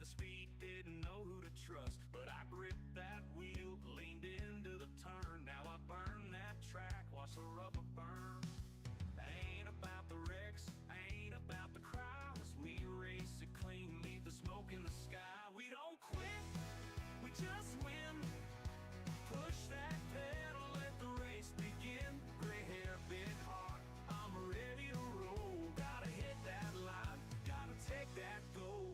speed, didn't know who to trust. But I gripped that wheel, leaned into the turn. Now I burn that track, watch the rubber burn. Ain't about the wrecks, ain't about the crowds. We race it clean, leave the smoke in the sky. We don't quit, we just win. Push that pedal, let the race begin. Gray hair, big heart, I'm ready to roll. Gotta hit that line, gotta take that goal.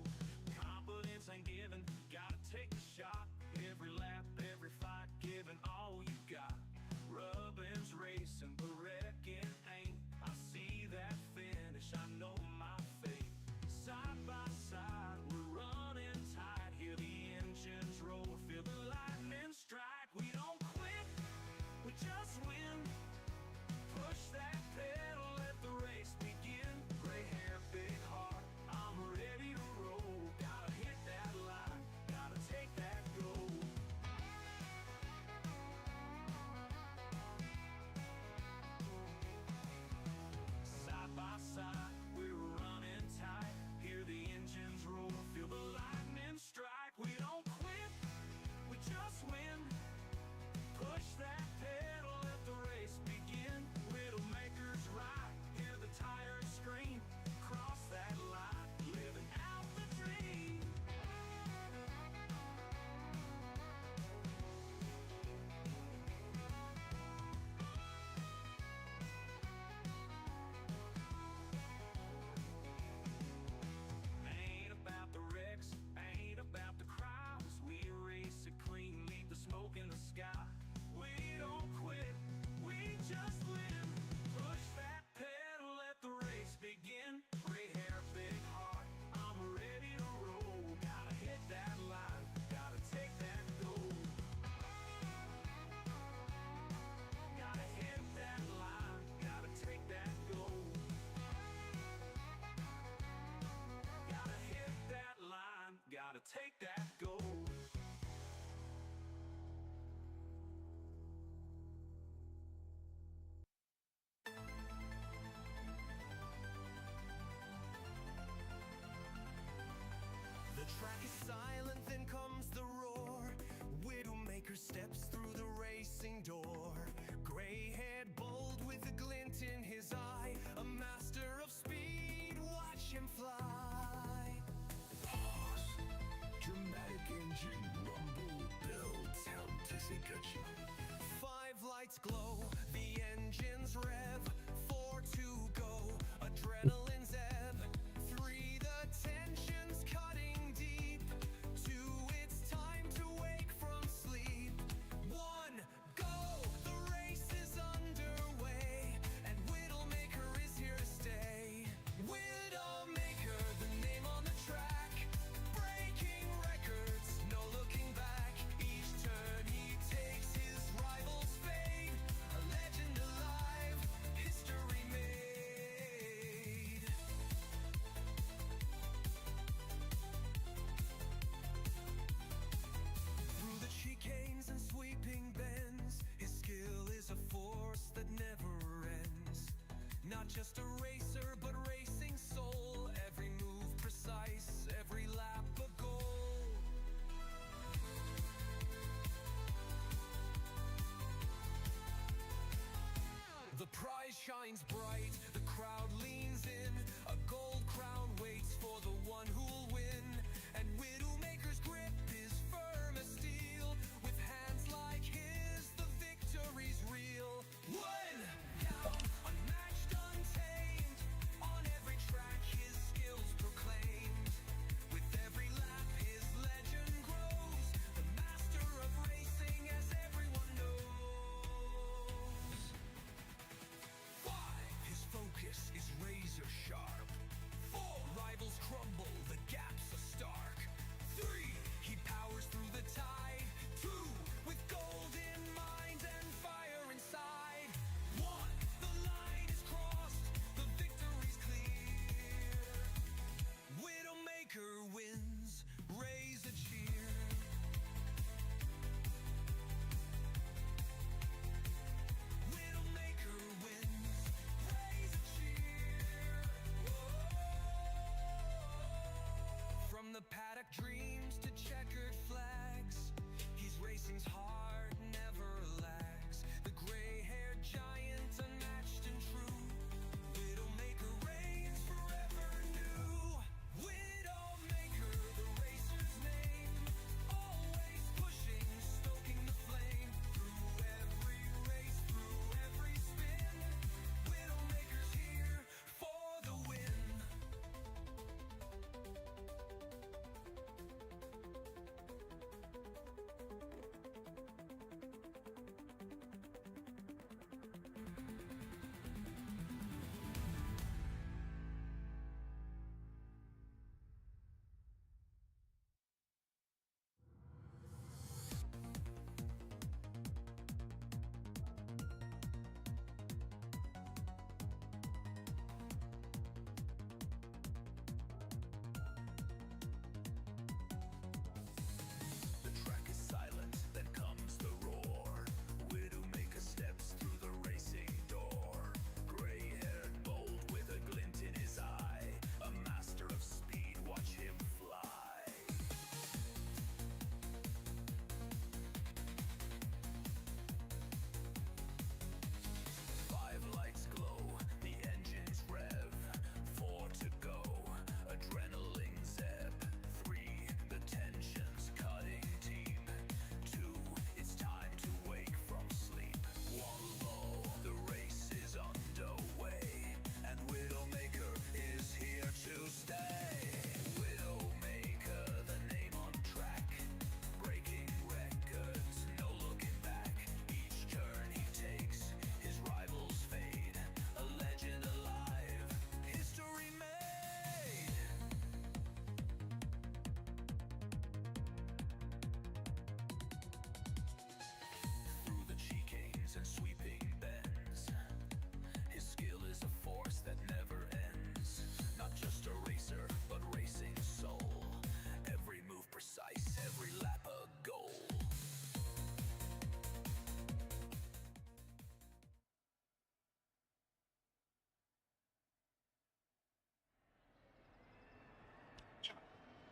Confidence ain't given, gotta take the shot. Every lap, every fight, giving all you got. Rubbin's racing, but wrecking ain't. I see that finish, I know my fate. Side by side, we're running tight. Hear the engines roll, feel the lightning strike. We don't quit, we just win. Push that pedal, let the race begin. Gray hair, big heart, I'm ready to roll. Gotta hit that line, gotta take that goal. Side by side, we're running tight. Hear the engines roll, feel the lightning strike. We don't quit, we just win. Push that pedal, let the race begin. Widdowmaker's right, hear the tires scream. Cross that line, living out the dream. Ain't about the wrecks, ain't about the crowds. We race it clean, leave the smoke in the sky. We don't quit, we just win. Push that pedal, let the race begin. Gray hair, big heart, I'm ready to roll. Gotta hit that line, gotta take that goal. Gotta hit that line, gotta take that goal. Gotta hit that line, gotta take that goal. The track is silent, then comes the roar. Widdowmaker steps through the racing door. Gray-haired, bold with a glint in his eye. A master of speed, watch him fly. Pause. Dramatic engine rumble builds anticipating. 5 lights glow, the engines rev. 4 to go, adrenaline's ebb. 3, the tension's cutting deep. 2, it's time to wake from sleep. 1, go, the race is underway. And Widdowmaker is here to stay. Widdowmaker, the name on the track. Breaking records, no looking back. Each turn he takes, his rivals fade. A legend alive, history made. Through the chicanes and sweeping bends, his skill is a force that never ends. Not just a racer, but racing soul. Every move precise, every lap a goal. The prize shines bright, the crowd leans in. A gold crown waits for the one who'll win. And Widdowmaker's grip is firm as steel. With hands like his, the victory's real. 1, down, unmatched, untamed.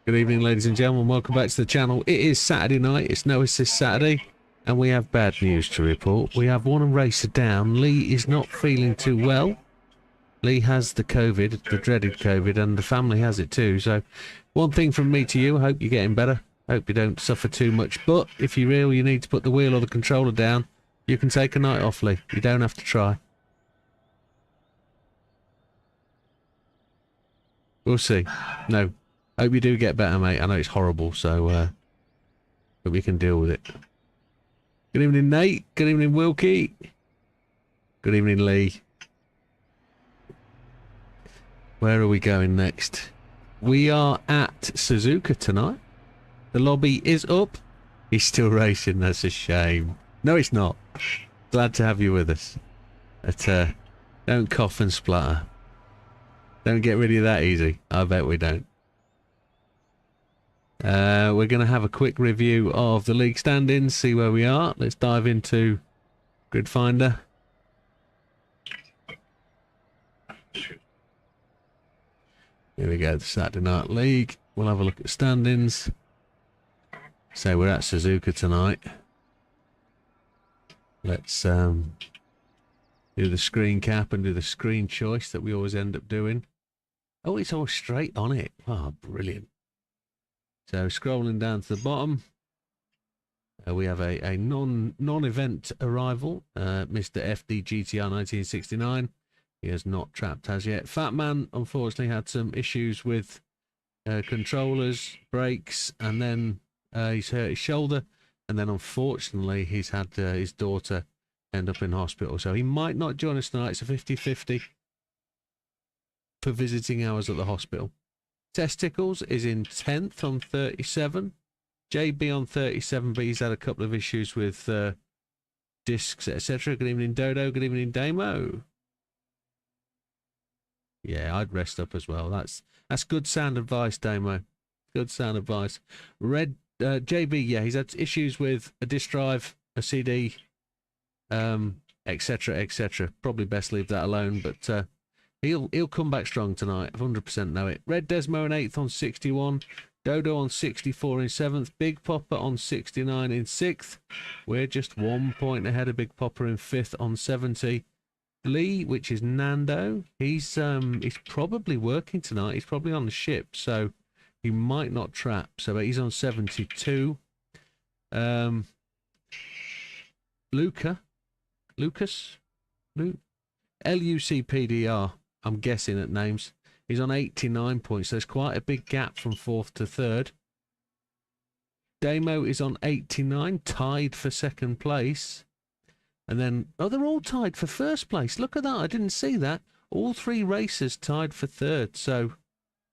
Good evening, ladies and gentlemen. Welcome back to the channel. It is Saturday night. It's No Assist Saturday, and we have bad news to report. We have one racer down. Lee is not feeling too well. Lee has the COVID, the dreaded COVID, and the family has it too. So, one thing from me to you, I hope you're getting better. Hope you don't suffer too much. But if you're ill, you need to put the wheel or the controller down. You can take a night off, Lee. You don't have to try. We'll see. No. Hope you do get better, mate. I know it's horrible, so hope you can deal with it. Good evening, Nate. Good evening, Wilkie. Good evening, Lee. Where are we going next? We are at Suzuka tonight. The lobby is up. He's still racing. That's a shame. No, it's not. Glad to have you with us. But don't cough and splutter. Don't get rid of that easy. I bet we don't. We're going to have a quick review of the league standings, see where we are. Let's dive into Grid Finder. Here we go, the Saturday Night League. We'll have a look at standings. So we're at Suzuka tonight. Let's do the screen cap and do the screen choice that we always end up doing. Oh, it's all straight on it. Oh, brilliant. So scrolling down to the bottom, we have a non-event arrival, Mr. FDGTR 1969. He has not trapped as yet. Fat Man unfortunately had some issues with controllers, brakes, and then he's hurt his shoulder, and then unfortunately he's had his daughter end up in hospital. So he might not join us tonight. It's a 50-50 for visiting hours at the hospital. Testicles is in 10th on 37. JB on 37, but he's had a couple of issues with discs, etc. Good evening, Dodo. Good evening, Damo. Yeah, I'd rest up as well. That's good sound advice, Damo. Good sound advice. Red JB, yeah, he's had issues with a disc drive, a CD, etc., etc. Probably best leave that alone, but he'll come back strong tonight. 100% know it. Red Desmo in 8th on 61. Dodo on 64 in 7th. Big Popper on 69 in 6th. We're just 1 point ahead of Big Popper in 5th on 70. Lee, which is Nando, he's probably working tonight. He's probably on the ship, so he might not trap. So he's on 72. Lucas? LUCPDR. I'm guessing at names. He's on 89 points. So there's quite a big gap from 4th to 3rd. Damo is on 89, tied for 2nd place. And then, oh, they're all tied for 1st place. Look at that. I didn't see that. All 3 racers tied for 3rd. So,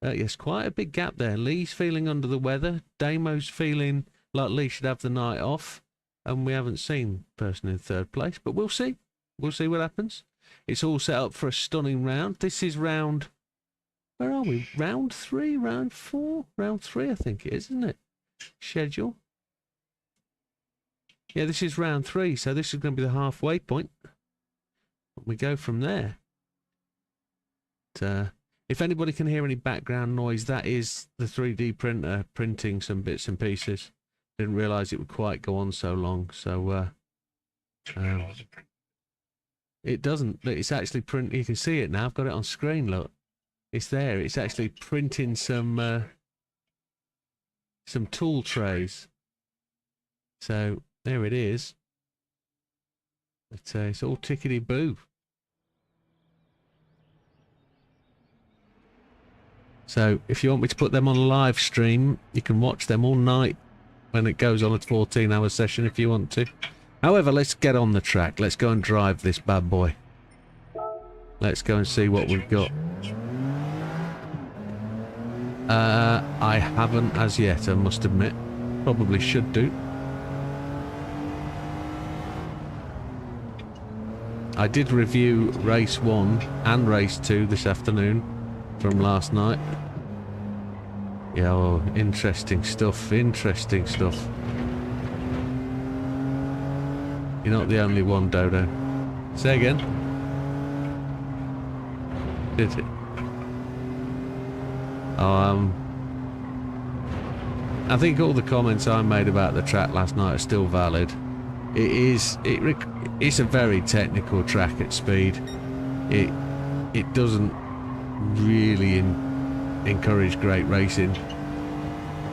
yes, quite a big gap there. Lee's feeling under the weather. Damo's feeling like Lee should have the night off. And we haven't seen person in 3rd place. But we'll see. We'll see what happens. It's all set up for a stunning round. This is round... Where are we? Round 3? Round 4? Round 3, I think it is, isn't it? Schedule. Yeah, this is round 3, so this is going to be the halfway point. We go from there. But, if anybody can hear any background noise, that is the 3D printer printing some bits and pieces. Didn't realise it would quite go on so long, so... it doesn't. Look, it's actually print. You can see it now. I've got it on screen. Look, it's there. It's actually printing some tool trays. So there it is. But, it's all tickety boo. So if you want me to put them on a live stream, you can watch them all night when it goes on a 14-hour session if you want to. However, let's get on the track. Let's go and drive this bad boy. Let's go and see what we've got. I haven't as yet, I must admit. Probably should do. I did review race 1 and race 2 this afternoon from last night. Yeah, oh, interesting stuff, interesting stuff. You're not the only one, Dodo. Say again. Did it? Oh, I think all the comments I made about the track last night are still valid. It's a very technical track at speed. It doesn't really encourage great racing.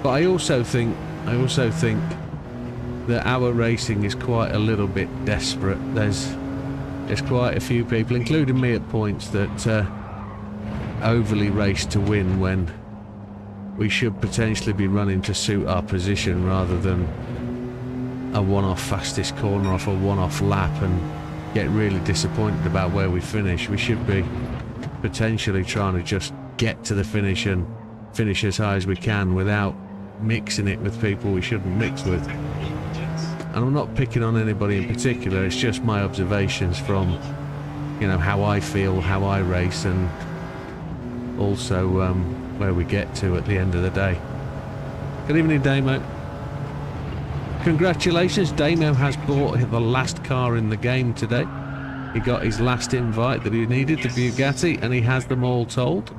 But I also think that our racing is quite a little bit desperate. There's quite a few people, including me at points, that overly race to win when we should potentially be running to suit our position rather than a one-off fastest corner off a one-off lap and get really disappointed about where we finish. We should be potentially trying to just get to the finish and finish as high as we can without mixing it with people we shouldn't mix with. And I'm not picking on anybody in particular, it's just my observations from, you know, how I feel, how I race, and also where we get to at the end of the day. Good evening, Damo. Congratulations, Damo has bought the last car in the game today. He got his last invite that he needed, the Bugatti, and he has them all told.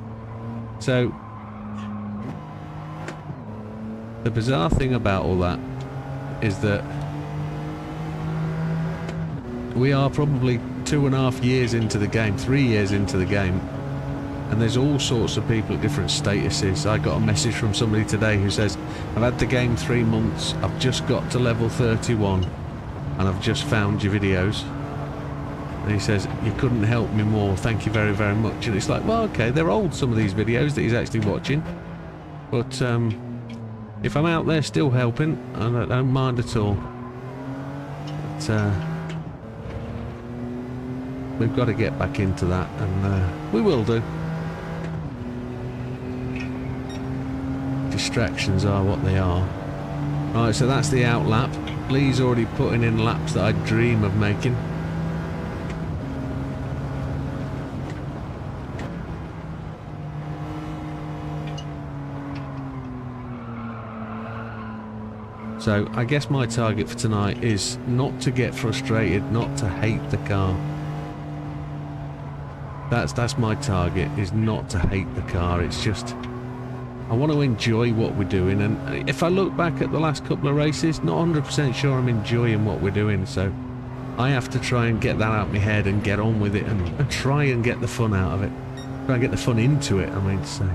So, the bizarre thing about all that is that we are probably 2.5 years into the game, 3 years into the game, and there's all sorts of people at different statuses. I got a message from somebody today who says, I've had the game 3 months, I've just got to level 31 and I've just found your videos. And he says, you couldn't help me more, thank you very, very much. And it's like, well, okay, they're old, some of these videos that he's actually watching, but if I'm out there still helping, I don't mind at all. But we've got to get back into that, and we will do. Distractions are what they are. Right, so that's the out lap. Lee's already putting in laps that I dream of making. So I guess my target for tonight is not to get frustrated, not to hate the car. That's my target, is not to hate the car. It's just, I want to enjoy what we're doing, and if I look back at the last couple of races, not 100% sure I'm enjoying what we're doing, so I have to try and get that out of my head and get on with it and try and get the fun out of it. Try and get the fun into it, I mean to say.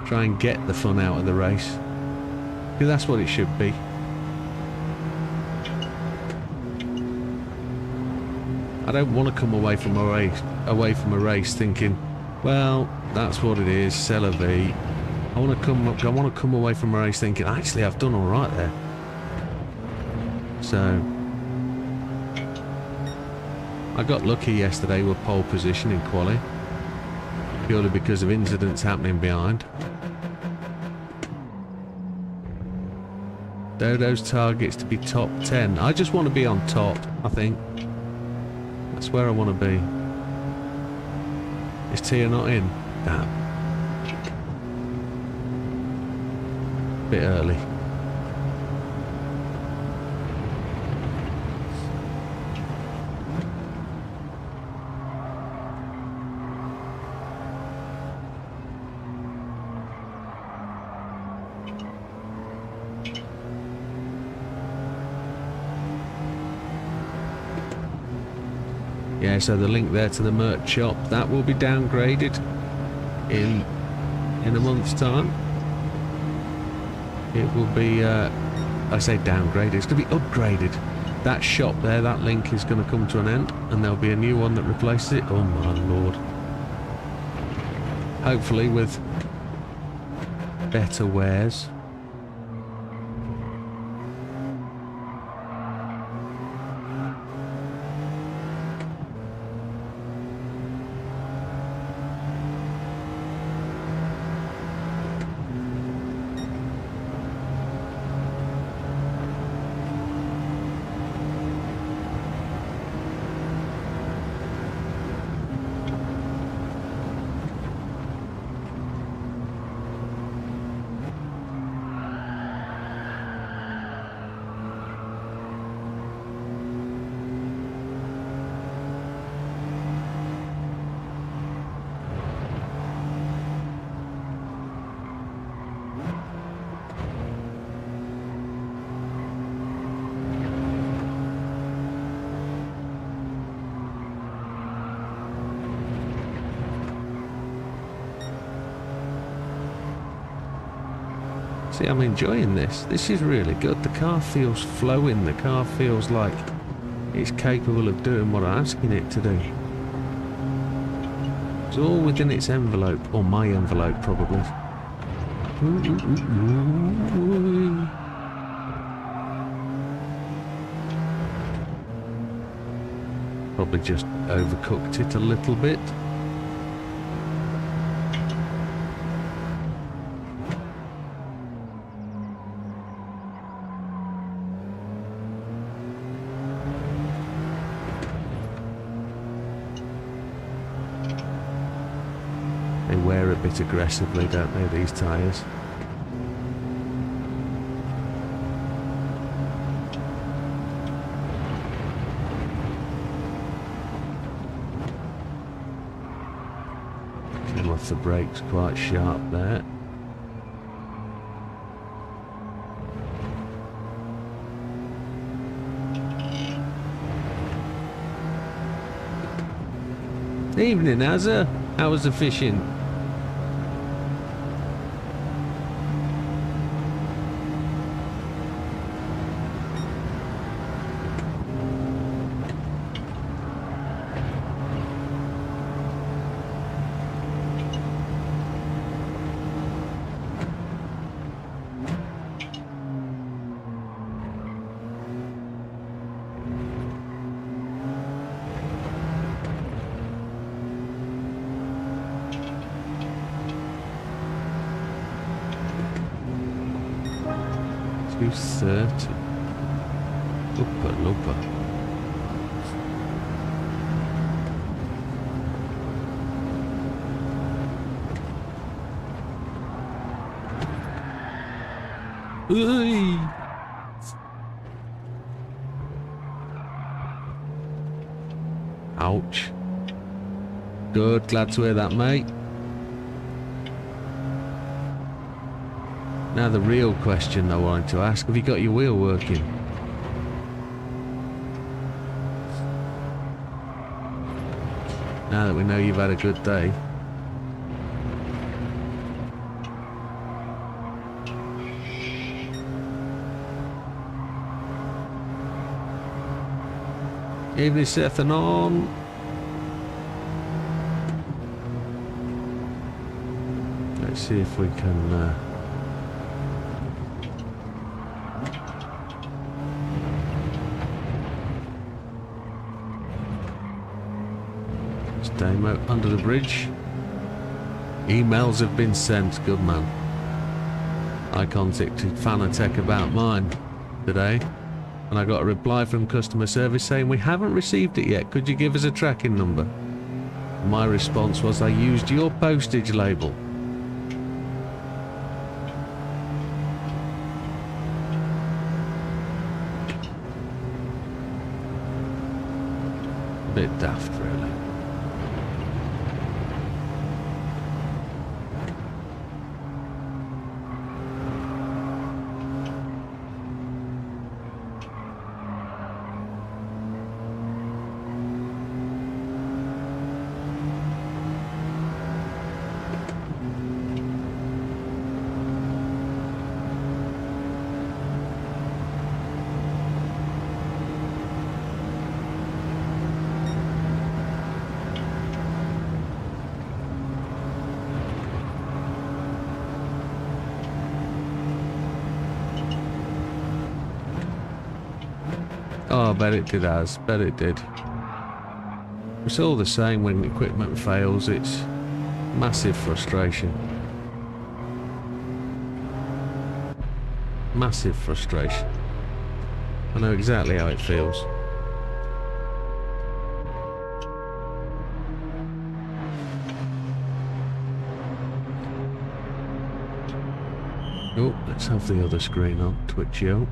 Try and get the fun out of the race. Because that's what it should be. I don't want to come away from a race thinking, well, that's what it is, c'est la vie. I want to come away from a race thinking, actually, I've done all right there. So I got lucky yesterday with pole position in quali, purely because of incidents happening behind. Dodo's target's to be top 10. I just want to be on top, I think. That's where I want to be. Is Tia not in? Damn. Bit early. Yeah, so the link there to the merch shop, that will be downgraded in a month's time. It will be, I say downgraded, it's going to be upgraded. That shop there, that link is going to come to an end, and there'll be a new one that replaces it. Oh my lord. Hopefully with better wares. See, I'm enjoying this. This is really good. The car feels flowing. The car feels like it's capable of doing what I'm asking it to do. It's all within its envelope, or my envelope probably. Probably just overcooked it a little bit. They wear a bit aggressively, don't they, these tyres? Came off the brakes quite sharp there. Evening, Azza. How was the fishing? $230. Looper, looper. Ooh. Ouch. Good, glad to hear that, mate. Now the real question I wanted to ask, have you got your wheel working? Now that we know you've had a good day. Evening, Seth and on. Let's see if we can Demo under the bridge. Emails have been sent. Good man. I contacted Fanatec about mine today, and I got a reply from customer service saying we haven't received it yet. Could you give us a tracking number? My response was I used your postage label. A bit daft, really. Oh, I bet it did, Az. Bet it did. It's all the same when equipment fails. It's massive frustration. Massive frustration. I know exactly how it feels. Oh, let's have the other screen on. Twitch.io.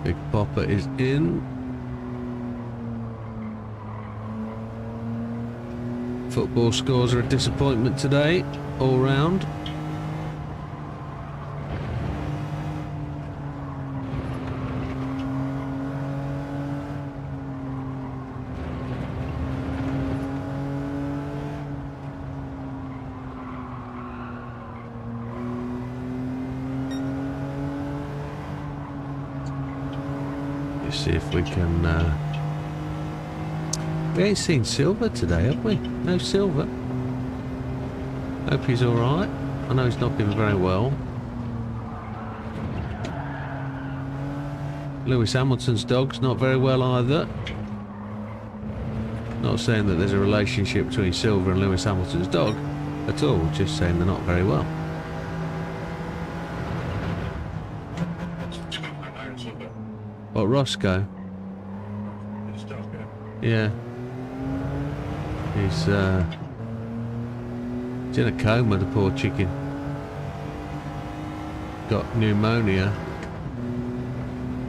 Big Popper is in. Football scores are a disappointment today, all round. Let's see if we can... We ain't seen Silver today, have we? No Silver. Hope he's alright. I know he's not been very well. Lewis Hamilton's dog's not very well either. Not saying that there's a relationship between Silver and Lewis Hamilton's dog at all, just saying they're not very well. What, Roscoe? Yeah. He's in a coma, the poor chicken. Got pneumonia,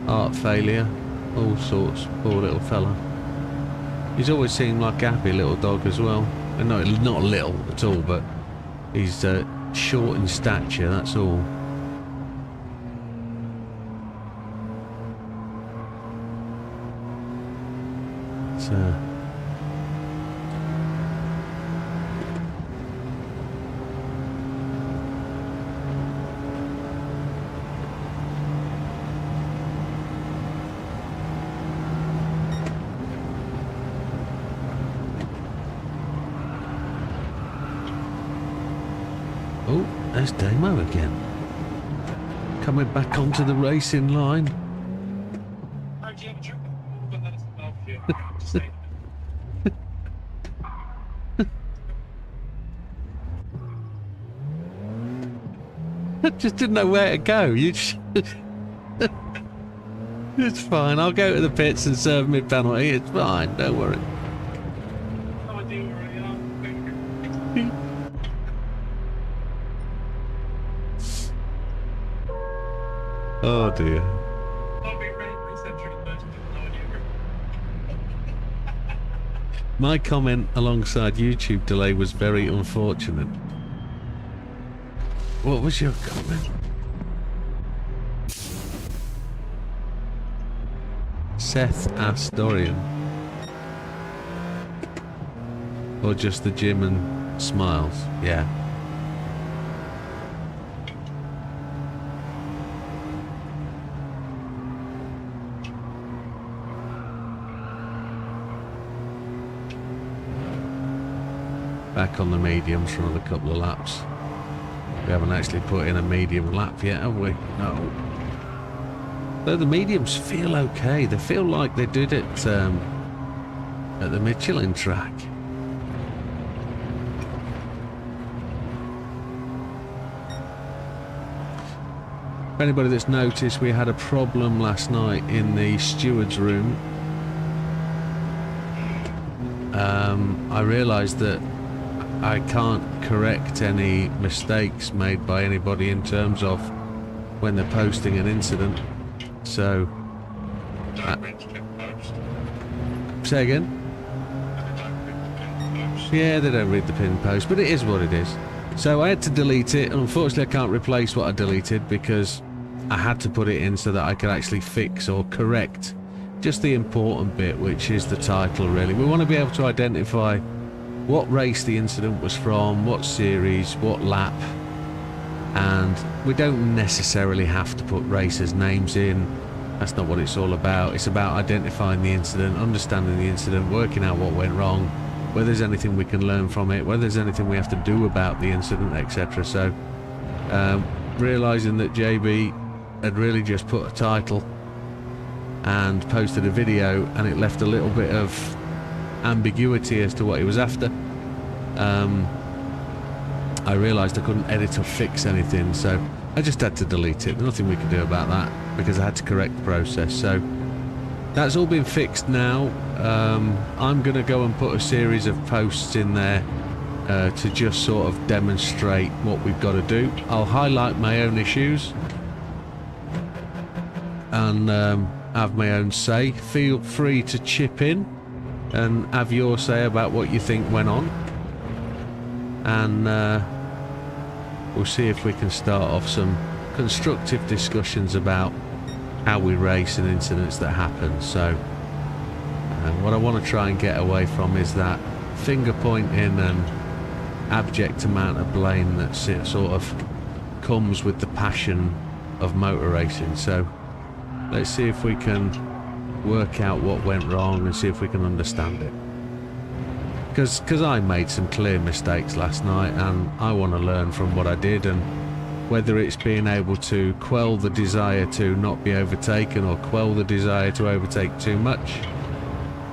heart failure, all sorts, poor little fella. He's always seemed like a happy little dog as well. And no, not little at all, but he's short in stature, that's all. Oh, there's Damo again. Coming back onto the racing line. I just didn't know where to go. You just... It's fine. I'll go to the pits and serve mid penalty. It's fine. Don't worry. Oh dear. My comment alongside YouTube delay was very unfortunate. What was your comment? Seth asked Dorian. Or just the gym and smiles? Yeah. Back on the mediums for another couple of laps. We haven't actually put in a medium lap yet, have we? No. Though the mediums feel okay. They feel like they did it at the Michelin track. For anybody that's noticed, we had a problem last night in the steward's room. I realised that I can't correct any mistakes made by anybody in terms of when they're posting an incident. So... say again? Yeah, they don't read the pin post, but it is what it is. So I had to delete it, and unfortunately I can't replace what I deleted because I had to put it in so that I could actually fix or correct just the important bit, which is the title really. We want to be able to identify what race the incident was from, what series, what lap, and we don't necessarily have to put racers' names in. That's not what it's all about. It's about identifying the incident, understanding the incident, working out what went wrong, whether there's anything we can learn from it, whether there's anything we have to do about the incident, etc. So realising that JB had really just put a title and posted a video and it left a little bit of ambiguity as to what he was after, I realised I couldn't edit or fix anything, so I just had to delete it. There's nothing we could do about that because I had to correct the process. So that's all been fixed now. I'm going to go and put a series of posts in there to just sort of demonstrate what we've got to do. I'll highlight my own issues and have my own say. Feel free to chip in and have your say about what you think went on, and we'll see if we can start off some constructive discussions about how we race and incidents that happen. So what I want to try and get away from is that finger pointing and abject amount of blame that sort of comes with the passion of motor racing. So let's see if we can work out what went wrong and see if we can understand it. Because I made some clear mistakes last night, and I want to learn from what I did, and whether it's being able to quell the desire to not be overtaken, or quell the desire to overtake too much,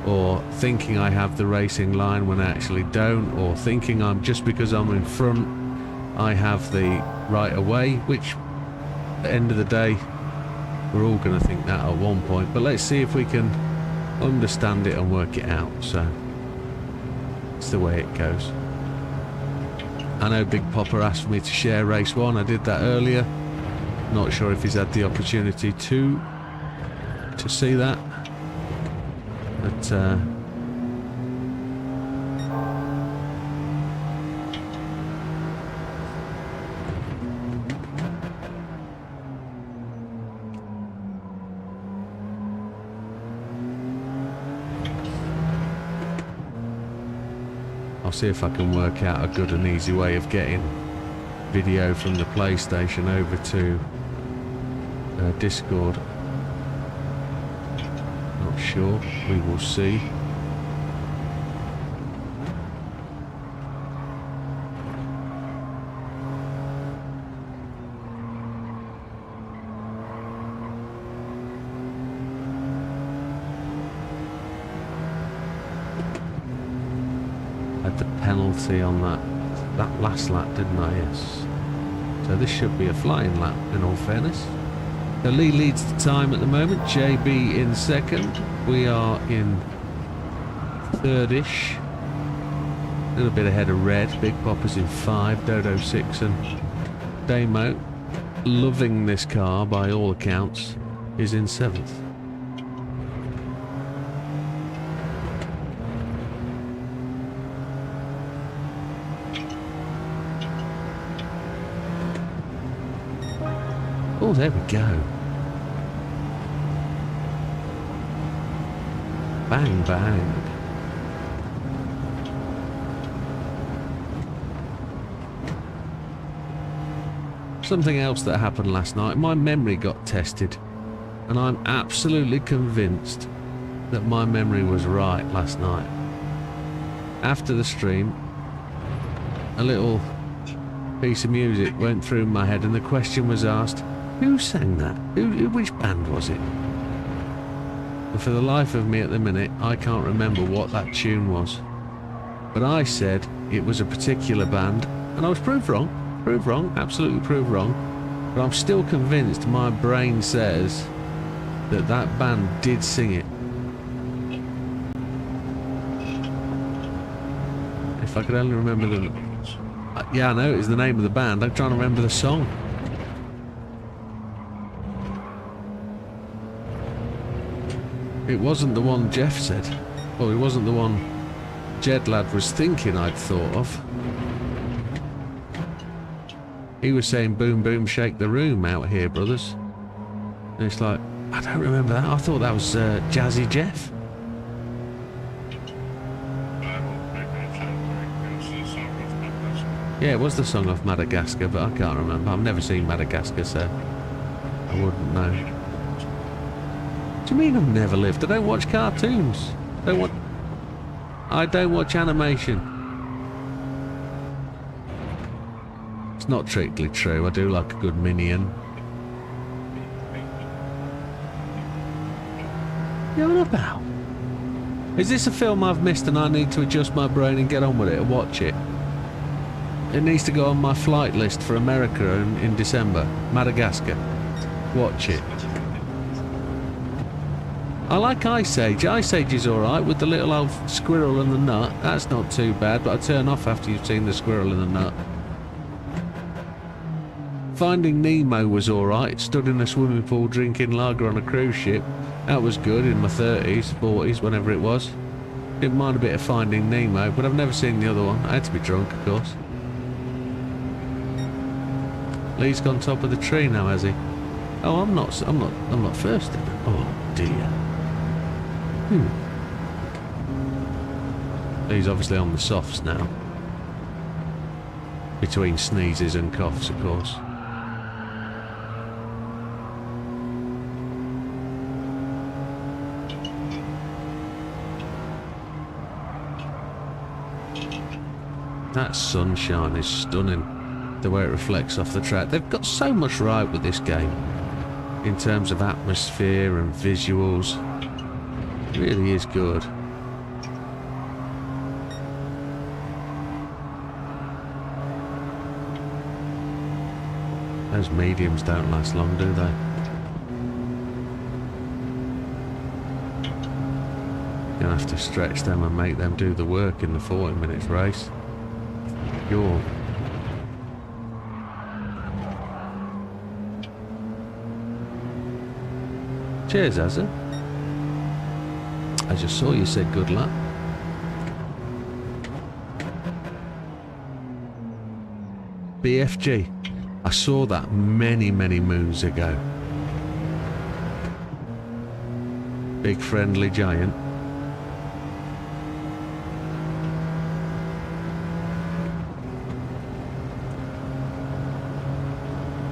or thinking I have the racing line when I actually don't, or thinking I'm just because I'm in front I have the right of way, which at the end of the day we're all going to think that at one point, but let's see if we can understand it and work it out. So it's the way it goes. I know Big Popper asked me to share race 1. I did that earlier. Not sure if he's had the opportunity to see that, but I'll see if I can work out a good and easy way of getting video from the PlayStation over to Discord. Not sure. We will see. Had the penalty on that last lap, didn't I? Yes. So this should be a flying lap, in all fairness. So Lee leads the time at the moment. JB in second. We are in third-ish. A little bit ahead of Red. Big Popper's in 5. Dodo 6, and Damo, loving this car by all accounts, is in 7th. Oh, there we go. Bang, bang. Something else that happened last night, my memory got tested, and I'm absolutely convinced that my memory was right last night. After the stream, a little piece of music went through my head, and the question was asked, who sang that? Which band was it? And for the life of me at the minute, I can't remember what that tune was. But I said it was a particular band, and I was proved wrong, absolutely proved wrong. But I'm still convinced, my brain says that that band did sing it. If I could only remember the... Yeah, I know it was the name of the band. I'm trying to remember the song. It wasn't the one Jeff said. Well, it wasn't the one Jed Lad was thinking I'd thought of. He was saying boom boom shake the room out here, brothers. And it's like, I don't remember that. I thought that was Jazzy Jeff. Yeah, it was the song off Madagascar, but I can't remember. I've never seen Madagascar, so I wouldn't know. What do you mean I've never lived? I don't watch cartoons. I don't watch animation. It's not strictly true. I do like a good Minion. What are you on about? Is this a film I've missed and I need to adjust my brain and get on with it and watch it? It needs to go on my flight list for America in December. Madagascar. Watch it. I like Ice Age. Ice Age is alright with the little old squirrel and the nut. That's not too bad, but I turn off after you've seen the squirrel and the nut. Finding Nemo was alright. Stood in a swimming pool drinking lager on a cruise ship. That was good in my 30s, 40s, whenever it was. Didn't mind a bit of Finding Nemo, but I've never seen the other one. I had to be drunk, of course. Lee's gone top of the tree now, has he? Oh, I'm not first then. Oh dear. He's obviously on the softs now. Between sneezes and coughs, of course. That sunshine is stunning, the way it reflects off the track. They've got so much right with this game in terms of atmosphere and visuals. It really is good. Those mediums don't last long, do they? Gonna have to stretch them and make them do the work in the 40 minutes race. You're... Cheers, Azza. I just saw you said good luck. BFG. I saw that many, many moons ago. Big friendly giant.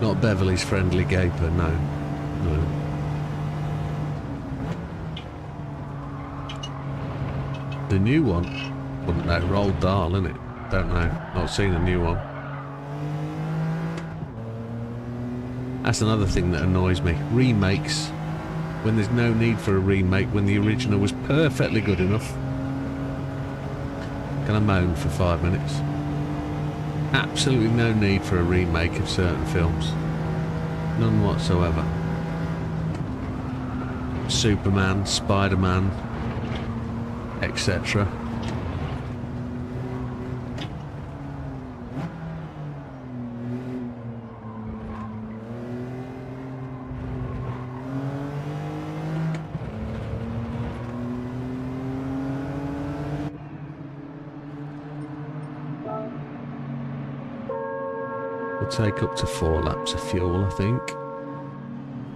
Not Beverly's friendly gaper, no. No. The new one? Wouldn't know. Roald Dahl, innit? Don't know. Not seen a new one. That's another thing that annoys me. Remakes. When there's no need for a remake, when the original was perfectly good enough. Can I moan for 5 minutes? Absolutely no need for a remake of certain films. None whatsoever. Superman, Spider-Man, etc. We'll take up to 4 laps of fuel, I think.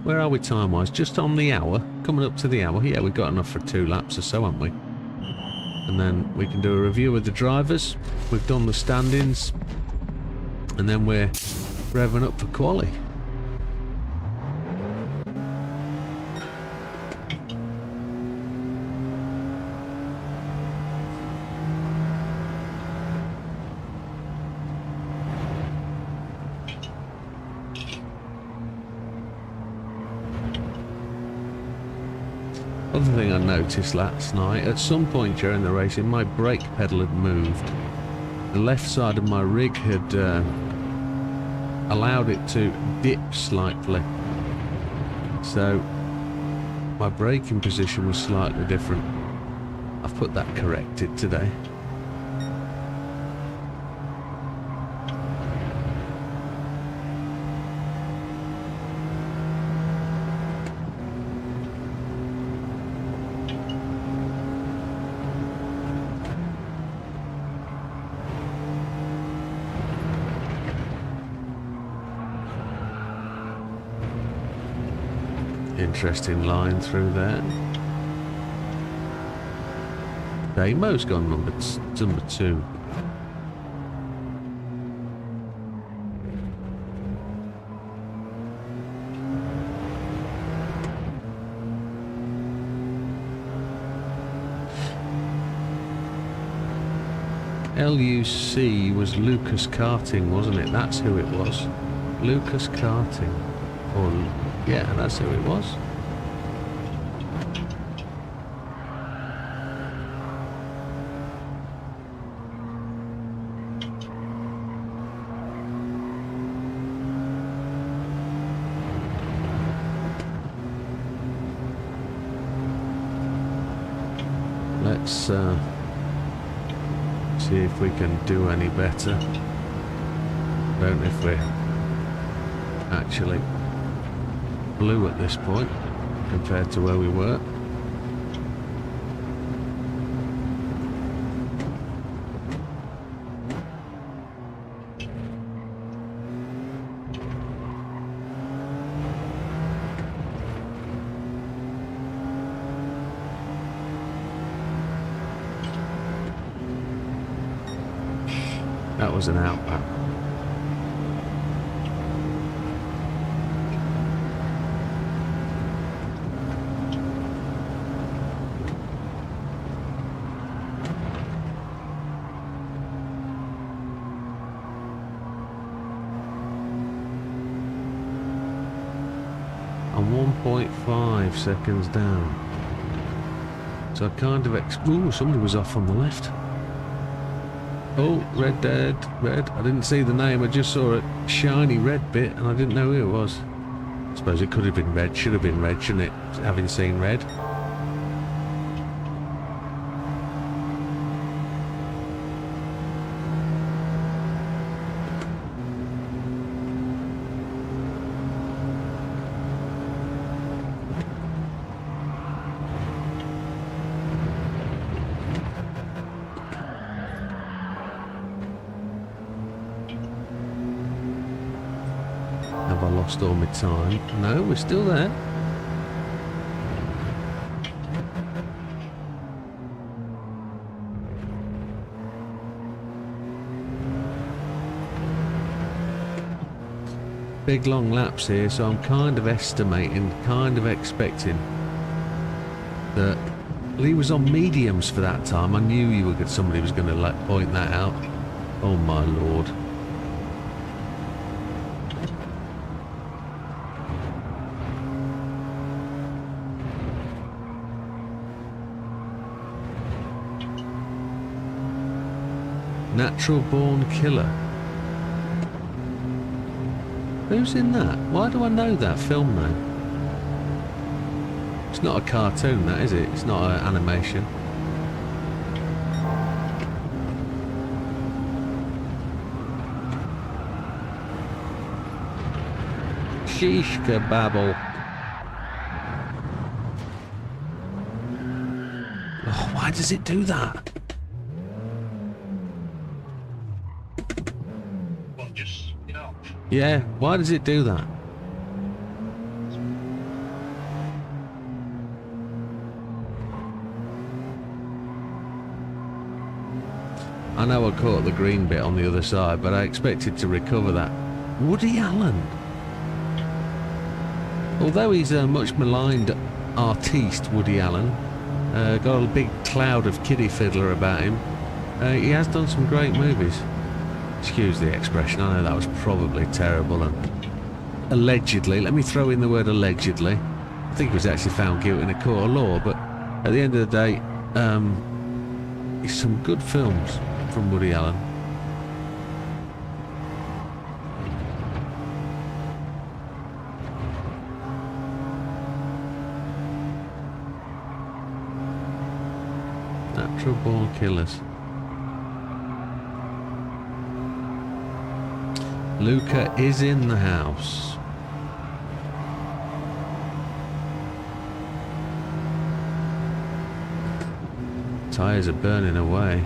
Where are we time-wise? Just on the hour. Coming up to the hour. Yeah, we've got enough for 2 laps or so, haven't we? And then we can do a review of the drivers. We've done the stand-ins. And then we're revving up for quali. Other thing I noticed last night, at some point during the racing, my brake pedal had moved. The left side of my rig had allowed it to dip slightly. So my braking position was slightly different. I've put that corrected today. Interesting line through there. Damo's gone number 2. LUC was Lucas Karting, wasn't it? That's who it was. Lucas Karting. Or, yeah, that's who it was. Let's see if we can do any better. Don't know if we're actually blue at this point compared to where we were. That was an outback. I'm 1.5 seconds down. So I kind of ooh, somebody was off on the left. Oh, red dead, red. I didn't see the name, I just saw a shiny red bit and I didn't know who it was. I suppose it could have been red, should have been red, shouldn't it? Having seen red. Have I lost all my time? No, we're still there. Big long laps here, so I'm kind of estimating, kind of expecting that he was on mediums for that time. I knew somebody was going to point that out. Oh my lord. Natural Born Killer. Who's in that? Why do I know that film name? It's not a cartoon, that is it? It's not an animation. Sheesh kebabble. Oh, why does it do that? Yeah, why does it do that? I know I caught the green bit on the other side, but I expected to recover that. Woody Allen. Although he's a much maligned artiste, Woody Allen, got a big cloud of kiddie fiddler about him, he has done some great movies. Excuse the expression, I know that was probably terrible, and allegedly, let me throw in the word allegedly, I think he was actually found guilty in a court of law, but at the end of the day, it's some good films from Woody Allen. Natural Born Killers. Luca is in the house. Tires are burning away.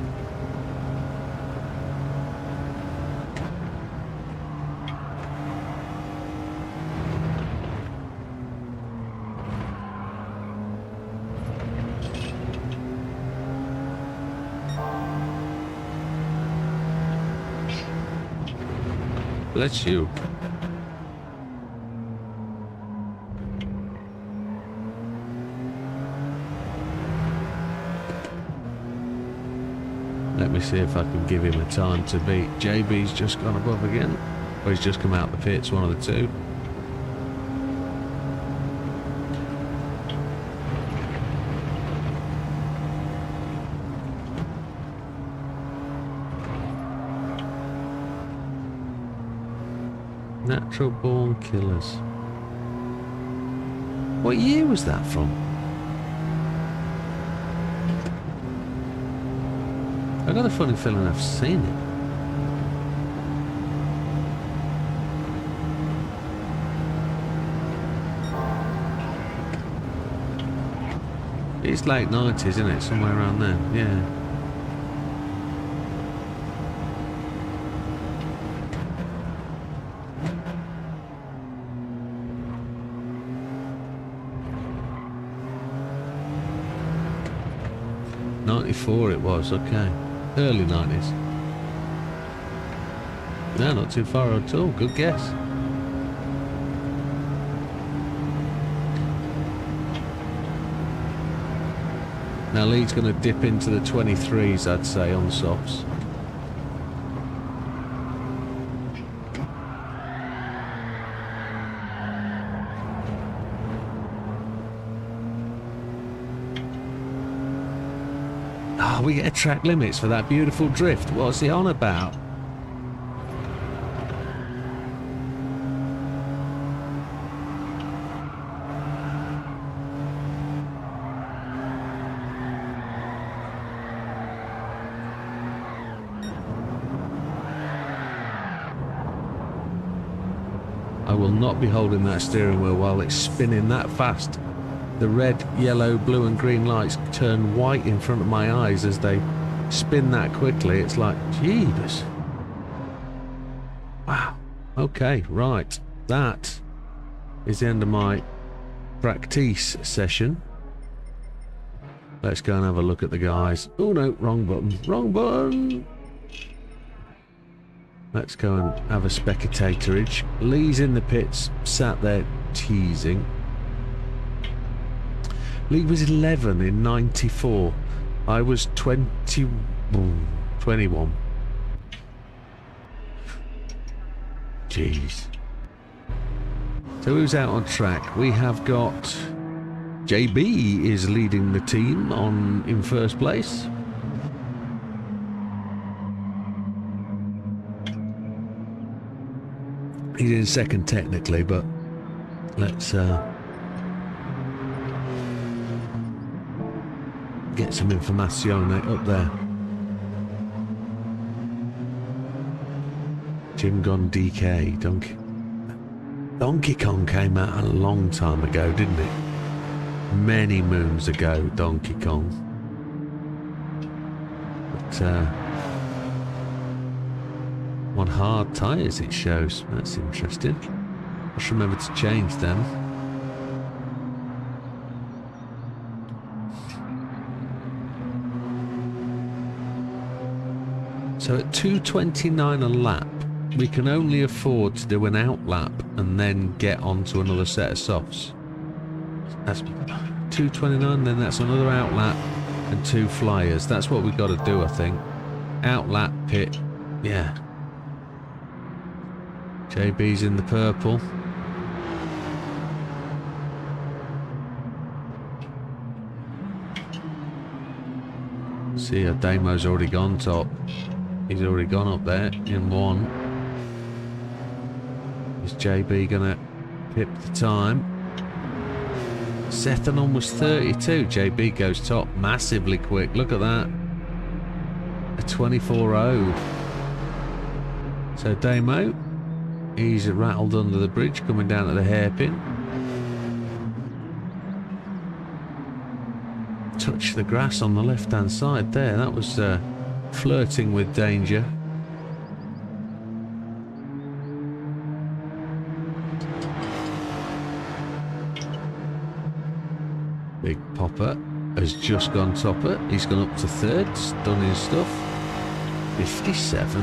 Bless you. Let me see if I can give him a time to beat. JB's just gone above again. Or he's just come out the pits, one of the two. Natural Born Killers. What year was that from? I got a funny feeling I've seen it. It's late 90s, isn't it? Somewhere around there, yeah. '94 it was, okay. Early 90s. No, not too far at all. Good guess. Now Lee's going to dip into the 23s, I'd say, on softs. Oh, we get track limits for that beautiful drift. What's he on about? I will not be holding that steering wheel while it's spinning that fast. The red, yellow, blue and green lights turn white in front of my eyes as they spin that quickly. It's like, jeebus. Wow. Okay, right. That is the end of my practice session. Let's go and have a look at the guys. Oh no, wrong button. Wrong button! Let's go and have a spectatorage. Lee's in the pits, sat there teasing. Lee was 11 in 94. I was 21. Jeez. So who's out on track? We have got JB is leading the team in first place. He's in second technically, but let's get some information up there. Jim Gone DK, Donkey Kong came out a long time ago, didn't it? Many moons ago, Donkey Kong. But on hard tyres it shows. That's interesting. Just remember to change them. So at 2:29 a lap, we can only afford to do an out lap and then get onto another set of softs. That's 2:29, then that's another out lap and 2 flyers. That's what we got to do, I think. Out lap, pit, yeah. JB's in the purple. See, our Damo's already gone top. He's already gone up there in 1. Is JB gonna pip the time? Sethanon was 32. JB goes top massively quick. Look at that. A 24.0. So Damo, he's rattled under the bridge coming down to the hairpin. Touch the grass on the left hand side there. That was flirting with danger. Big Popper has just gone topper. He's gone up to 3rd. Stunning stuff. 57.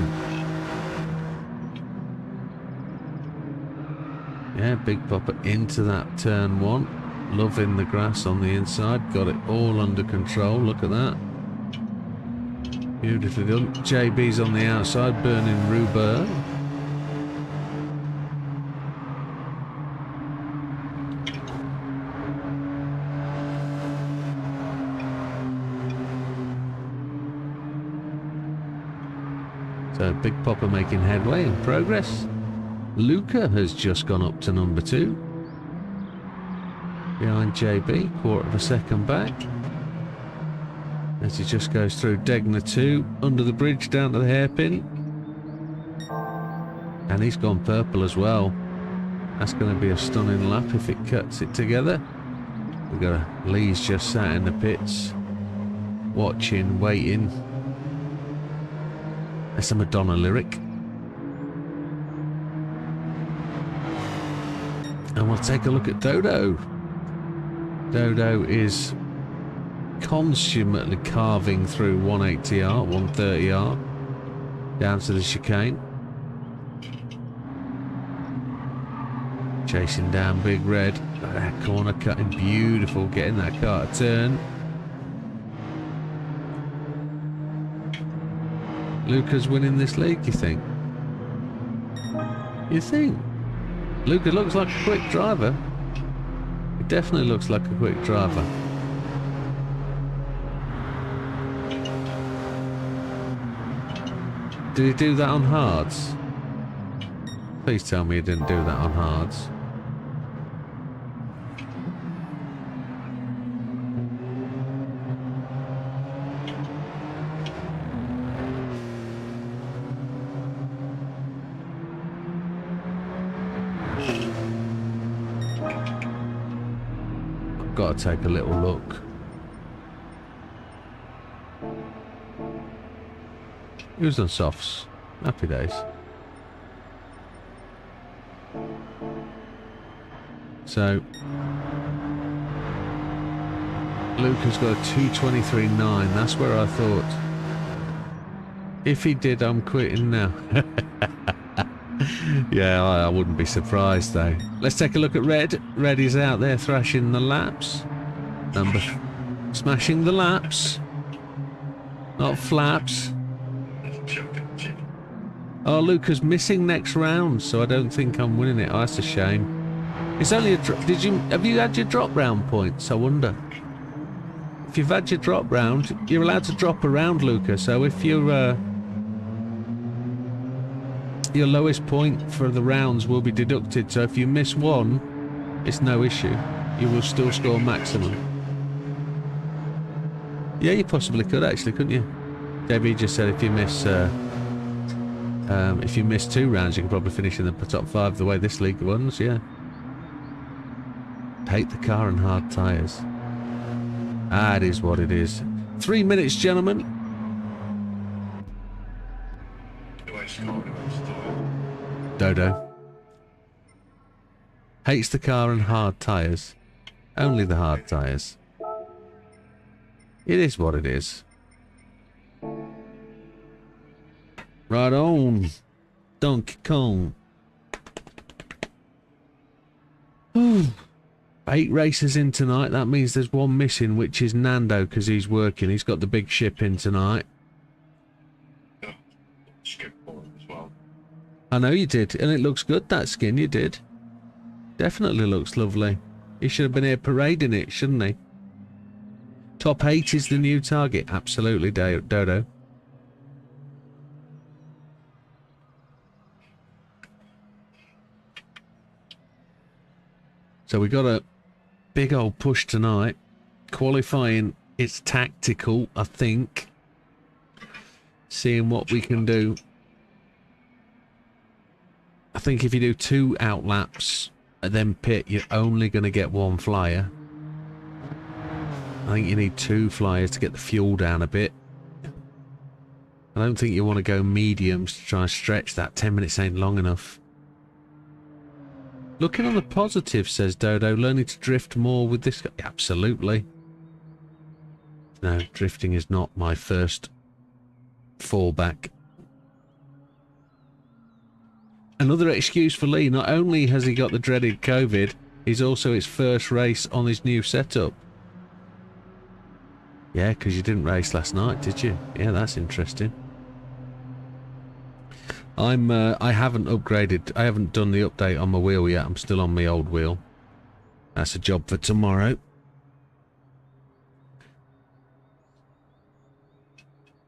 Yeah, Big Popper into that turn 1. Loving the grass on the inside. Got it all under control. Look at that. Beautifully done. JB's on the outside, burning rhubarb. So Big Popper making headway in progress. Luca has just gone up to number 2. Behind JB, quarter of a second back. As he just goes through Degner 2, under the bridge down to the hairpin. And he's gone purple as well. That's going to be a stunning lap if it cuts it together. We've got Lee's just sat in the pits, watching, waiting. That's a Madonna lyric. And we'll take a look at Dodo. Dodo is consummately carving through 180R, 130R, down to the chicane. Chasing down Big Red. That corner cutting beautiful, getting that car to turn. Luca's winning this league, you think? You think? Luca looks like a quick driver. He definitely looks like a quick driver. Did he do that on hards? Please tell me he didn't do that on hards. I've got to take a little look. He was on softs. Happy days. So Luke has got a 2:23.9. That's where I thought, if he did, I'm quitting now. Yeah, I wouldn't be surprised though. Let's take a look at Red. Red is out there thrashing the laps. Smashing the laps. Not flaps. Oh, Luca's missing next round, so I don't think I'm winning it. Oh, that's a shame. It's only a drop. Have you had your drop round points? I wonder. If you've had your drop round, you're allowed to drop around, Luca. So if you're your lowest point for the rounds will be deducted. So if you miss one, it's no issue. You will still score maximum. Yeah, you possibly could actually, couldn't you? Debbie just said if you miss 2 rounds, you can probably finish in the top 5 the way this league runs. Yeah. Hate the car and hard tyres. That is what it is. 3 minutes, gentlemen. Dodo. Hates the car and hard tyres. Only the hard tyres. It is what it is. Right on. Donkey Kong. 8 races in tonight. That means there's one missing, which is Nando, because he's working. He's got the big ship in tonight. Yeah. Skip for it as well. I know you did, and it looks good, that skin you did. Definitely looks lovely. He should have been here parading it, shouldn't he? Top 8 is the new target. Absolutely, Dodo. So we got a big old push tonight. Qualifying, it's tactical, I think. Seeing what we can do. I think if you do 2 outlaps and then pit, you're only going to get 1 flyer. I think you need 2 flyers to get the fuel down a bit. I don't think you want to go mediums to try and stretch that. 10 minutes ain't long enough. Looking on the positive, says Dodo, learning to drift more with this guy. Absolutely. No, drifting is not my first fallback. Another excuse for Lee. Not only has he got the dreaded COVID, he's also his first race on his new setup. Yeah, because you didn't race last night, did you? Yeah, that's interesting. I haven't upgraded. I haven't done the update on my wheel yet. I'm still on my old wheel. That's a job for tomorrow.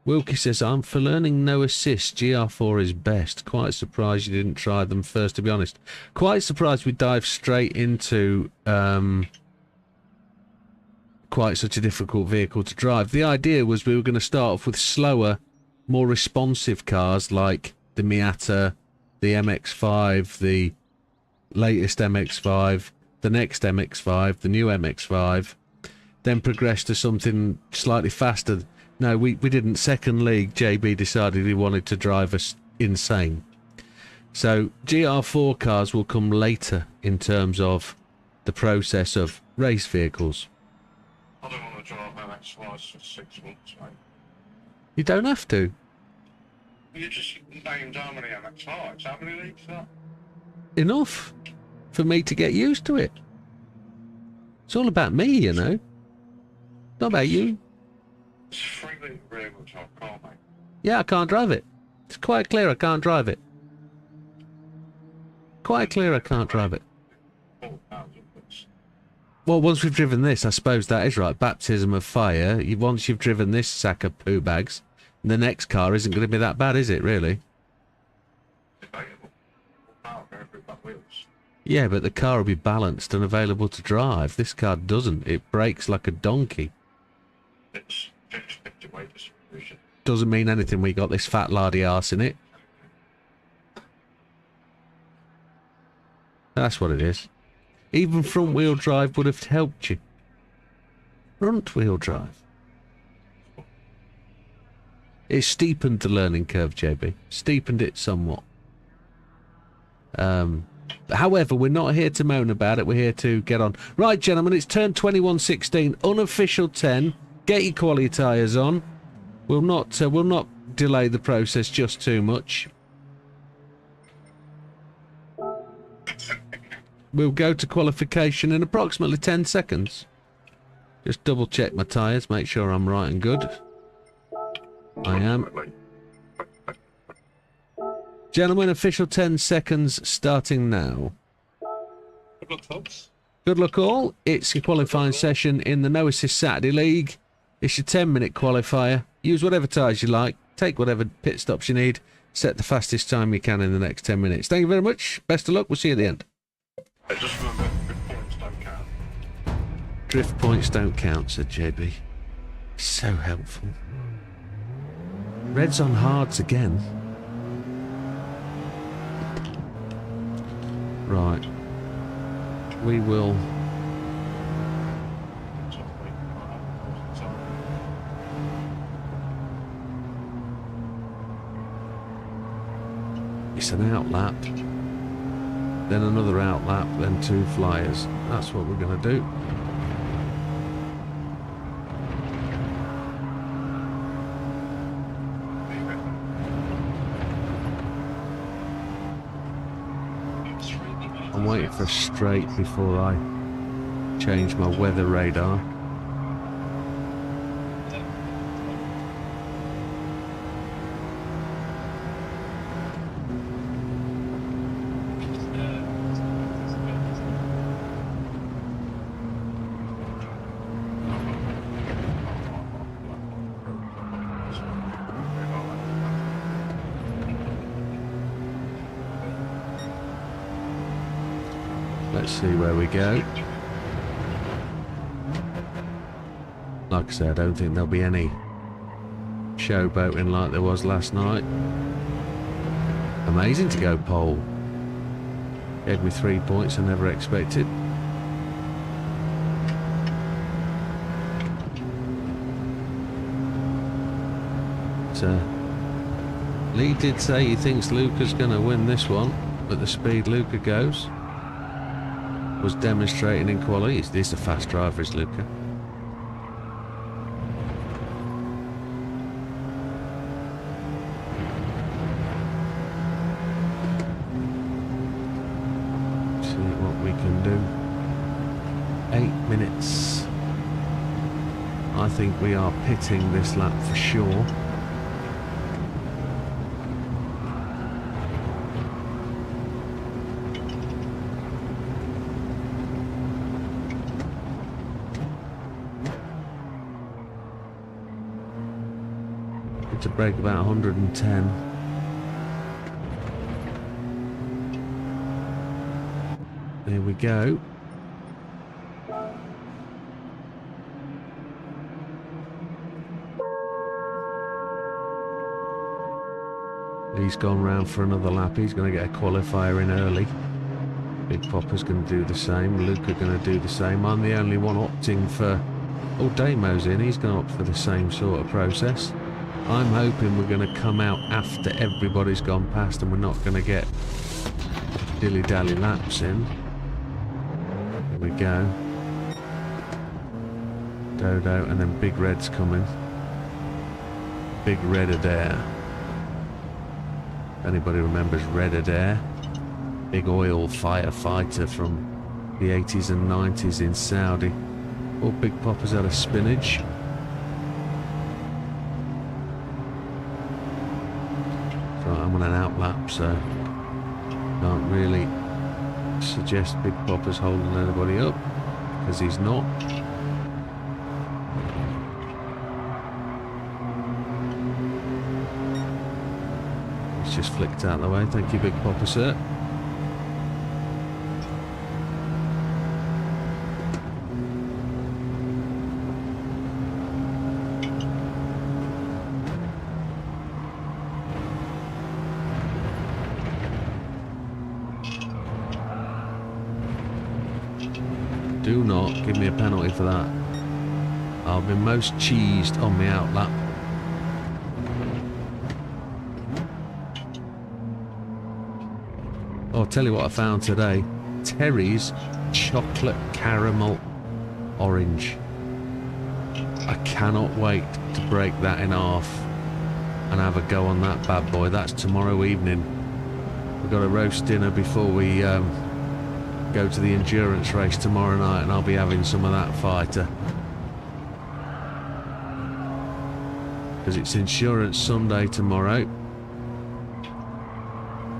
Wilkie says, I'm for learning no assist. GR4 is best. Quite surprised you didn't try them first, to be honest. Quite surprised we dived straight into quite such a difficult vehicle to drive. The idea was we were going to start off with slower, more responsive cars like the Miata, the MX-5, the latest MX-5, the next MX-5, the new MX-5, then progress to something slightly faster. No, we didn't. Second league, JB decided he wanted to drive us insane. So GR4 cars will come later in terms of the process of race vehicles. I don't want to drive MX-5s for 6 months, mate. You don't have to. You just named how many MX-5s, how many leagues that? Enough for me to get used to it. It's all about me, you know. Not about you. It's 3 league rear wheel drive car, mate. Yeah, I can't drive it. It's quite clear I can't drive it. Quite clear I can't drive it. 4,000 upwards. Well, once we've driven this, I suppose that is right. Baptism of fire. Once you've driven this sack of poo bags, The next car isn't going to be that bad, is it, really? Debatable. Oh, very good back wheels. Yeah, but the car will be balanced and available to drive. This car doesn't. It brakes like a donkey. It's 50-50 weight distribution. Doesn't mean anything when you got this fat lardy arse in it. That's what it is. Even front wheel drive would have helped you. Front wheel drive. It steepened the learning curve, JB. Steepened it somewhat. However, we're not here to moan about it. We're here to get on. Right, gentlemen, it's turn 21:16. Unofficial 10. Get your quality tyres on. We'll not delay the process just too much. We'll go to qualification in approximately 10 seconds. Just double check my tyres, make sure I'm right and good. I am. Gentlemen, official 10 seconds starting now. Good luck, folks. Good luck all. It's your qualifying session in the No Assist Saturday League. It's your 10-minute qualifier. Use whatever tyres you like. Take whatever pit stops you need. Set the fastest time you can in the next 10 minutes. Thank you very much. Best of luck. We'll see you at the end. Just remember, good points don't count. Drift points don't count, said JB. So helpful. Red's on hards again. Right. We will... It's an outlap, then another outlap, then 2 flyers. That's what we're going to do. I'm waiting for a straight before I change my weather radar. Let's see where we go. Like I said, I don't think there'll be any showboating like there was last night. Amazing to go pole. Gave me 3 points I never expected. Lee did say he thinks Luca's going to win this one, but the speed Luca goes was demonstrating in quality. He's a fast driver, is Luca. See what we can do. 8 minutes. I think we are pitting this lap for sure. To break about 110. There we go. He's gone round for another lap. He's going to get a qualifier in early. Big Popper's going to do the same. Luca going to do the same. I'm the only one opting for... Oh, Damo's in. He's going to opt for the same sort of process. I'm hoping we're going to come out after everybody's gone past and we're not going to get dilly-dally laps in. Here we go. Dodo, and then Big Red's coming. Big Red Adair. If anybody remembers Red Adair, big oil firefighter from the 80s and 90s in Saudi. All Big Poppers out of spinach. I'm on an outlap, so can't really suggest Big Popper's holding anybody up, because he's not. just flicked out of the way. Thank you, Big Papa, sir. Do not give me a penalty for that. I'll be most cheesed on the outlap. Oh, I'll tell you what I found today. Terry's chocolate caramel orange. I cannot wait to break that in half and have a go on that bad boy. That's tomorrow evening. We've got a roast dinner before we go to the endurance race tomorrow night, and I'll be having some of that fighter. Because it's Insurance Sunday tomorrow.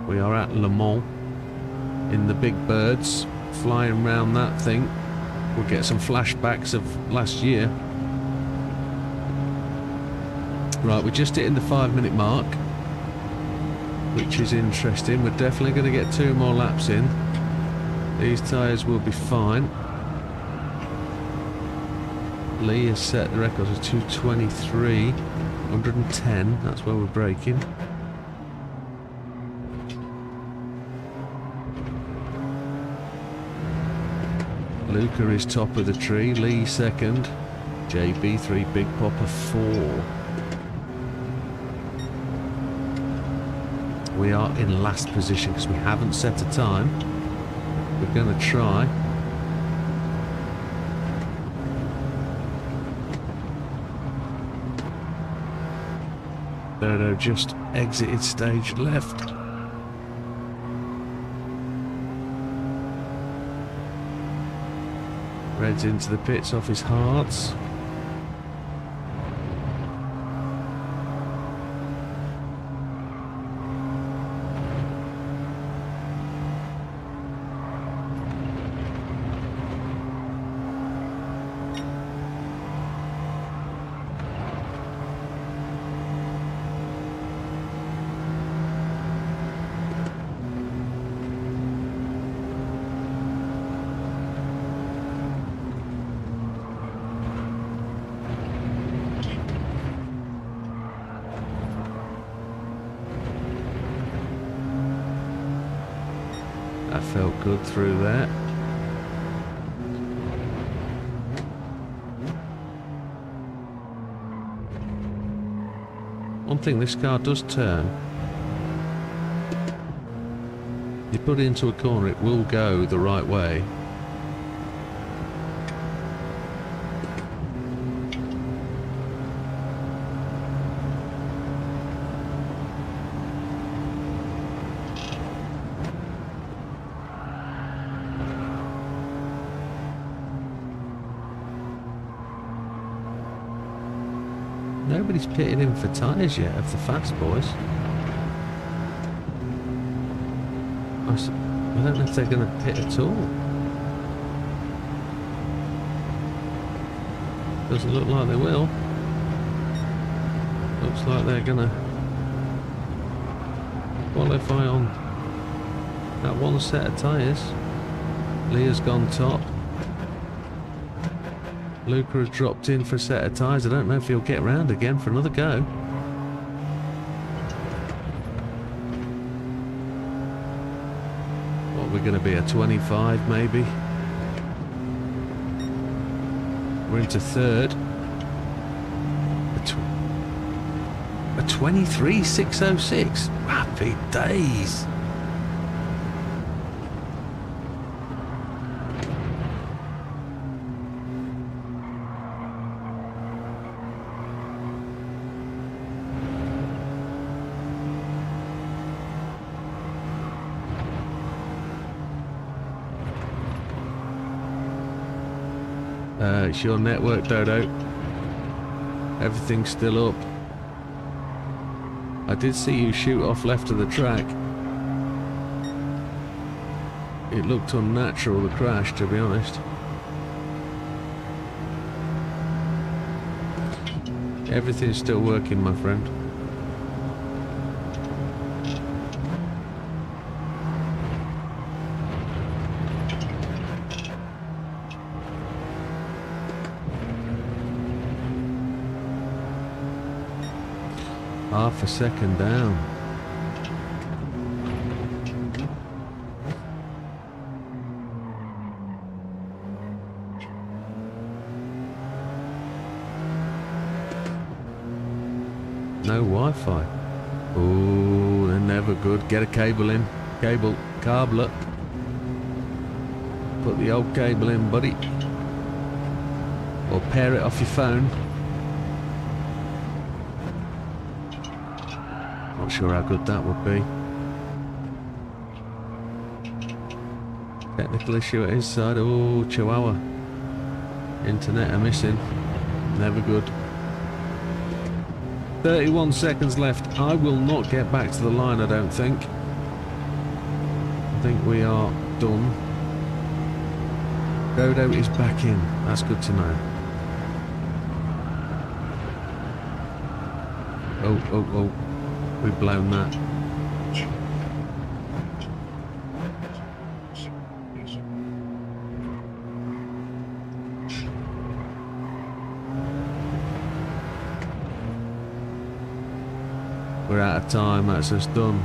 We are at Le Mans in the Big Birds, flying around that thing. We'll get some flashbacks of last year. Right, we're just hitting the 5-minute mark, which is interesting. We're definitely going to get 2 more laps in. These tyres will be fine. Lee has set the record of 223, 110. That's where we're braking. Luca is top of the tree. Lee second. JB3, Big Papa 4. We are in last position because we haven't set a time. We're going to try. Dodo just exited stage left. Red's into the pits off his hards. That felt good through there. One thing, this car does turn. You put it into a corner, it will go the right way. Nobody's pitted in for tyres yet of the fast boys. I don't know if they're going to pit at all. Doesn't look like they will. Looks like they're going to qualify on that one set of tyres. Leah's gone top. Luca has dropped in for a set of tyres. I don't know if he'll get round again for another go. What, we're going to be a 25 maybe? We're into third. A 23.606. Happy days. It's your network, Dodo. Everything's still up. I did see you shoot off left of the track. It looked unnatural, the crash, to be honest. Everything's still working, my friend. half a second down. No Wi-Fi. Ooh, they're never good. Get a cable in. Cable. Carbler. Put the old cable in, buddy. Or pair it off your phone. Not sure how good that would be. Technical issue at his side. Oh, Chihuahua. Internet are missing. Never good. 31 seconds left. I will not get back to the line, I don't think. I think we are done. Dodo is back in. That's good to know. Oh. We've blown that. We're out of time, that's us done.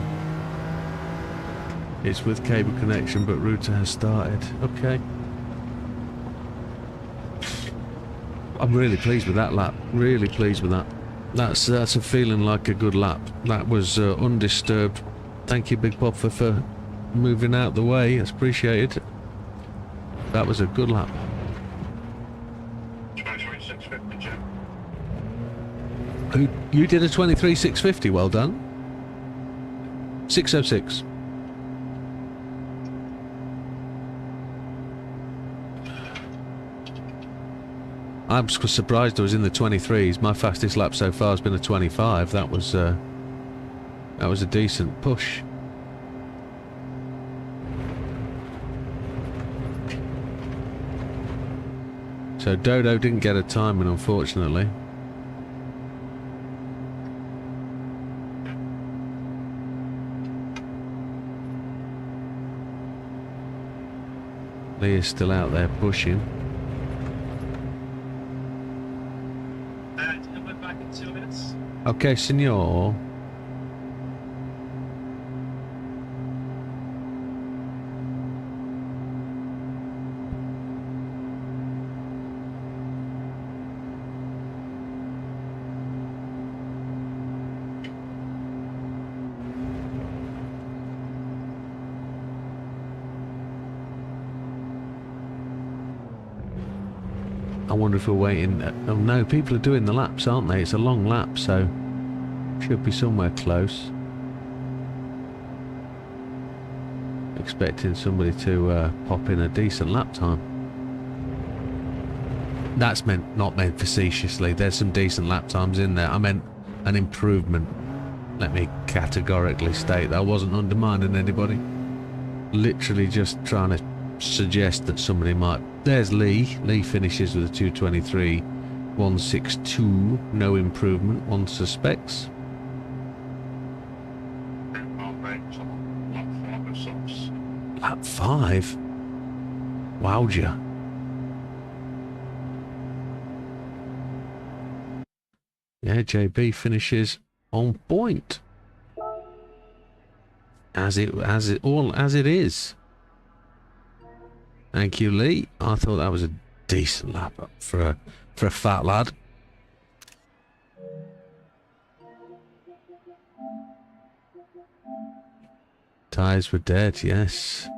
It's with cable connection, but router has started. Okay. I'm really pleased with that lap. Really pleased with that. That's a feeling like a good lap. That was undisturbed. Thank you, Big Popper, for moving out the way. That's appreciated. That was a good lap. 23,650, Jim. You did a 23,650, well done. 606. I'm surprised I was in the 23s. My fastest lap so far has been a 25. That was a decent push. So Dodo didn't get a timing, unfortunately. Lee is still out there pushing. We're back in 2 minutes. Okay, senor. I wonder if we're waiting. Oh no, people are doing the laps, aren't they? It's a long lap, so should be somewhere close. Expecting somebody to pop in a decent lap time. That's not meant facetiously. There's some decent lap times in there. I meant an improvement. Let me categorically state that I wasn't undermining anybody. Literally just trying to suggest that somebody might. There's Lee. Lee finishes with a 223.162. No improvement, one suspects. Lap 5? Wowja. Yeah, JB finishes on point. As it is. Thank you, Lee. I thought that was a decent lap up for a fat lad. Tyres were dead, yes.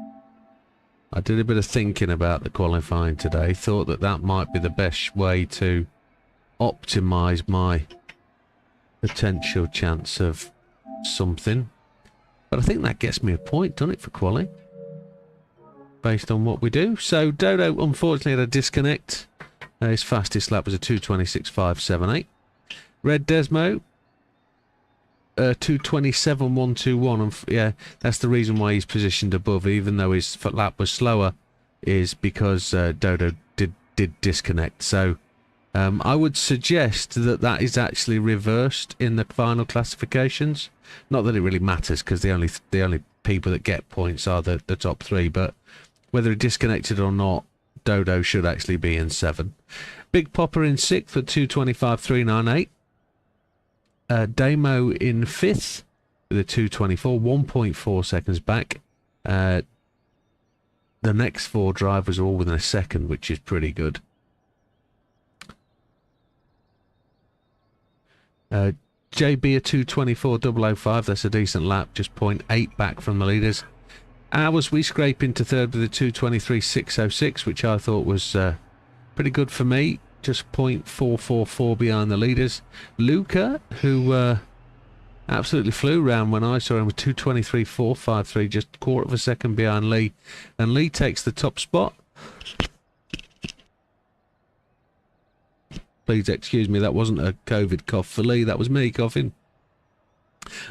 I did a bit of thinking about the qualifying today. Thought that might be the best way to optimise my potential chance of something. But I think that gets me a point, doesn't it, for quali? Based on what we do. So Dodo unfortunately had a disconnect. His fastest lap was a 226.578. Red Desmo 227.121, and yeah, that's the reason why he's positioned above, even though his lap was slower, is because Dodo did disconnect. So I would suggest that is actually reversed in the final classifications. Not that it really matters, because the only people that get points are the top three, but whether he disconnected or not, Dodo should actually be in 7. Big Popper in 6th at 225.398. Damo in 5th with a 2:24, 1.4 seconds back. The next 4 drivers are all within a second, which is pretty good. JB a 2:24.005, that's a decent lap, just 0.8 back from the leaders. Ours, we scrape into 3rd with a 2:23.606, which I thought was pretty good for me, just 0.444 behind the leaders. Luca, who absolutely flew round when I saw him, with 2:23.453, just a quarter of a second behind Lee, and Lee takes the top spot. Please excuse me, that wasn't a COVID cough for Lee, that was me coughing.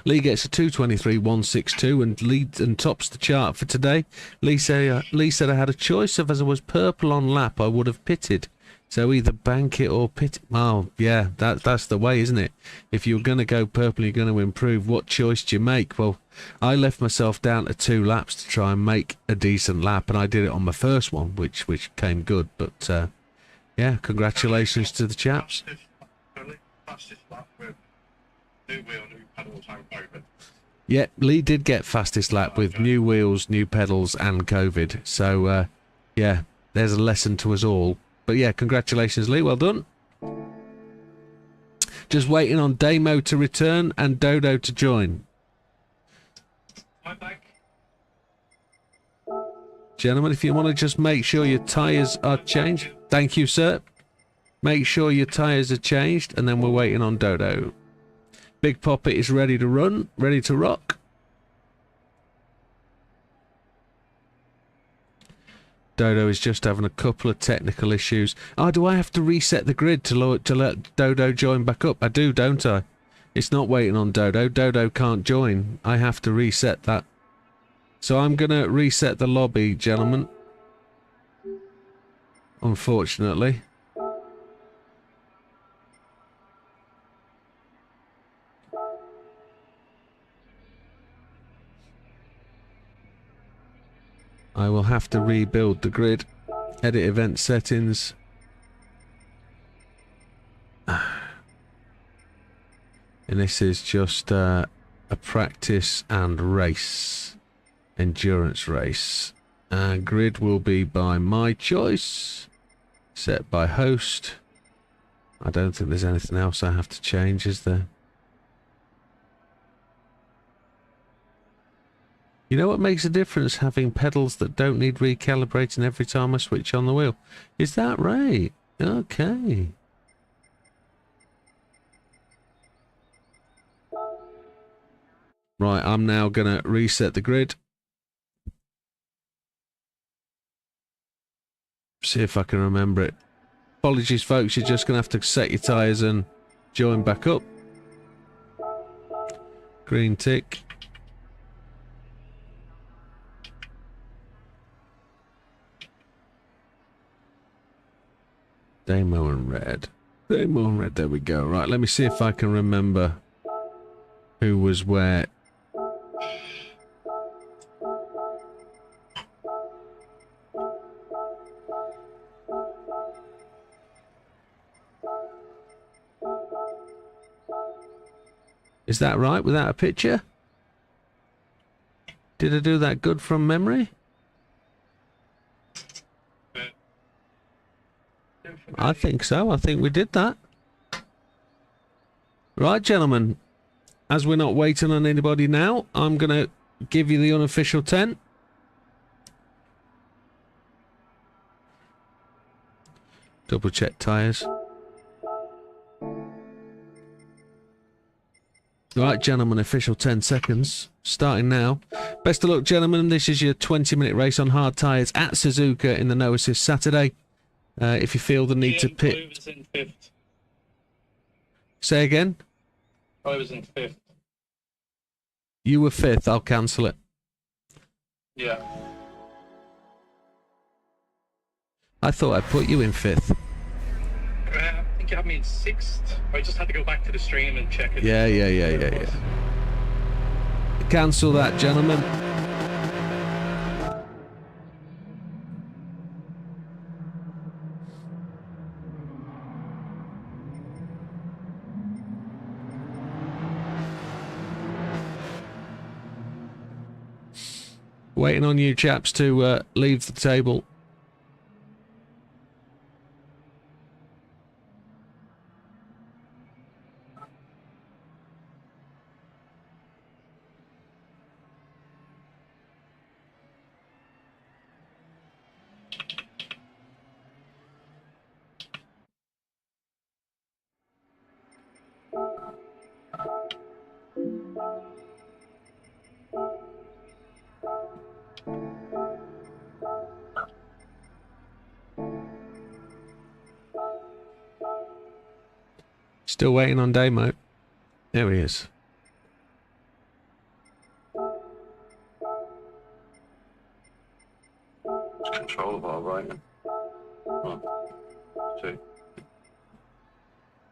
Lee gets a 2:23.162 and leads and tops the chart for today. Lee said I had a choice of, as I was purple on lap, I would have pitted. So either bank it or pit. Oh, yeah, that's the way, isn't it? If you're going to go purple, you're going to improve. What choice do you make? Well, I left myself down to 2 laps to try and make a decent lap, and I did it on my first one, which came good. But yeah, congratulations to the chaps. Fastest lap with new wheel, new pedals and COVID. Yeah, Lee did get fastest lap with new wheels, new pedals and COVID. So, yeah, there's a lesson to us all. But yeah, congratulations, Lee. Well done. Just waiting on Damo to return and Dodo to join. I'm back. Gentlemen, if you want to just make sure your tyres are changed. Thank you, sir. Make sure your tyres are changed, and then we're waiting on Dodo. Big Poppet is ready to run, ready to rock. Dodo is just having a couple of technical issues. Oh, do I have to reset the grid to let Dodo join back up? I do, don't I? It's not waiting on Dodo. Dodo can't join. I have to reset that. So I'm going to reset the lobby, gentlemen. Unfortunately. I will have to rebuild the grid. Edit event settings. And this is just a practice and race. Endurance race. Grid will be by my choice. Set by host. I don't think there's anything else I have to change, is there? You know what makes a difference? Having pedals that don't need recalibrating every time I switch on the wheel. Is that right? Okay. Right, I'm now going to reset the grid. See if I can remember it. Apologies, folks. You're just going to have to set your tyres and join back up. Green tick. Damo and red. Damo and red, there we go. Right, let me see if I can remember who was where. Is that right without a picture? Did I do that good from memory? I think so. I think we did that. Right, gentlemen. As we're not waiting on anybody now, I'm going to give you the unofficial 10. Double check tyres. Right, gentlemen, official 10 seconds. Starting now. Best of luck, gentlemen. This is your 20-minute race on hard tyres at Suzuka in the No Assist Saturday. If you feel the need to pit... I was in 5th. Say again? I was in 5th. You were 5th. I'll cancel it. Yeah. I thought I put you in 5th. I think you had me in 6th. I just had to go back to the stream and check it. Yeah. Cancel that, gentlemen. Waiting on you chaps to leave the table. Still waiting on Damo. There he is. It's control of our writing. 1, 2.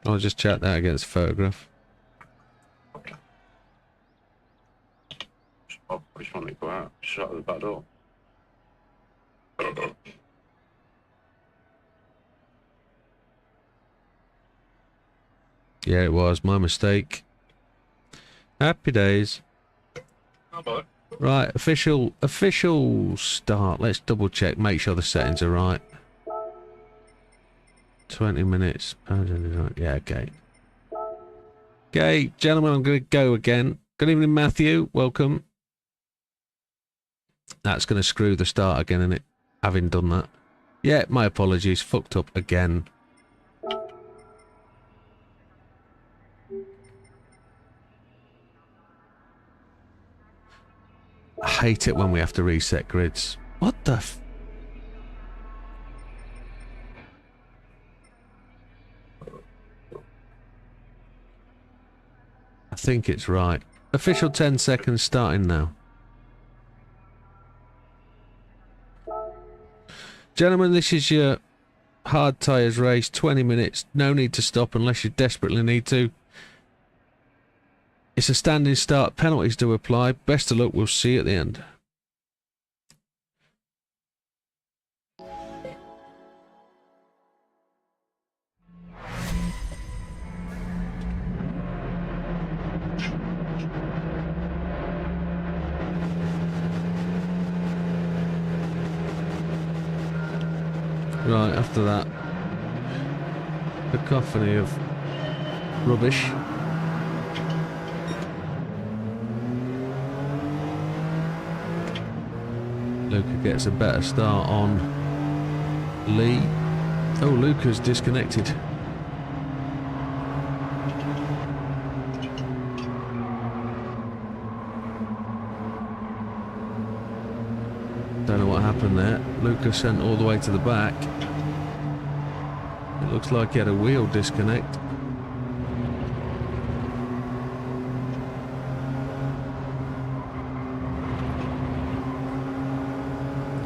I'll just check that against the photograph. I just want to go out. Shut the back door. Yeah, it was my mistake. Happy days. Oh, Right, official start. Let's double check, make sure the settings are right. 20 minutes. Yeah, okay. Okay, gentlemen, I'm going to go again. Good evening, Matthew. Welcome. That's going to screw the start again, isn't it? Having done that. Yeah, my apologies. Fucked up again. I hate it when we have to reset grids. What the f... I think it's right. Official 10 seconds starting now. Gentlemen, this is your hard tyres race. 20 minutes. No need to stop unless you desperately need to. It's a standing start. Penalties to apply. Best of luck. We'll see you at the end. Right, after that cacophony of rubbish. Luca gets a better start on Lee. Oh, Luca's disconnected. Don't know what happened there. Luca sent all the way to the back. It looks like he had a wheel disconnect.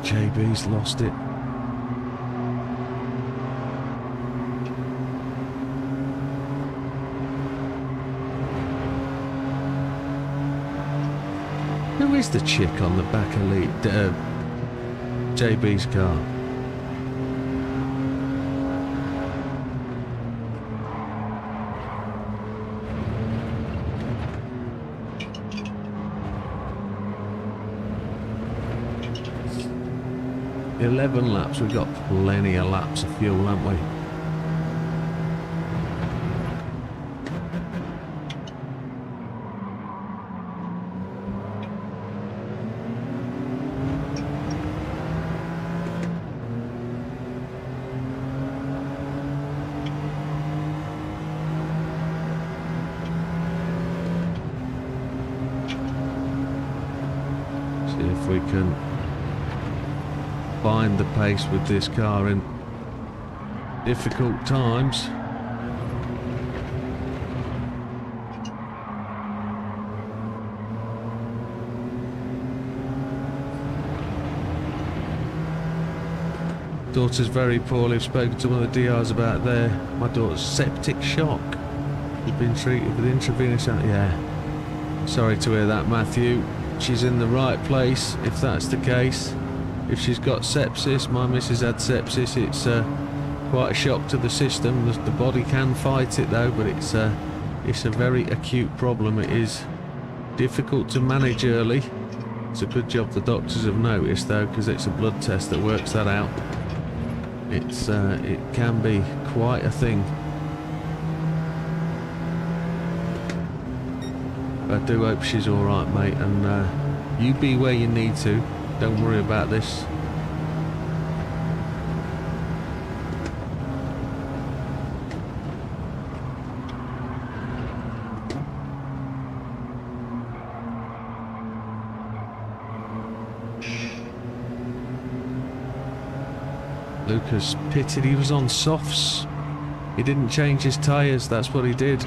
JB's lost it. Who is the chick on the back of JB's car? $11 laps. We've got plenty of laps of fuel, haven't we? See if we can find the pace with this car in difficult times. Daughter's very poorly. I've spoken to one of the DRs about there. My daughter's septic shock. She's been treated with intravenous. Yeah. Sorry to hear that, Matthew. She's in the right place if that's the case. If she's got sepsis, my missus had sepsis, it's quite a shock to the system. The body can fight it though, but it's a very acute problem. It is difficult to manage early, It's a good job the doctors have noticed though, because it's a blood test that works that out. It can be quite a thing. I do hope she's alright, mate, and you be where you need to. Don't worry about this. Lucas pitted, he was on softs. He didn't change his tyres, that's what he did.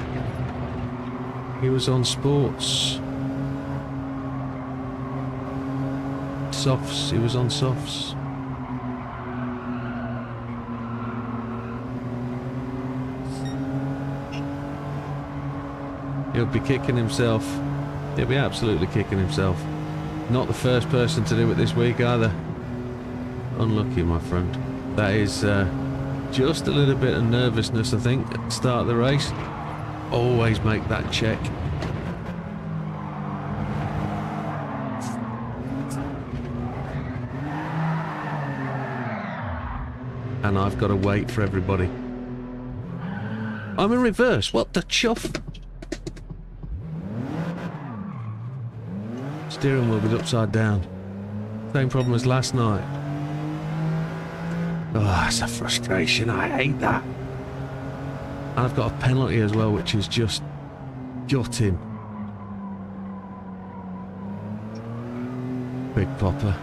He was on sports. Softs, he was on softs. He'll be kicking himself. He'll be absolutely kicking himself. Not the first person to do it this week either. Unlucky, my friend. That is just a little bit of nervousness, I think, at the start of the race. Always make that check. And I've got to wait for everybody. I'm in reverse. What the chuff? Steering wheel was upside down. Same problem as last night. Oh, it's a frustration. I hate that. And I've got a penalty as well, which is just gutting. Big Popper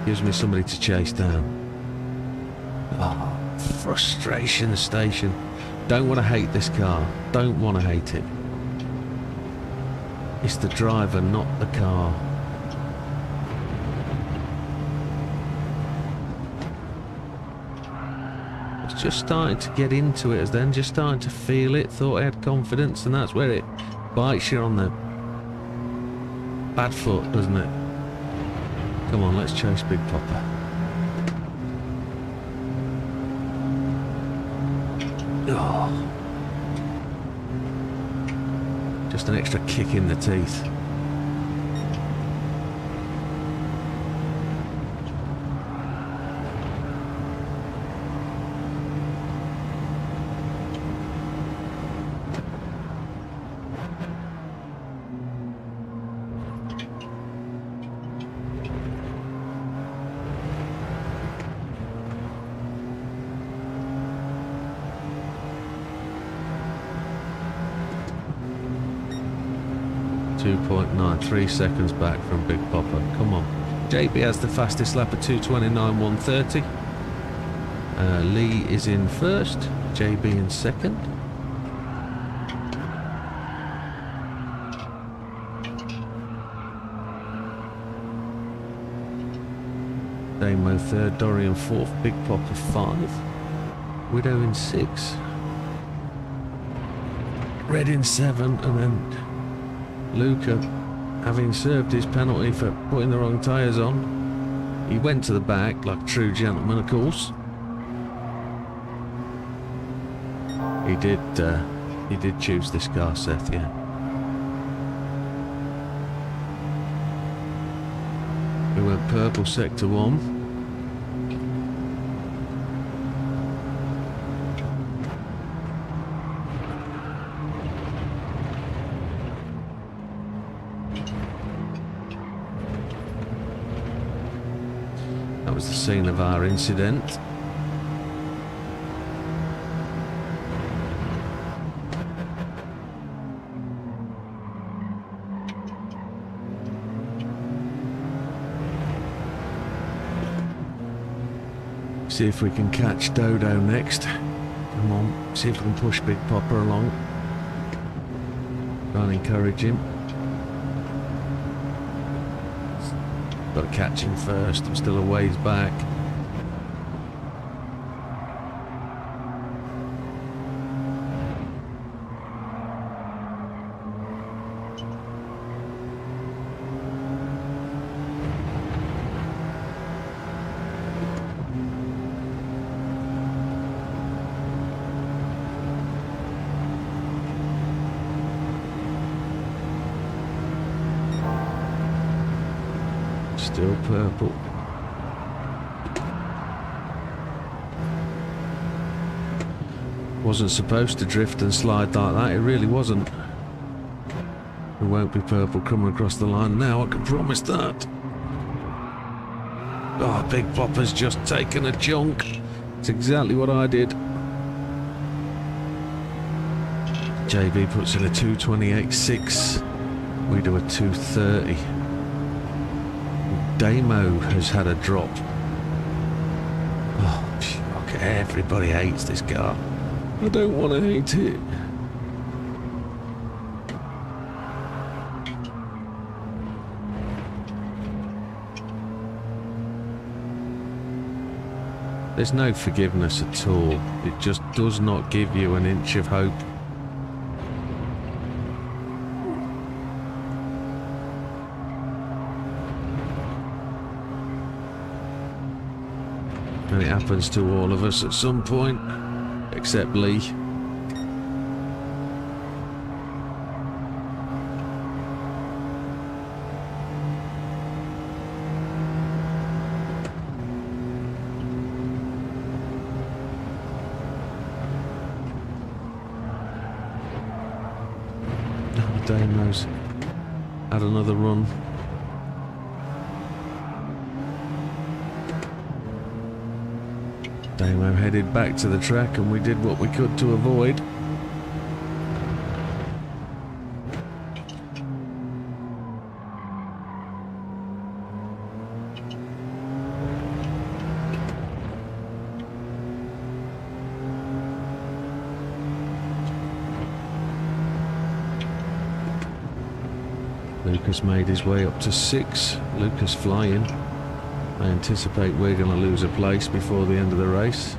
gives me somebody to chase down. Oh, frustration station. Don't want to hate this car. Don't want to hate it. It's the driver, not the car. Just starting to get into it, then just starting to feel it, thought I had confidence, and that's where it bites you on the bad foot, doesn't it? Come on, let's chase Big Popper. Oh. Just an extra kick in the teeth. .93 seconds back from Big Popper. Come on. JB has the fastest lap at 2:29.130. Lee is in first. JB in second. Damo third. Dorian fourth. Big Popper 5. Widow in 6. Red in 7. And then Luca, having served his penalty for putting the wrong tyres on, he went to the back like a true gentleman, of course. He did choose this car, Seth, yeah. We went purple sector 1. The scene of our incident. See if we can catch Dodo next. Come on, see if we can push Big Popper along. Try and encourage him. Got to catch him first. I'm still a ways back. Still purple. Wasn't supposed to drift and slide like that, it really wasn't. It won't be purple coming across the line now, I can promise that. Oh, Big Plopper's just taken a chunk. It's exactly what I did. JB puts in a 228.6. We do a 230. Damo has had a drop. Oh, fuck, everybody hates this car. I don't want to hate it. There's no forgiveness at all. It just does not give you an inch of hope. And it happens to all of us at some point, except Lee. Damo's had another run. Damo headed back to the track and we did what we could to avoid. Lucas made his way up to 6. Lucas flying. I anticipate we're going to lose a place before the end of the race.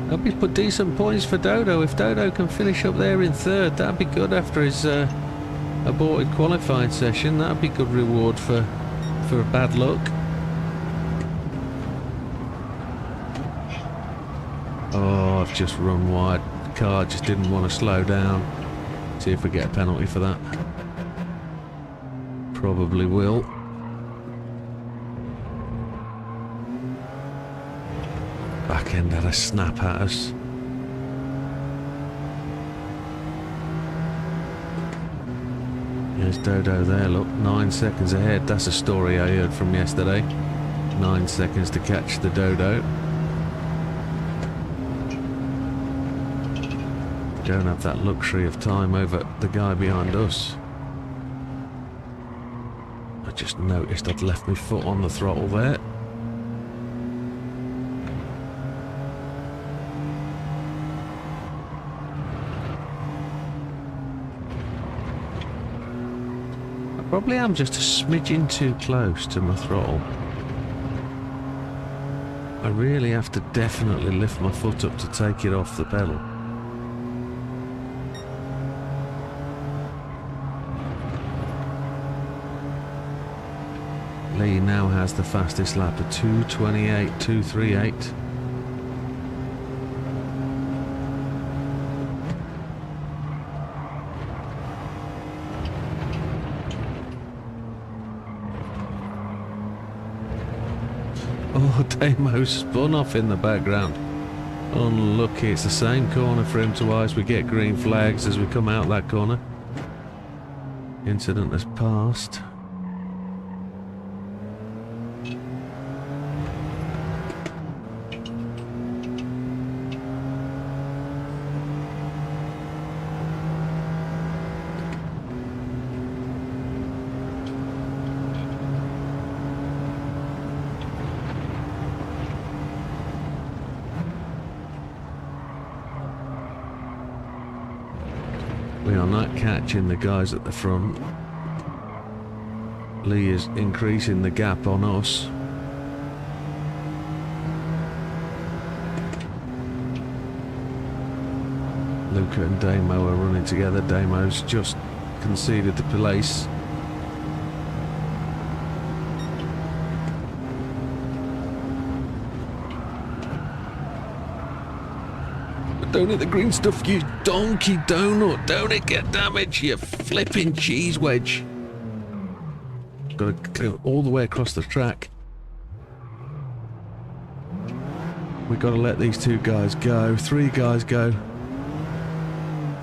That'd be put decent points for Dodo. If Dodo can finish up there in 3rd, that'd be good after his aborted qualifying session. That'd be good reward for bad luck. Oh, I've just run wide. The car just didn't want to slow down. See if we get a penalty for that. Probably will. Back end had a snap at us. There's Dodo there, look, 9 seconds ahead. That's a story I heard from yesterday. 9 seconds to catch the Dodo. Don't have that luxury of time over the guy behind us. I just noticed I'd left my foot on the throttle there. Probably am just a smidgen too close to my throttle. I really have to definitely lift my foot up to take it off the pedal. Lee now has the fastest lap of 2:28.238. Oh, Damo spun off in the background. Unlucky, it's the same corner for him twice. We get green flags as we come out that corner. Incident has passed. We are not catching the guys at the front. Lee is increasing the gap on us. Luca and Damo are running together. Damo's just conceded the place. Don't hit the green stuff, you donkey donut. Don't it get damaged, you flipping cheese wedge. Got to go all the way across the track. We got to let these 2 guys go. 3 guys go.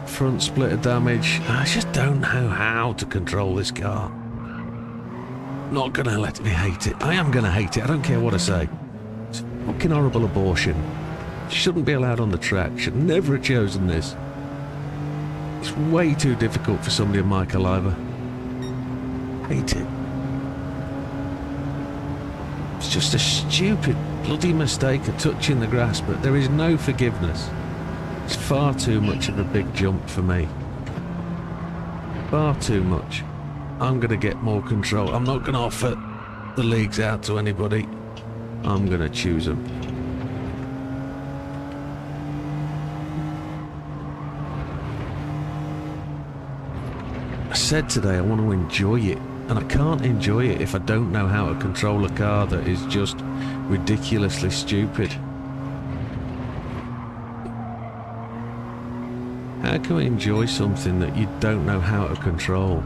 Front splitter damage. I just don't know how to control this car. Not gonna let me hate it. I am gonna hate it. I don't care what I say. It's a fucking horrible abortion. Shouldn't be allowed on the track. Should never have chosen this. It's way too difficult for somebody of my caliber. Hate it. It's just a stupid bloody mistake of touching the grass, but there is no forgiveness. It's far too much of a big jump for me. Far too much. I'm going to get more control. I'm not going to offer the leagues out to anybody. I'm going to choose them. I said today I want to enjoy it, and I can't enjoy it if I don't know how to control a car that is just ridiculously stupid. How can we enjoy something that you don't know how to control?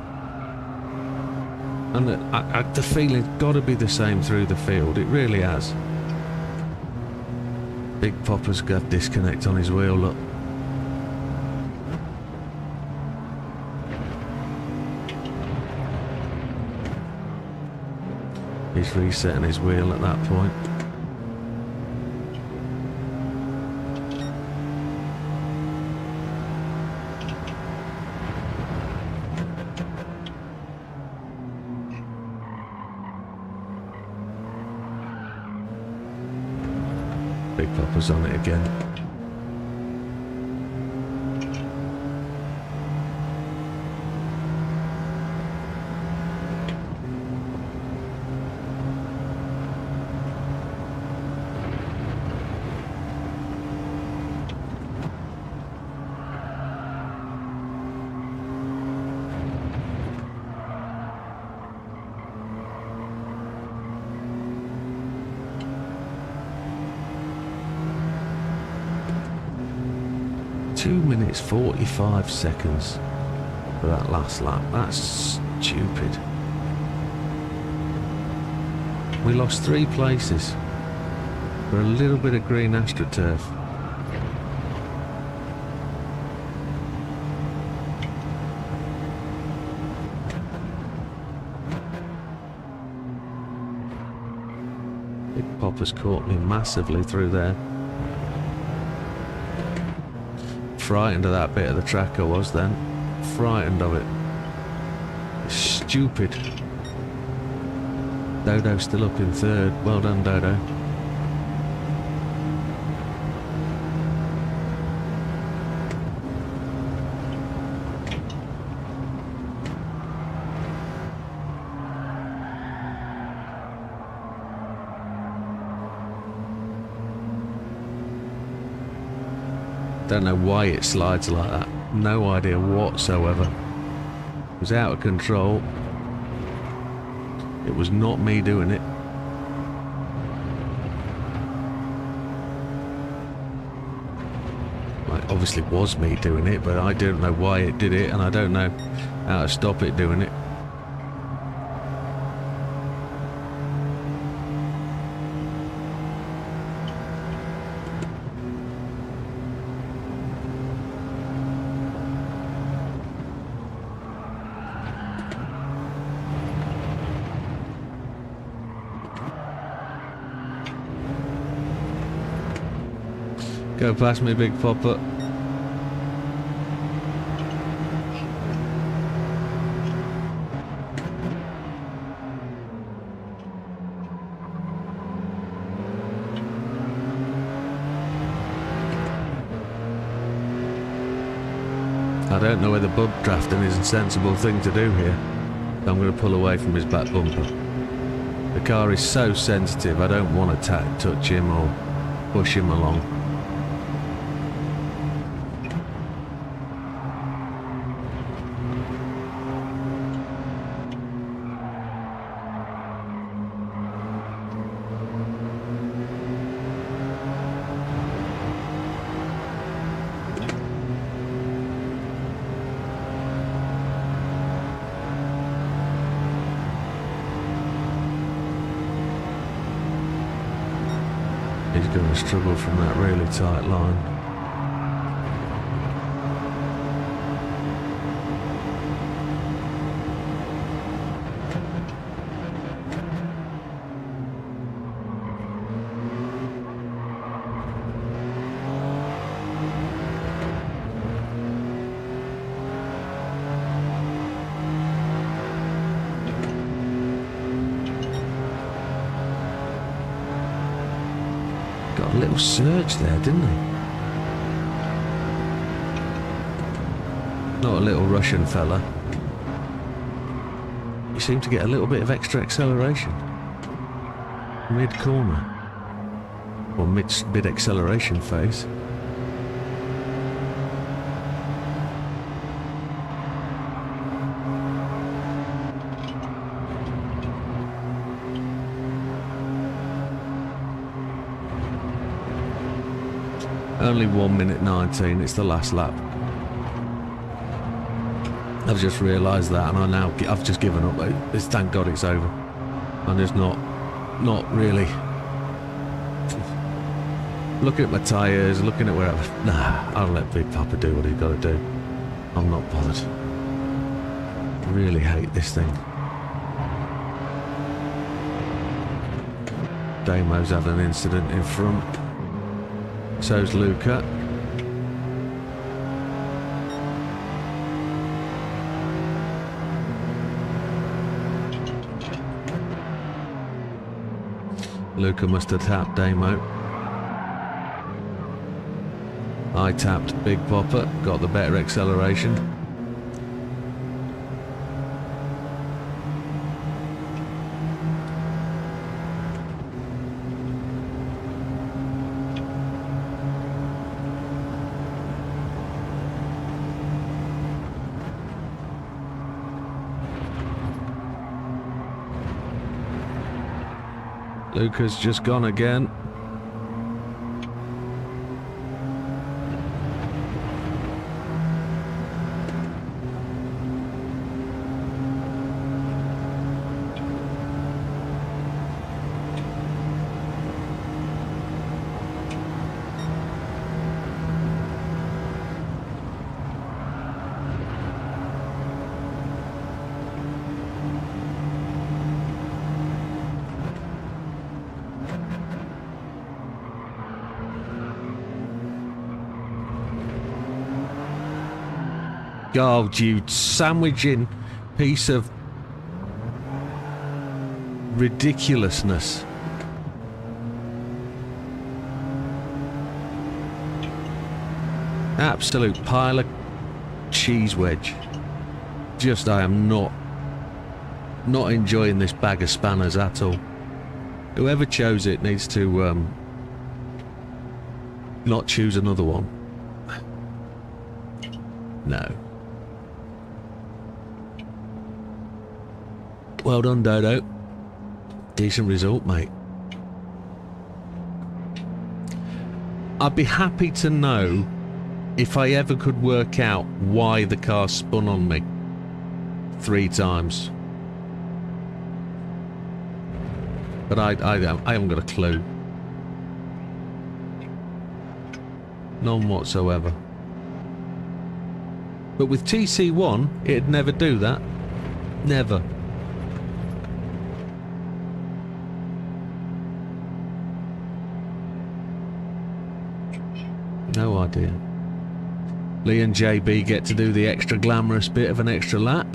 And the feeling's got to be the same through the field. It really has. Big Popper's got disconnect on his wheel, look. He's resetting his wheel at that point. Big Popper's on it again. Minutes 45 seconds for that last lap. That's stupid. We lost 3 places for a little bit of green astroturf. Big Popper's caught me massively through there. Frightened of that bit of the track I was then. Frightened of it. It's stupid. Dodo's still up in 3rd. Well done, Dodo. Don't know why it slides like that. No idea whatsoever. It was out of control. It was not me doing it. Well, it obviously was me doing it, but I don't know why it did it, and I don't know how to stop it doing it. Go past me, Big Popper. I don't know whether bump drafting is a sensible thing to do here. I'm going to pull away from his back bumper. The car is so sensitive, I don't want to touch him or push him along. going to struggle from that really tight line. Got a little surge there, didn't he? Not a little Russian fella. You seem to get a little bit of extra acceleration. Mid-corner. Or mid-acceleration phase. Only 1 minute 19, it's the last lap. I've just realised that, and I've just given up. Thank God it's over. I'm just not really looking at my tyres, looking at wherever. Nah, I'll let Big Papa do what he's got to do. I'm not bothered. I really hate this thing. Damo's had an incident in front. So's Luca. Luca must have tapped Damo. I tapped Big Papa, got the better acceleration. Luca's just gone again. Oh, you sandwiching piece of ridiculousness. Absolute pile of cheese wedge. Just, I am not enjoying this bag of spanners at all. Whoever chose it needs to not choose another one. No. Well done, Dodo. Decent result, mate. I'd be happy to know if I ever could work out why the car spun on me 3 times. But I haven't got a clue. None whatsoever. But with TC1, it'd never do that. Never. No idea. Lee and JB get to do the extra glamorous bit of an extra lap.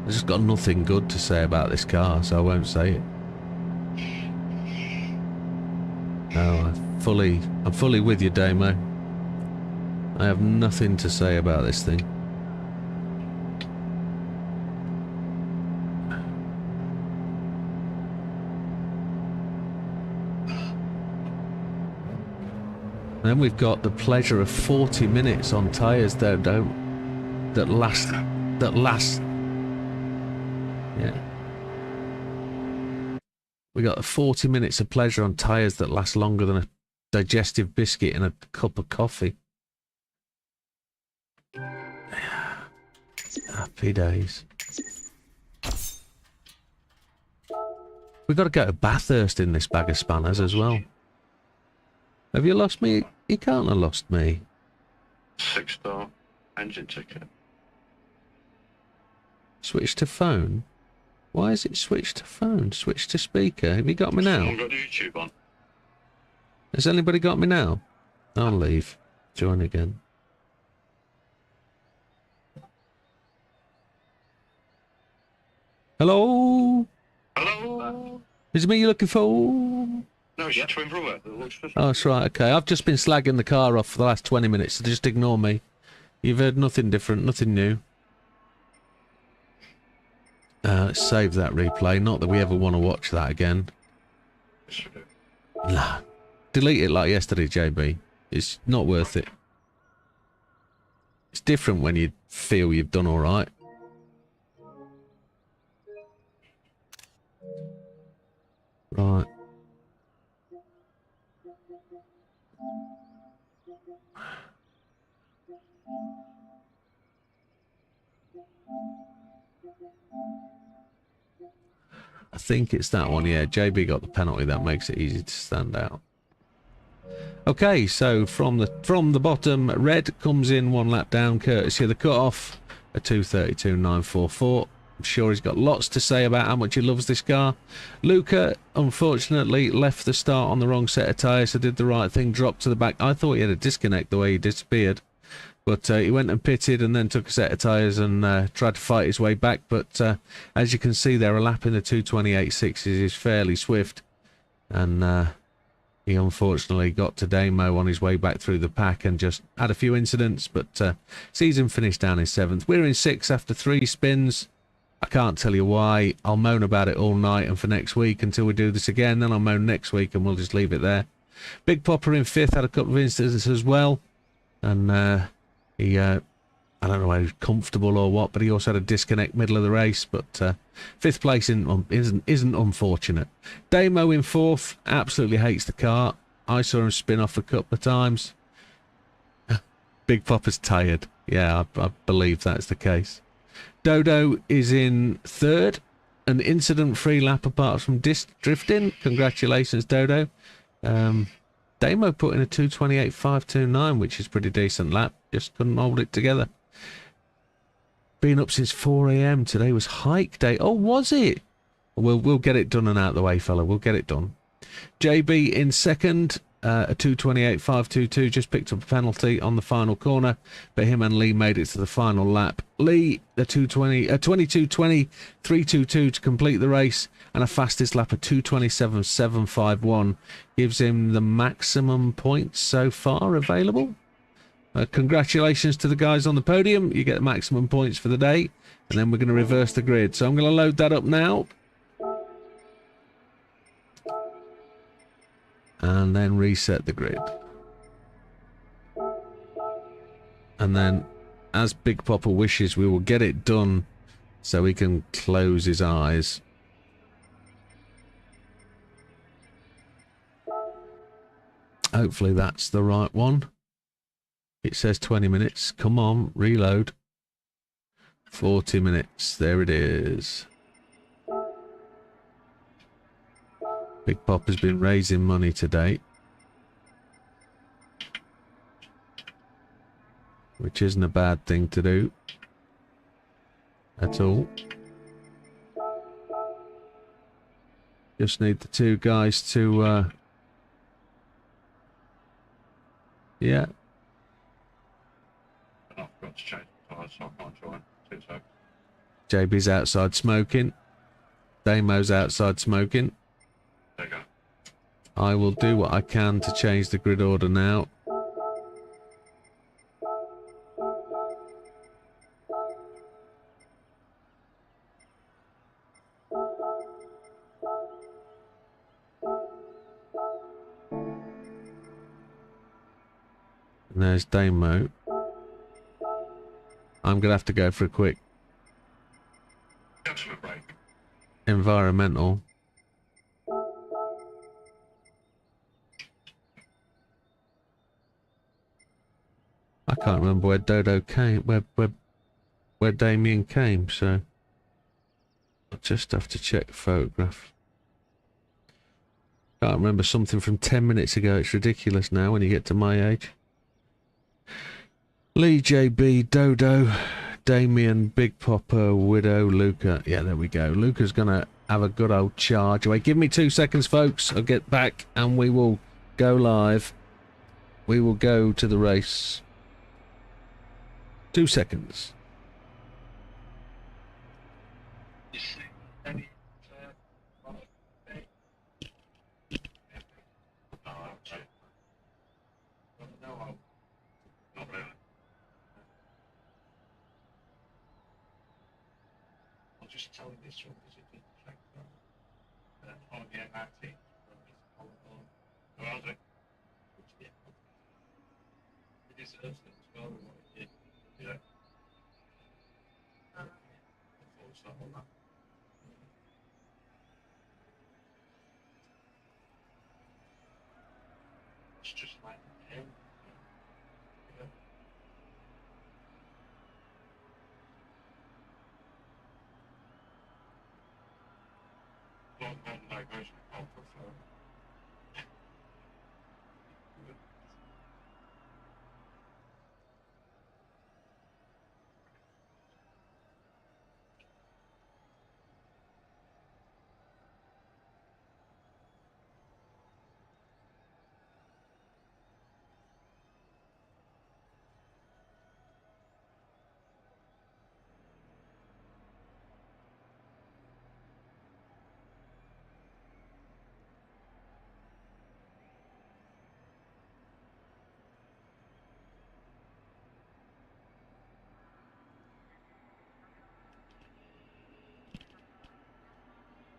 I've just got nothing good to say about this car, so I won't say it. No, I'm fully with you, Damo. I have nothing to say about this thing. Then we've got the pleasure of 40 minutes on tyres that last. Yeah. We got 40 minutes of pleasure on tyres that last longer than a digestive biscuit and a cup of coffee. Happy days. We've got to go to Bathurst in this bag of spanners as well. Have you lost me? You can't have lost me. 6-star engine ticket. Switch to phone? Why is it switch to phone? Switch to speaker. Have you got me now? Someone got YouTube on. Has anybody got me now? I'll leave. Join again. Hello? Hello? Is it me you're looking for? No, it's your twin brother. Oh, that's right, okay. I've just been slagging the car off for the last 20 minutes, so just ignore me. You've heard nothing different, nothing new. Let's save that replay. Not that we ever want to watch that again. Nah. Delete it like yesterday, JB. It's not worth it. It's different when you feel you've done alright. Right. I think it's that one, yeah. JB got the penalty. That makes it easy to stand out. Okay, so from the bottom, Red comes in 1 lap down, courtesy of the cut-off, a 2:32.944. I'm sure he's got lots to say about how much he loves this car. Luca, unfortunately, left the start on the wrong set of tyres, so did the right thing, dropped to the back. I thought he had a disconnect the way he disappeared. But he went and pitted and then took a set of tyres and tried to fight his way back. But as you can see there, a lap in the 2:28.6 is fairly swift. And he unfortunately got to Damo on his way back through the pack and just had a few incidents. But season finished down in 7th. We're in 6th after 3 spins. I can't tell you why. I'll moan about it all night and for next week until we do this again. Then I'll moan next week and we'll just leave it there. Big Popper in 5th had a couple of incidents as well. And... he, I don't know whether he was comfortable or what, but he also had a disconnect middle of the race. But 5th place isn't unfortunate. Damo in 4th, absolutely hates the car. I saw him spin off a couple of times. Big Popper's tired. Yeah, I believe that's the case. Dodo is in 3rd, an incident-free lap apart from drifting. Congratulations, Dodo. Damo put in a 2:28.529, which is pretty decent lap. Just couldn't hold it together. Been up since 4 AM. Today was hike day. Oh, was it? We'll get it done and out of the way, fella. We'll get it done. JB in 2nd, a 2:28.522. Just picked up a penalty on the final corner, but him and Lee made it to the final lap. Lee, the 22:20.322 to complete the race, and a fastest lap of 2:27.751 gives him the maximum points so far available. Congratulations to the guys on the podium. You get maximum points for the day, and then we're going to reverse the grid. So I'm going to load that up now. And then reset the grid. And then, as Big Popper wishes, we will get it done so he can close his eyes. Hopefully that's the right one. It says 20 minutes. Come on, reload. 40 minutes. There it is. Big Popper's been raising money today, which isn't a bad thing to do at all. Just need the 2 guys to yeah. I forgot to change the tyres, so I can't join. 2 seconds. JB's outside smoking. Damo's outside smoking. There you go. I will do what I can to change the grid order now. And there's Damo. I'm going to have to go for a quick Gentleman break. environmental. I can't remember where Dodo came. Where where Damien came, so I'll just have to check the photograph. Can't remember something from 10 minutes ago. It's ridiculous now when you get to my age. Lee, JB, Dodo, Damien, Big Popper, Widow, Luca. Yeah, there we go. Luca's gonna have a good old charge away. Give me 2 seconds, folks. I'll get back and we will go live. We will go to the race. 2 seconds. Just tell you this one because it didn't affect them. On the MRT. Well, it deserves it as well. Yeah. It's not on that. It's just like him. Yeah. I'll prefer.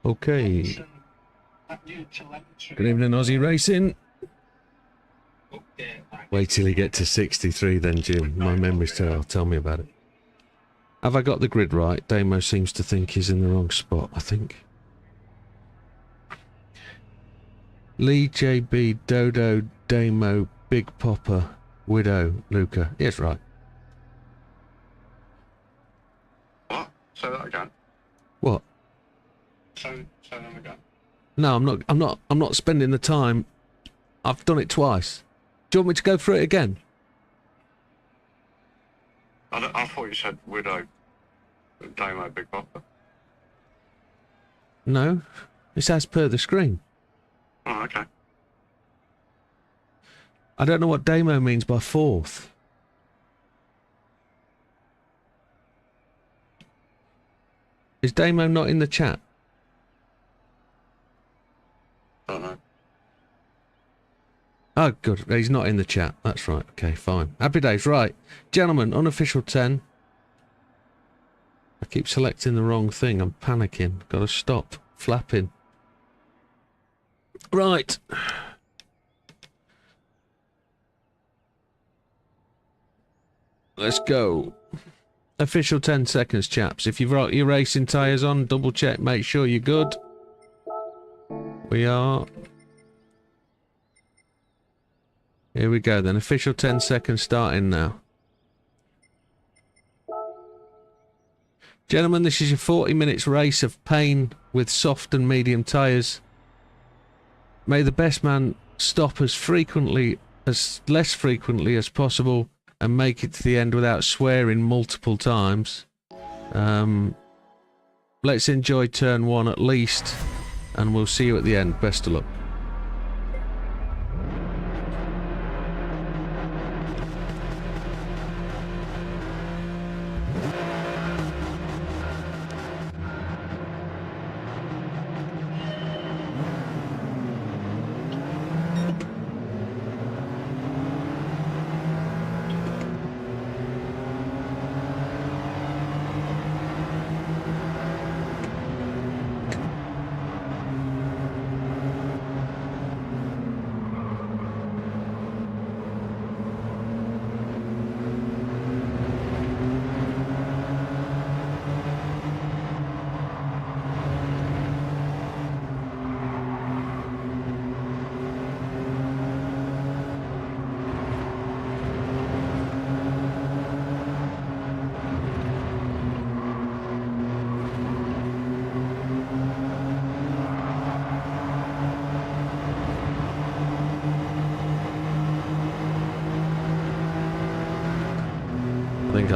Okay. Good evening, Aussie Racing. Wait till you get to 63 then, Jim. My memory's terrible. Tell me about it. Have I got the grid right? Damo seems to think he's in the wrong spot, I think. Lee, JB, Dodo, Damo, Big Popper, Widow, Luca. Yes, right. What? Say that again. What? Say them again. No, I'm not spending the time. I've done it twice. Do you want me to go through it again? I thought you said Widow, Damo, Big Popper. No, it's as per the screen. Oh, okay. I don't know what Damo means by fourth. Is Damo not in the chat? Don't know. Oh, good. He's not in the chat. That's right. Okay, fine. Happy days. Right. Gentlemen, unofficial 10. I keep selecting the wrong thing. I'm panicking. Got to stop flapping. Right. Let's go. Official 10 seconds, chaps. If you've got your racing tyres on, double check, make sure you're good. We are. Here we go then. Official 10 seconds starting now. Gentlemen, this is your 40 minutes race of pain with soft and medium tyres. May the best man stop as less frequently as possible and make it to the end without swearing multiple times. Let's enjoy turn one at least, and we'll see you at the end. Best of luck.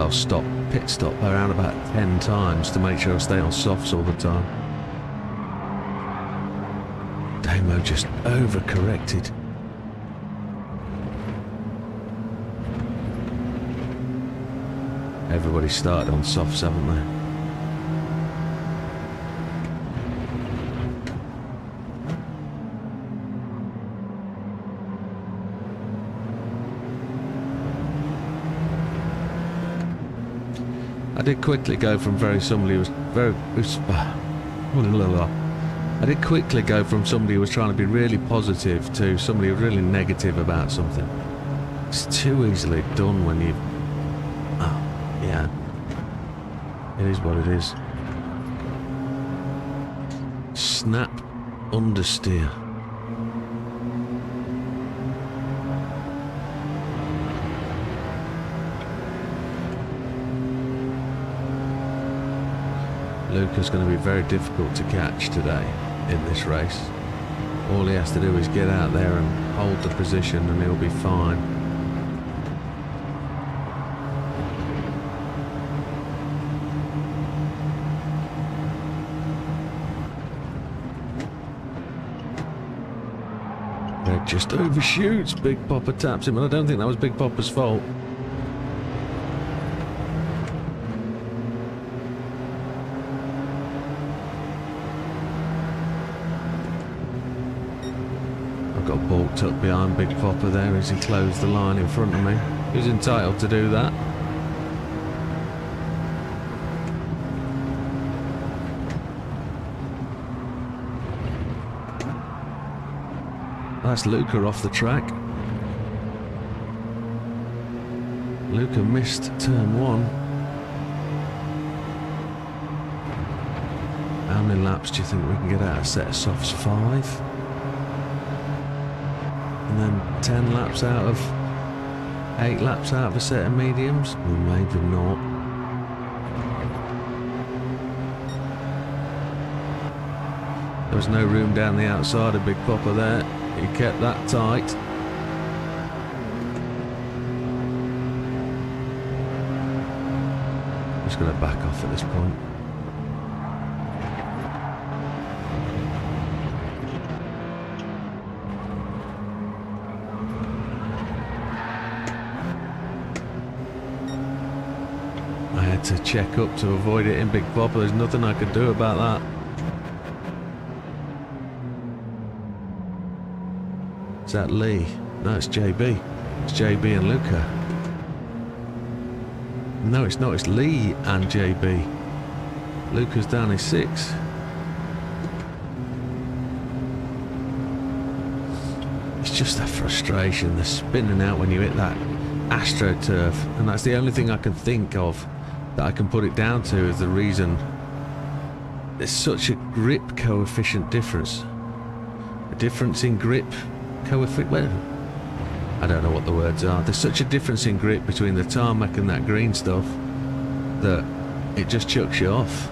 I'll pit stop around about 10 times to make sure I stay on softs all the time. Damo just overcorrected. Everybody started on softs, haven't they? I did quickly go from somebody who was I did quickly go from somebody who was trying to be really positive to somebody who was really negative about something. It's too easily done when you... Oh, yeah. It is what it is. Snap understeer. Luca's going to be very difficult to catch today in this race. All he has to do is get out there and hold the position and he'll be fine. Red just overshoots. Big Papa taps him, and I don't think that was Big Papa's fault. Got balked up behind Big Papa there as he closed the line in front of me. He was entitled to do that. That's Luca off the track. Luca missed turn 1. How many laps do you think we can get out of a set of softs? 5? And then 10 laps out of 8 laps out of a set of mediums? Well, maybe not. There was no room down the outside of Big Papa there. He kept that tight. Just going to back off at this point. To check up to avoid it in Big Papa. There's nothing I could do about that. Is that Lee? No, it's JB. It's JB and Luca. No, it's not. It's Lee and JB. Luca's down in 6. It's just that frustration, the spinning out when you hit that AstroTurf, and that's the only thing I can think of that I can put it down to is the reason there's such a grip coefficient difference. A difference in grip coefficient. Well, I don't know what the words are. There's such a difference in grip between the tarmac and that green stuff that it just chucks you off.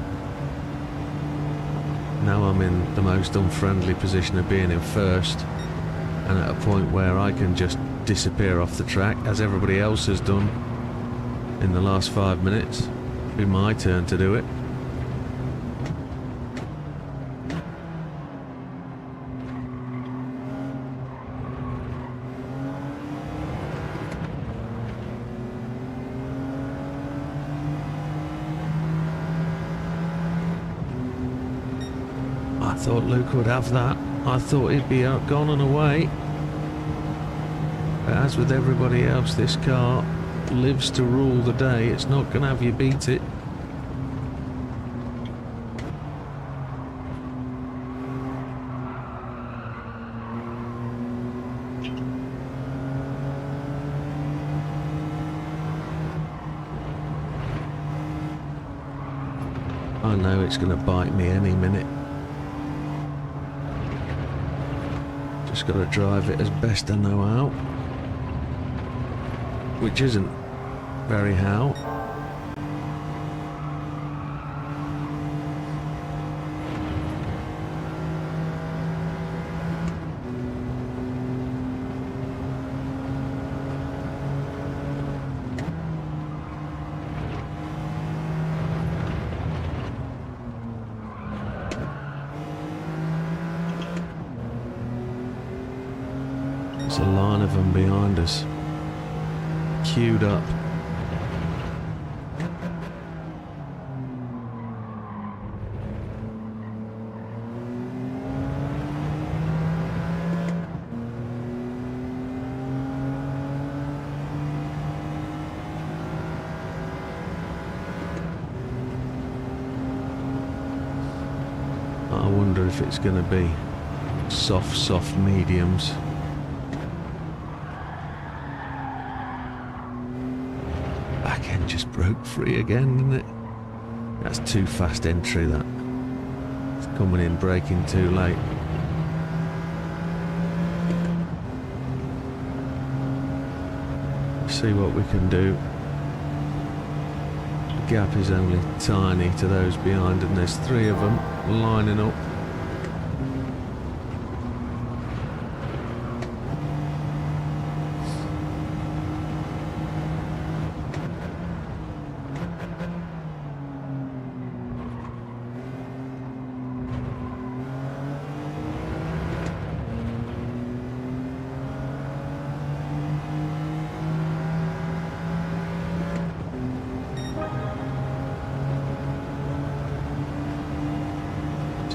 Now I'm in the most unfriendly position of being in first and at a point where I can just disappear off the track as everybody else has done in the last 5 minutes. It'll be my turn to do it. I thought Luke would have that. I thought he'd be gone and away. But as with everybody else, this car lives to rule the day. It's not going to have you beat it. I know it's going to bite me any minute. Just got to drive it as best I know how. Which isn't very how. There's a line of them behind us, queued up. I wonder if it's going to be soft mediums. Back end just broke free again, didn't it? That's too fast entry, that. It's coming in, braking too late. See what we can do. The gap is only tiny to those behind, and there's 3 of them lining up.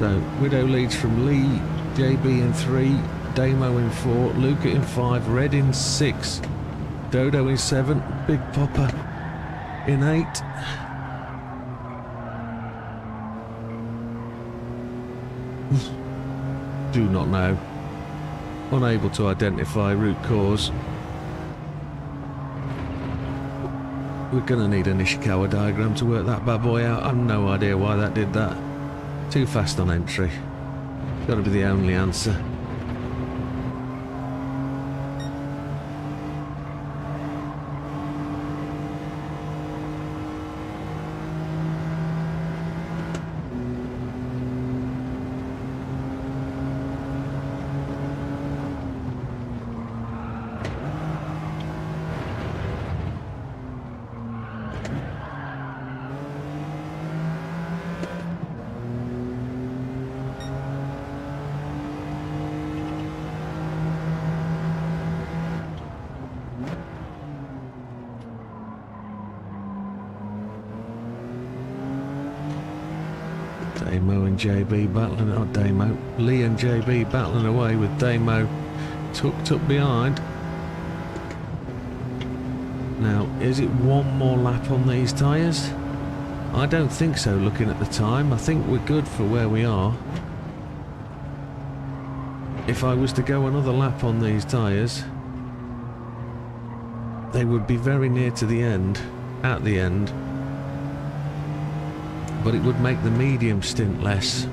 So, Widow leads from Lee, JB in 3, Damo in 4, Luca in 5, Red in 6, Dodo in 7, Big Popper in 8. Do not know. Unable to identify root cause. We're gonna need an Ishikawa diagram to work that bad boy out. I've no idea why that did that. Too fast on entry. Gotta be the only answer. Damo and JB battling, not Damo, Lee and JB battling away with Damo tucked up behind. Now, is it one more lap on these tyres? I don't think so, looking at the time. I think we're good for where we are. If I was to go another lap on these tyres, they would be very near to the end, at the end. But it would make the medium stint less.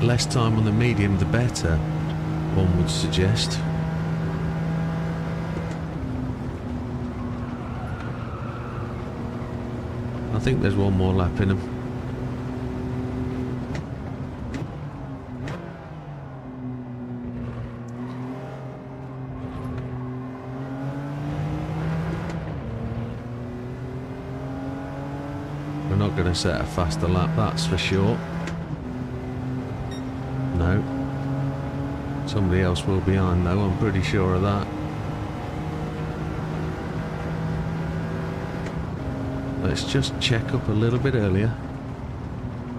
Less time on the medium, the better, one would suggest. I think there's one more lap in them. We're not going to set a faster lap, that's for sure. No. Somebody else will behind though, I'm pretty sure of that. Let's just check up a little bit earlier.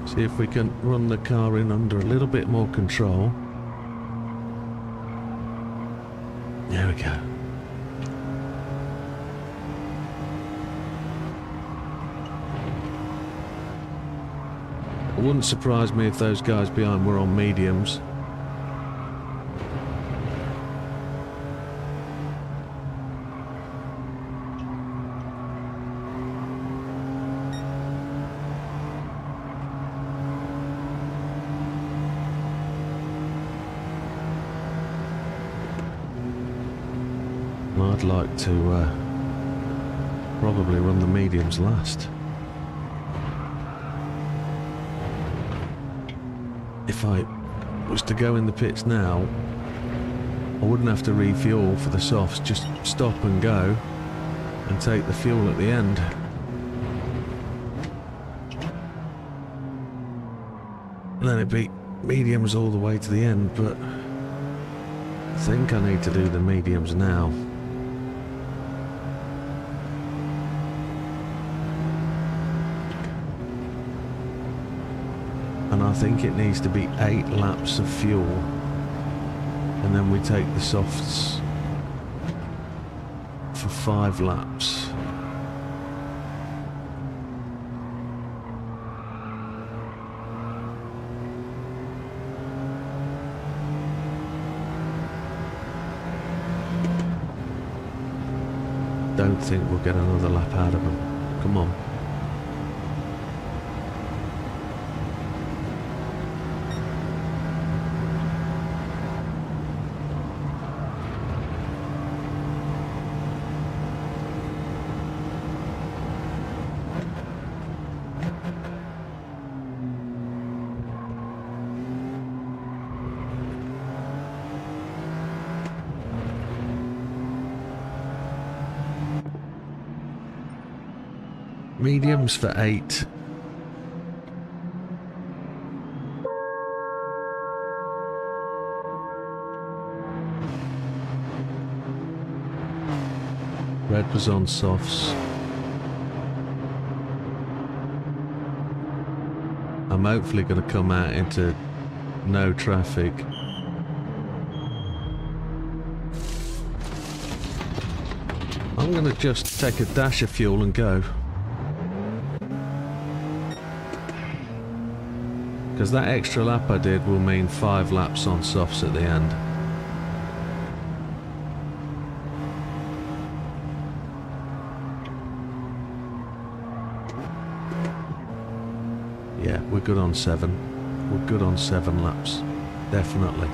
See if we can run the car in under a little bit more control. There we go. It wouldn't surprise me if those guys behind were on mediums. I'd like to probably run the mediums last. If I was to go in the pits now, I wouldn't have to refuel for the softs, just stop and go and take the fuel at the end. then it'd be mediums all the way to the end, but I think I need to do the mediums now. And I think it needs to be 8 laps of fuel, and then we take the softs for 5 laps. Don't think we'll get another lap out of them. Come on. Mediums for 8. Red was on softs. I'm hopefully going to come out into no traffic. I'm going to just take a dash of fuel and go. Because that extra lap I did will mean 5 laps on softs at the end. Yeah, we're good on 7. We're good on 7 laps. Definitely.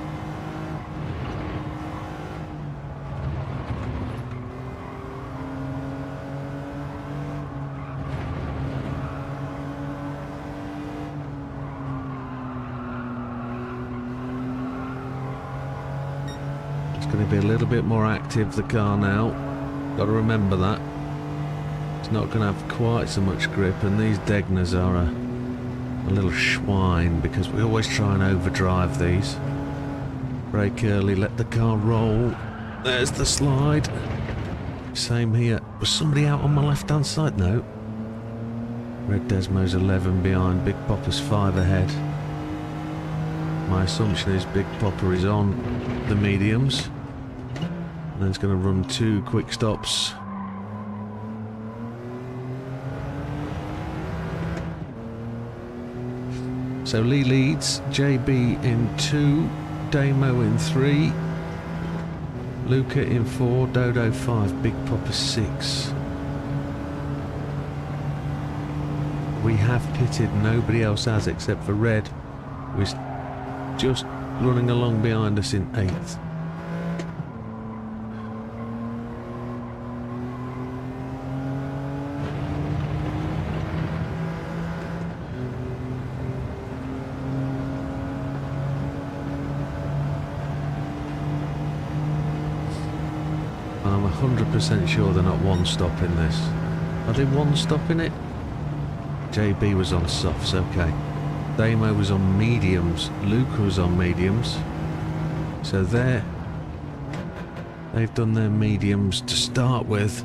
Going to be a little bit more active, the car now. Got to remember that. It's not going to have quite so much grip, and these Degners are a little swine because we always try and overdrive these. Brake early, let the car roll. There's the slide. Same here. Was somebody out on my left hand side? No. Red Desmo's 11 behind, Big Popper's 5 ahead. My assumption is Big Popper is on the mediums. And it's going to run 2 quick stops. So Lee leads, JB in 2, Damo in 3, Luca in 4, Dodo 5, Big Popper 6. We have pitted, nobody else has except for Red, who is just running along behind us in 8th. I'm 100% sure they're not one stop in this. Are they one stop in it? JB was on softs, okay. Damo was on mediums, Luca was on mediums. So they've done their mediums to start with,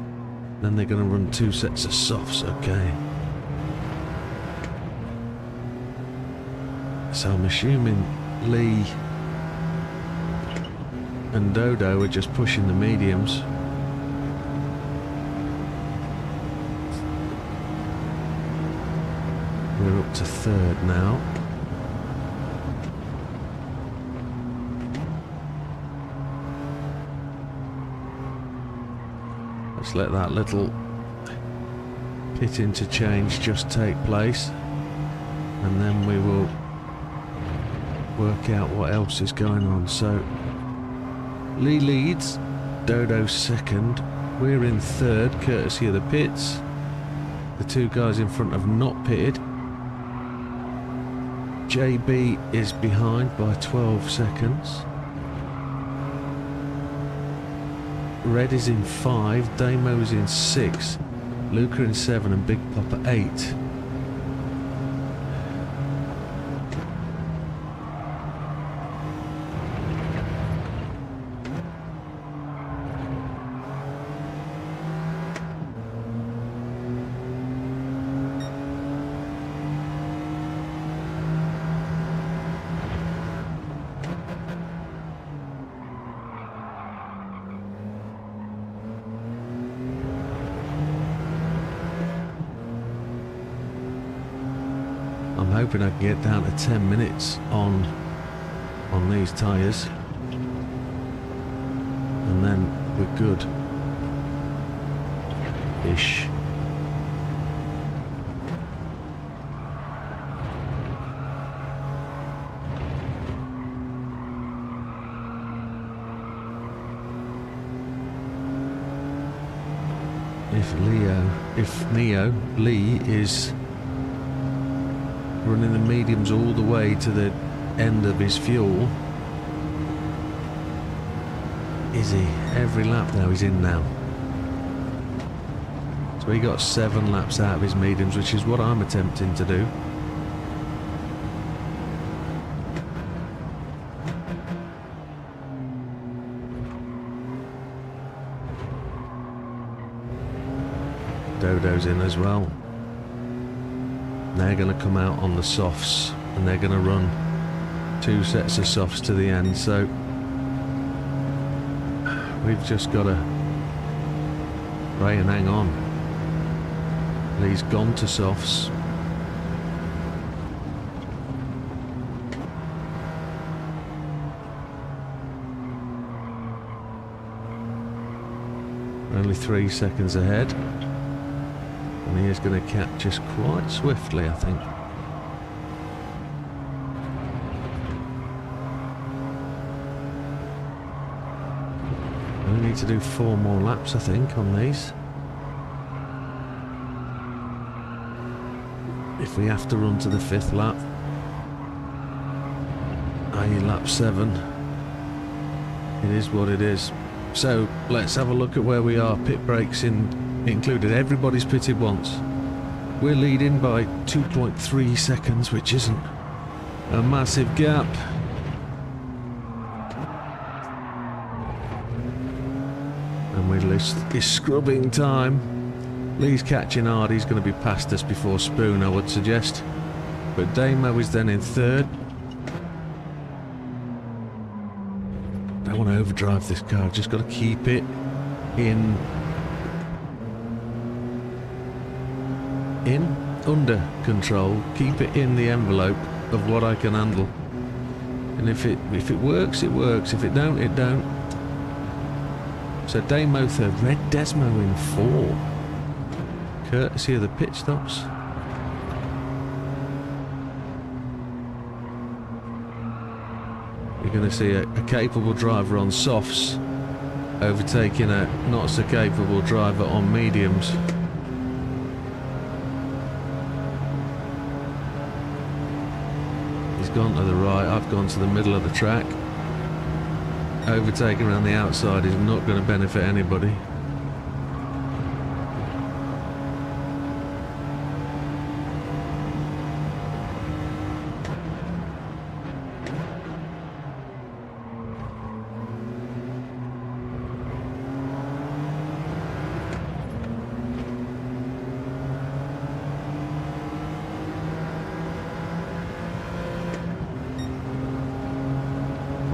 then they're going to run 2 sets of softs, okay. So I'm assuming Lee and Dodo are just pushing the mediums. We're up to 3rd now. Let's let that little pit interchange just take place, and then we will work out what else is going on. So Lee leads, Dodo's 2nd, we're in 3rd courtesy of the pits. The 2 guys in front have not pitted. JB is behind by 12 seconds. Red is in 5, Damo is in 6, Luca in 7 and Big Popper 8. hoping I can get down to 10 minutes on these tyres, and then we're good ish. If Lee is running the mediums all the way to the end of his fuel, is he? Every lap now he's in now. So he got 7 laps out of his mediums, which is what I'm attempting to do. Dodo's in as well. They're going to come out on the softs, and they're going to run 2 sets of softs to the end, so we've just got to pray and hang on. Lee's gone to softs. Only 3 seconds ahead. And he is going to catch us quite swiftly, I think. We need to do 4 more laps, I think, on these. If we have to run to the 5th lap, i.e. lap 7, it is what it is. So let's have a look at where we are. Pit breaks included. Everybody's pitted once. We're leading by 2.3 seconds, which isn't a massive gap. And we're scrubbing time. Lee's catching hard. He's going to be past us before Spoon, I would suggest. But Damo is then in 3rd. Don't want to overdrive this car. Just got to keep it under control, keep it in the envelope of what I can handle, and if it works, it works. If it don't, it don't. So Damo 3rd, Red Desmo in 4, courtesy of the pit stops. You're going to see a capable driver on softs overtaking a not so capable driver on mediums. Gone to the right, I've gone to the middle of the track. Overtaking around the outside is not going to benefit anybody.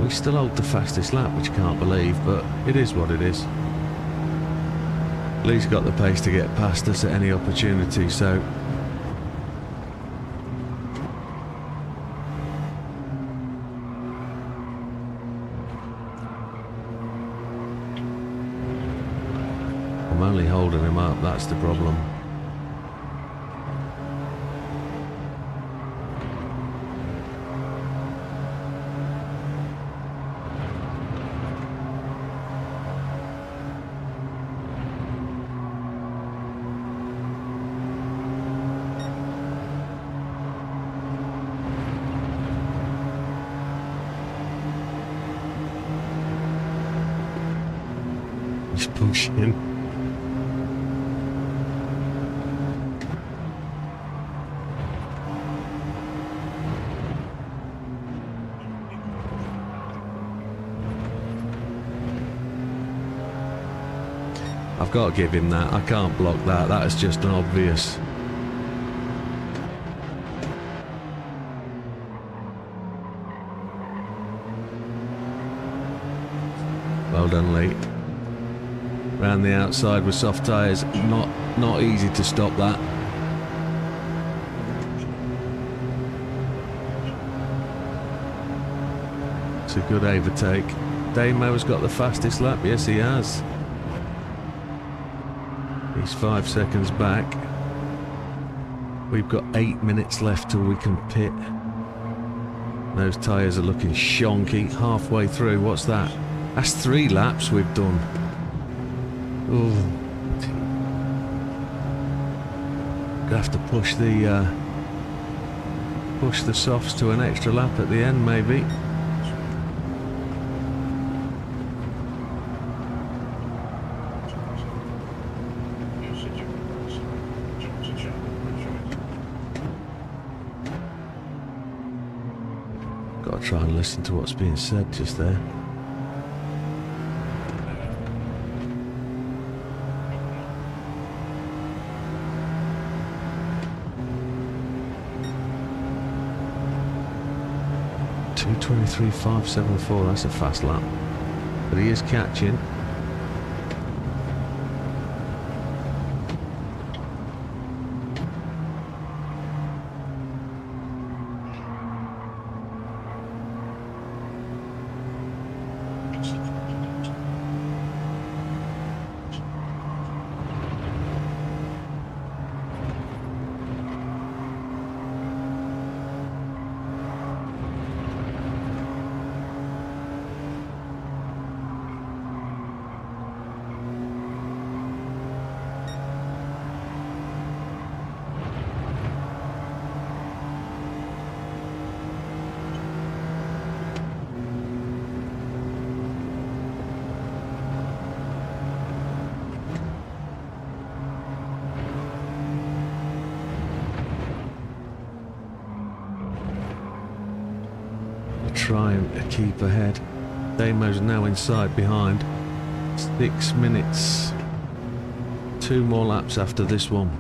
We still hold the fastest lap, which I can't believe, but it is what it is. Lee's got the pace to get past us at any opportunity, so I'm only holding him up, that's the problem. Just pushing. I've got to give him that. I can't block that. That is just an obvious. Well done, Lee. Round the outside with soft tyres. Not easy to stop that. It's a good overtake. Damo's got the fastest lap. Yes, he has. He's 5 seconds back. We've got 8 minutes left till we can pit. Those tyres are looking shonky. Halfway through, what's that? That's 3 laps we've done. Oh. Gonna have to push the softs to an extra lap at the end, maybe. Got to try and listen to what's being said just there. .2:23.574. That's a fast lap, but he is catching. Trying to keep ahead. Damo's now inside behind. 6 minutes. 2 more laps after this one.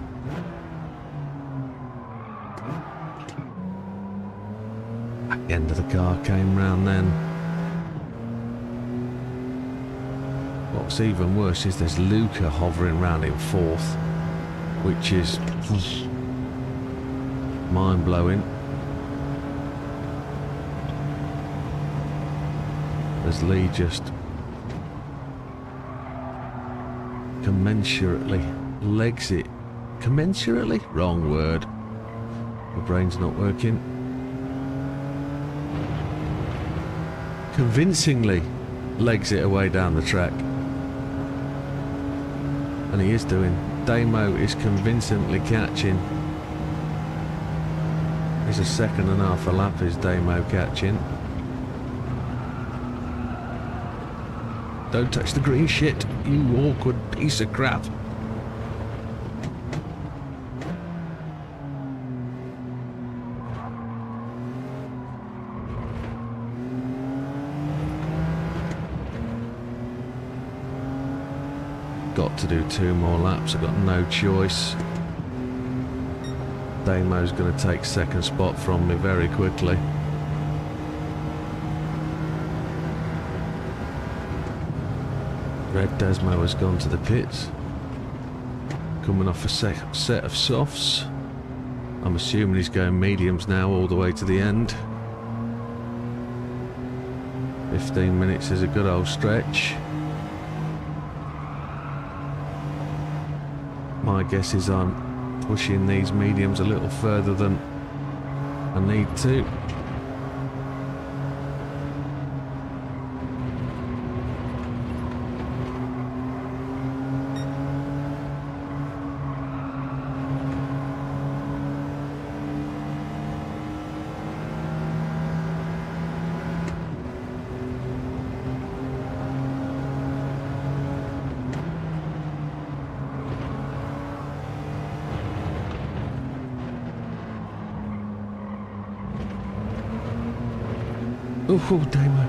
Back end of the car came round then. What's even worse is there's Luca hovering around in 4th, which is mind-blowing. As Lee just commensurately legs it. Commensurately? Wrong word. My brain's not working. Convincingly legs it away down the track. And he is doing. Damo is convincingly catching. He's a second and a half a lap is Damo catching. Don't touch the green shit, you awkward piece of crap. Got to do 2 more laps, I've got no choice. Damo's going to take second spot from me very quickly. Red Desmo has gone to the pits. Coming off a set of softs. I'm assuming he's going mediums now all the way to the end. 15 minutes is a good old stretch. My guess is I'm pushing these mediums a little further than I need to. Oh, Damo.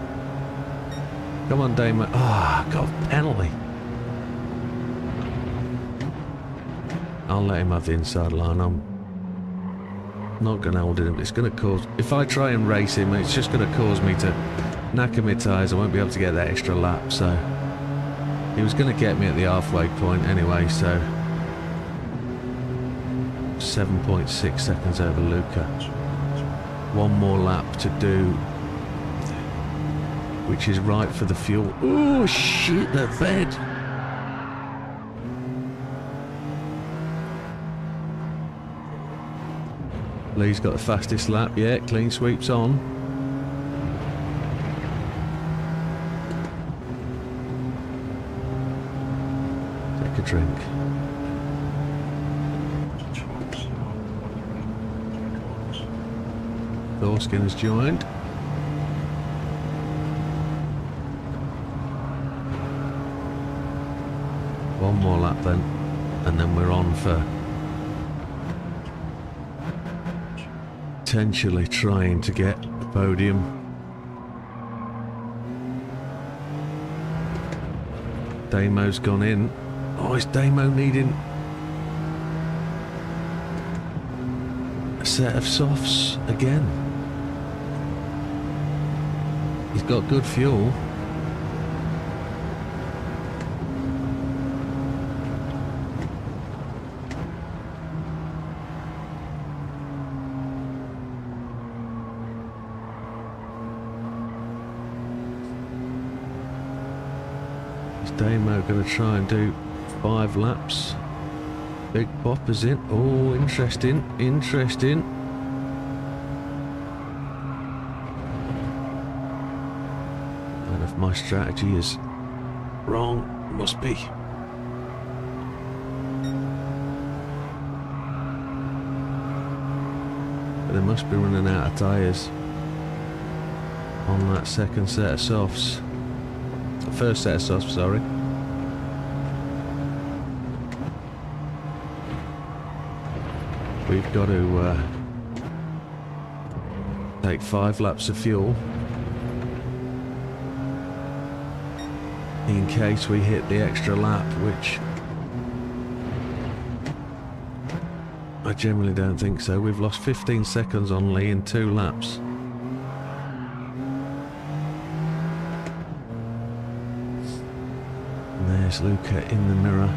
Come on, Damo. Ah, got a penalty. I'll let him have the inside line. I'm not going to hold him. It's going to cause... If I try and race him, it's just going to cause me to knacker my tyres. I won't be able to get that extra lap, so... He was going to get me at the halfway point anyway, so... 7.6 seconds over Luca. 1 more lap to do which is right for the fuel. Oh shit, that fed. Lee's got the fastest lap, yeah, clean sweeps on. Take a drink. Thorskin has joined. One more lap then, and then we're on for potentially trying to get the podium. Damo's gone in. Oh, is Damo needing a set of softs again? He's got good fuel. Is Damo going to try and do 5 laps? Big Bopper's in. Oh, interesting, interesting. And if my strategy is wrong, must be. But they must be running out of tyres on that second set of softs. First set of softs, sorry. We've got to take 5 laps of fuel in case we hit the extra lap, which I generally don't think so. We've lost 15 seconds on Lee in 2 laps. There's Luca in the mirror,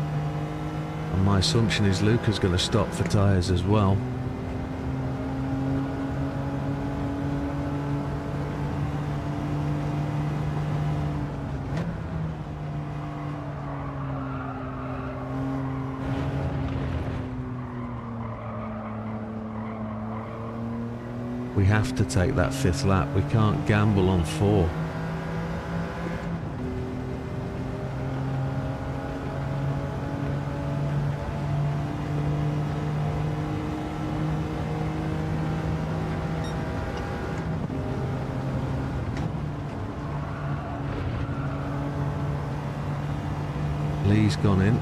and my assumption is Luca's going to stop for tyres as well. We have to take that 5th lap. We can't gamble on 4. Lee's gone in.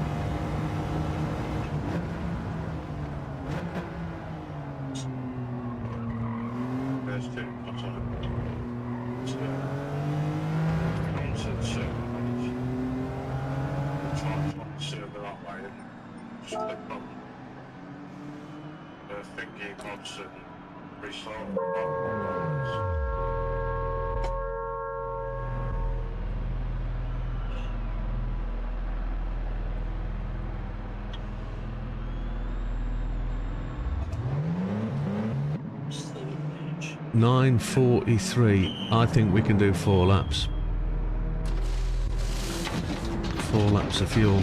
There's 2. I'm sorry. So, nonsense server. Try the server that way and just click on the thingy mods and restart. 9:43. I think we can do 4 laps. 4 laps of fuel.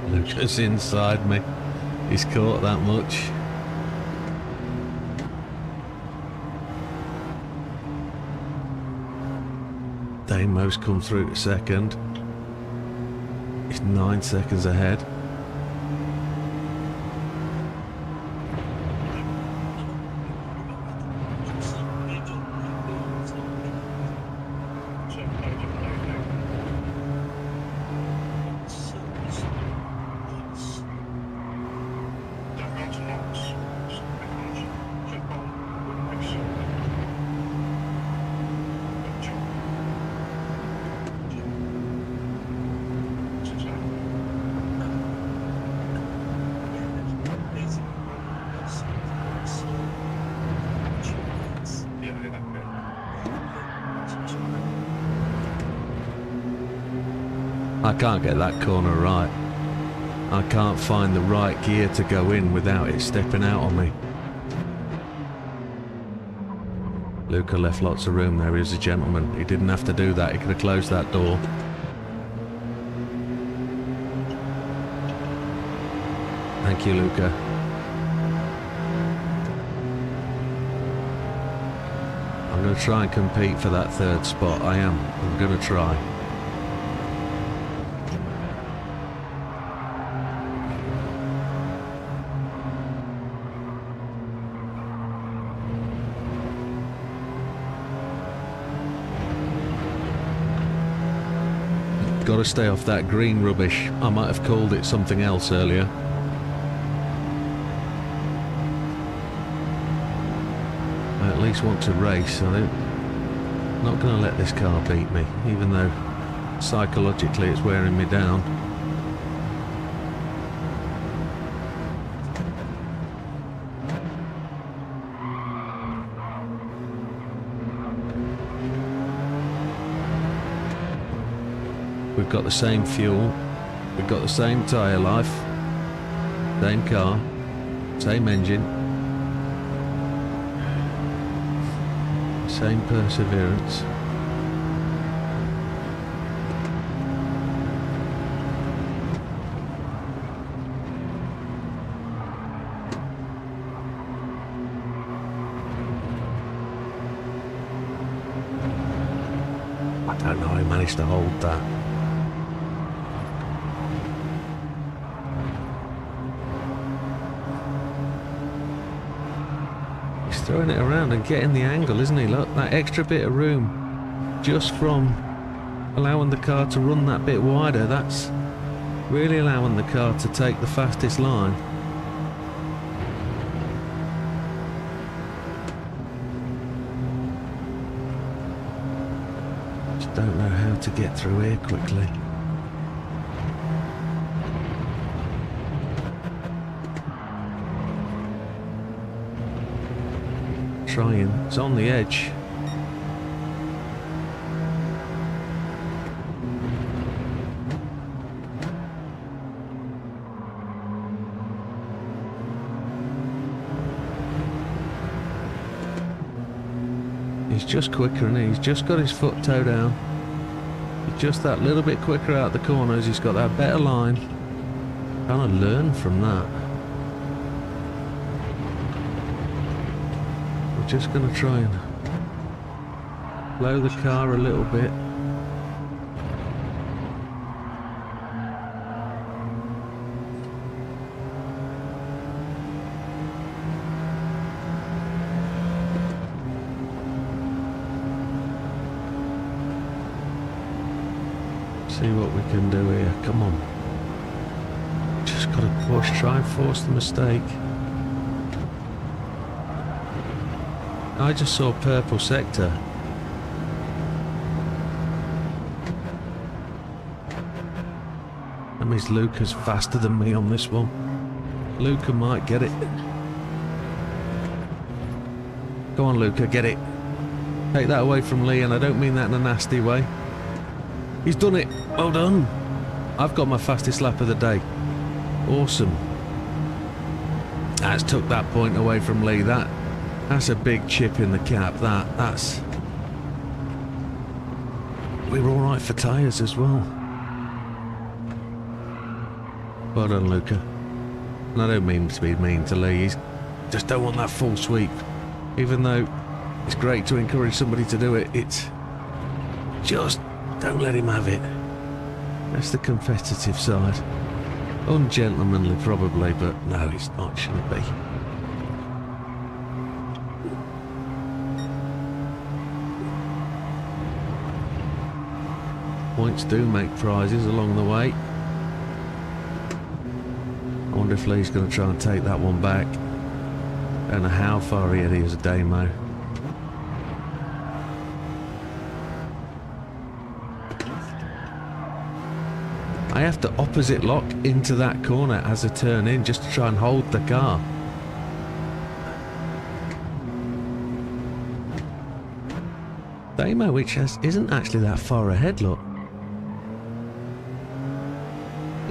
Lucas inside me. He's caught that much. Damo's come through to second. He's 9 seconds ahead. I can't get that corner right. I can't find the right gear to go in without it stepping out on me. Luca left lots of room there. He was a gentleman. He didn't have to do that. He could have closed that door. Thank you, Luca. I'm going to try and compete for that third spot. I am. I'm going to try. Got to stay off that green rubbish. I might have called it something else earlier. I at least want to race. I'm not going to let this car beat me, even though psychologically it's wearing me down. We've got the same fuel, we've got the same tyre life, same car, same engine, same perseverance. I don't know how I managed to hold that. Throwing it around and getting the angle, isn't he? Look, that extra bit of room just from allowing the car to run that bit wider, that's really allowing the car to take the fastest line. Just don't know how to get through here quickly. Trying. It's on the edge. He's just quicker, and he's just got his foot toe down. He's just that little bit quicker out the corners. He's got that better line. Trying to learn from that. Just going to try and blow the car a little bit. See what we can do here. Come on. Just got to push, try and force the mistake. I just saw purple sector. That means Luca's faster than me on this one. Luca might get it. Go on, Luca, get it. Take that away from Lee, and I don't mean that in a nasty way. He's done it. Well done. I've got my fastest lap of the day. Awesome. That's took that point away from Lee. That's a big chip in the cap. That's... We were alright for tyres as well. Well done, Luca. And I don't mean to be mean to Lee. Just don't want that full sweep. Even though it's great to encourage somebody to do it, it's... Just don't let him have it. That's the competitive side. Ungentlemanly probably, but no, it's not, shouldn't be. Points do make prizes along the way. I wonder if Lee's going to try and take that one back. Don't know how far ahead he is of Damo. I have to opposite lock into that corner as I turn in just to try and hold the car. Damo, which isn't actually that far ahead, look.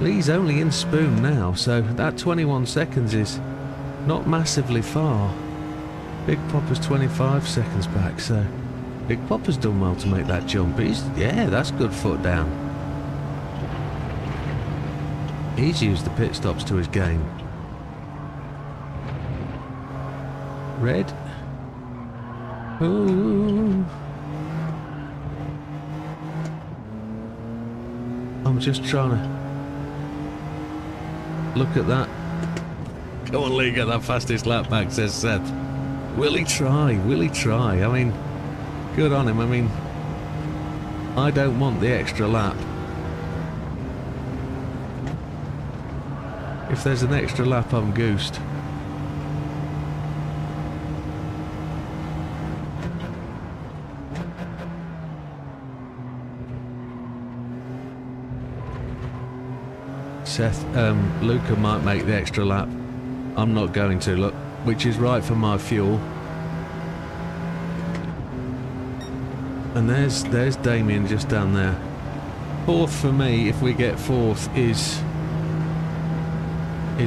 Lee's only in Spoon now, so that 21 seconds is not massively far. Big Popper's 25 seconds back, so Big Popper's done well to make that jump. Yeah, that's good foot down. He's used the pit stops to his game. Red. Ooh. I'm just trying to look at that. Come on, Lee, get that fastest lap back, says Seth. Will he try? Will he try? I mean, good on him. I mean, I don't want the extra lap. If there's an extra lap, I'm goosed. Seth, Luca might make the extra lap. I'm not going to, look, which is right for my fuel. And there's Damien just down there. Fourth for me, if we get fourth, is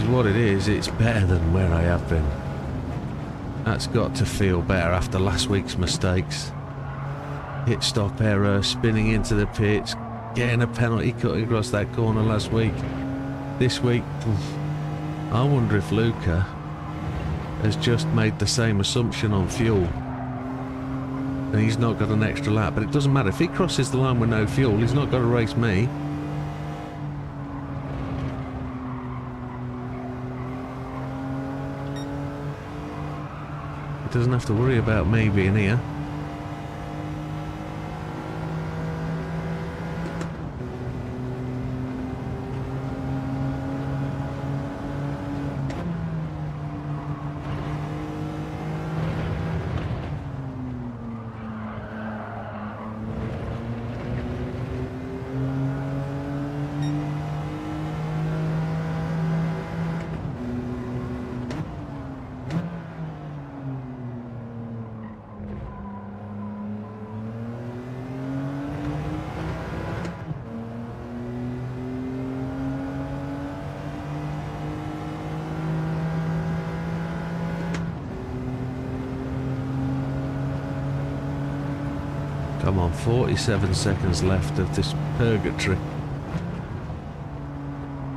what it is. It's better than where I have been. That's got to feel better after last week's mistakes. Hit stop error, spinning into the pits, getting a penalty cutting across that corner last week. This week, I wonder if Luca has just made the same assumption on fuel. And he's not got an extra lap, but it doesn't matter. If he crosses the line with no fuel, he's not got to race me. He doesn't have to worry about me being here. Come on, 47 seconds left of this purgatory.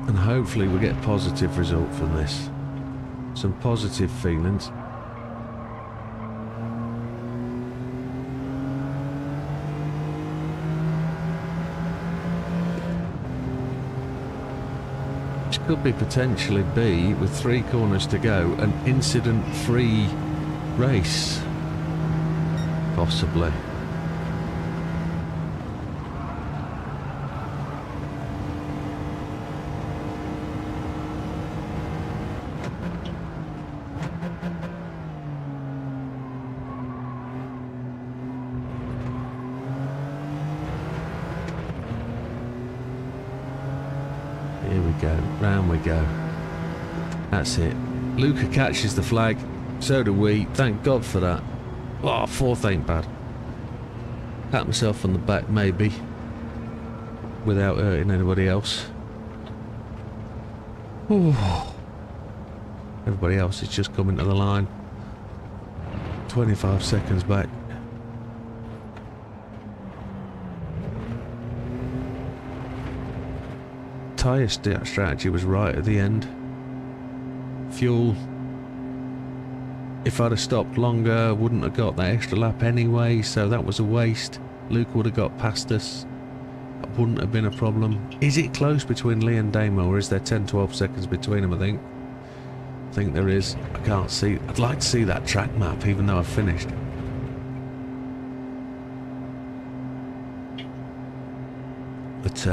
And hopefully we get a positive result from this. Some positive feelings. This could be potentially be, with 3 corners to go, an incident-free race. Possibly. Here we go, round we go. That's it. Luca catches the flag, so do we. Thank God for that. Oh, 4th ain't bad. Pat myself on the back, maybe, without hurting anybody else. Ooh. Everybody else is just coming to the line. 25 seconds back. Tyre strategy was right at the end. Fuel, if I'd have stopped longer, wouldn't have got that extra lap anyway, so that was a waste. Luke would have got past us. That wouldn't have been a problem. Is it close between Lee and Damo, or is there 10-12 seconds between them, I think there is. I can't see. I'd like to see that track map, even though I've finished. But,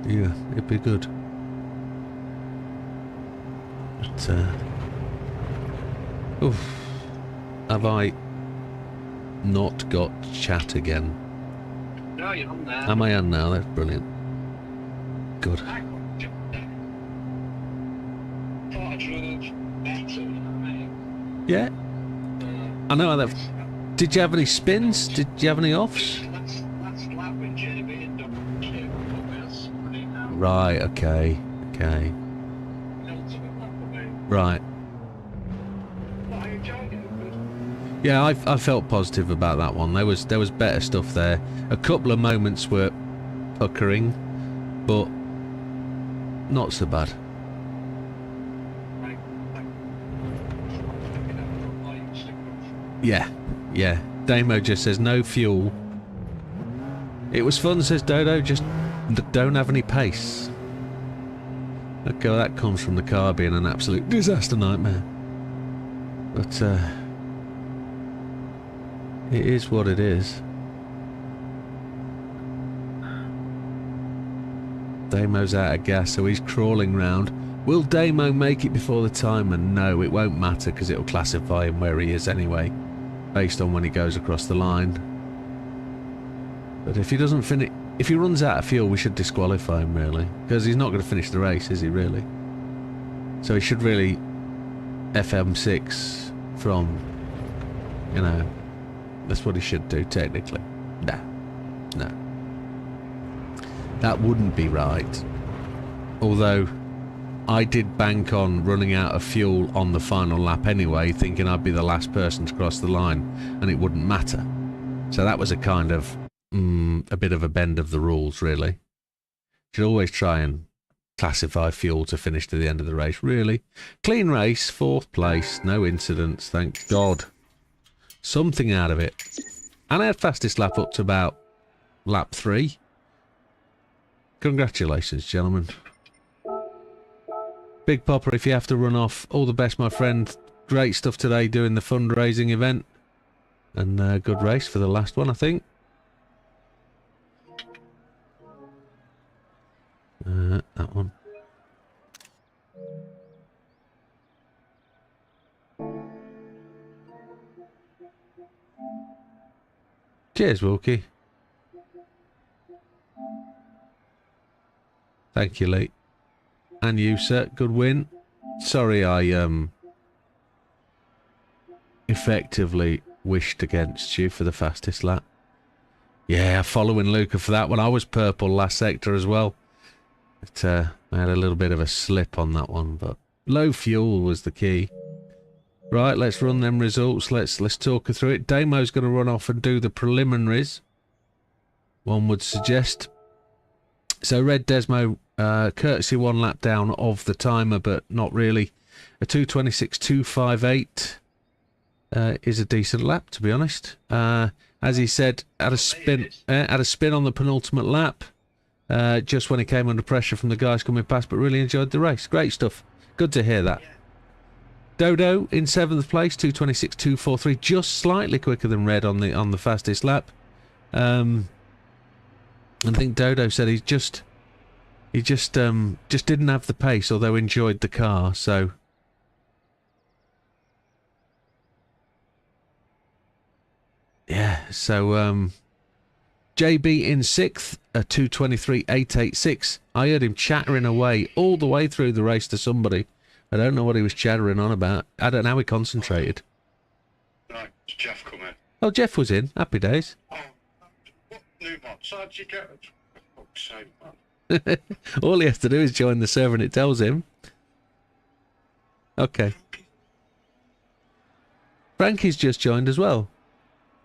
yeah, it'd be good. But, oof. Have I not got chat again? No, you're on there. Am I on now? That's brilliant. Good. I thought I drove better, you know what I mean? Yeah. I know how that. Did you have any spins? Did you have any offs? That's lap with JB. Right, okay. Okay. Penultimate lap away. Right. But I enjoyed it. Good. Yeah, I felt positive about that one. There was better stuff there. A couple of moments were puckering, but not so bad. Right. Yeah, yeah. Damo just says no fuel. It was fun, says Dodo, just don't have any pace. Okay, well, that comes from the car being an absolute disaster nightmare. But, it is what it is. Damo's out of gas, so he's crawling round. Will Damo make it before the timer? No, it won't matter because it'll classify him where he is anyway, based on when he goes across the line. But if he doesn't finish, if he runs out of fuel, we should disqualify him really, because he's not going to finish the race, is he really? So he should really FM6 from, you know, that's what he should do technically. No, no, that wouldn't be right. Although I did bank on running out of fuel on the final lap anyway, thinking I'd be the last person to cross the line and it wouldn't matter. So that was a kind of a bit of a bend of the rules, really. Should always try and classify fuel to finish to the end of the race, really. Clean race, 4th place, no incidents, thank God. Something out of it. And I had fastest lap up to about lap 3. Congratulations, gentlemen. Big Popper, if you have to run off, all the best, my friend. Great stuff today doing the fundraising event. And good race for the last one, I think. That one. Cheers, Wilkie. Thank you, Lee. And you, sir. Good win. Sorry I effectively wished against you for the fastest lap. Yeah, following Luca for that one. I was purple last sector as well. But, I had a little bit of a slip on that one, but low fuel was the key. Right, let's run them results. Let's talk her through it. Damo's going to run off and do the preliminaries, one would suggest. So Red Desmo, courtesy 1 lap down of the timer, but not really. A 2:26.258 is a decent lap, to be honest. As he said, had a spin on the penultimate lap. Just when he came under pressure from the guys coming past, but really enjoyed the race. Great stuff. Good to hear that. Dodo in 7th place, 2:26.243, just slightly quicker than Red on the fastest lap. I think Dodo said he just didn't have the pace, although enjoyed the car. So yeah, so JB in 6th, a 2:23.886. I heard him chattering away all the way through the race to somebody. I don't know what he was chattering on about. I don't know how he concentrated. Right, it's Jeff come in. Oh, Jeff was in. Happy days. Oh, what new mods? How'd you get it? For fuck's sake, man. All he has to do is join the server and it tells him. Okay. Frankie's just joined as well.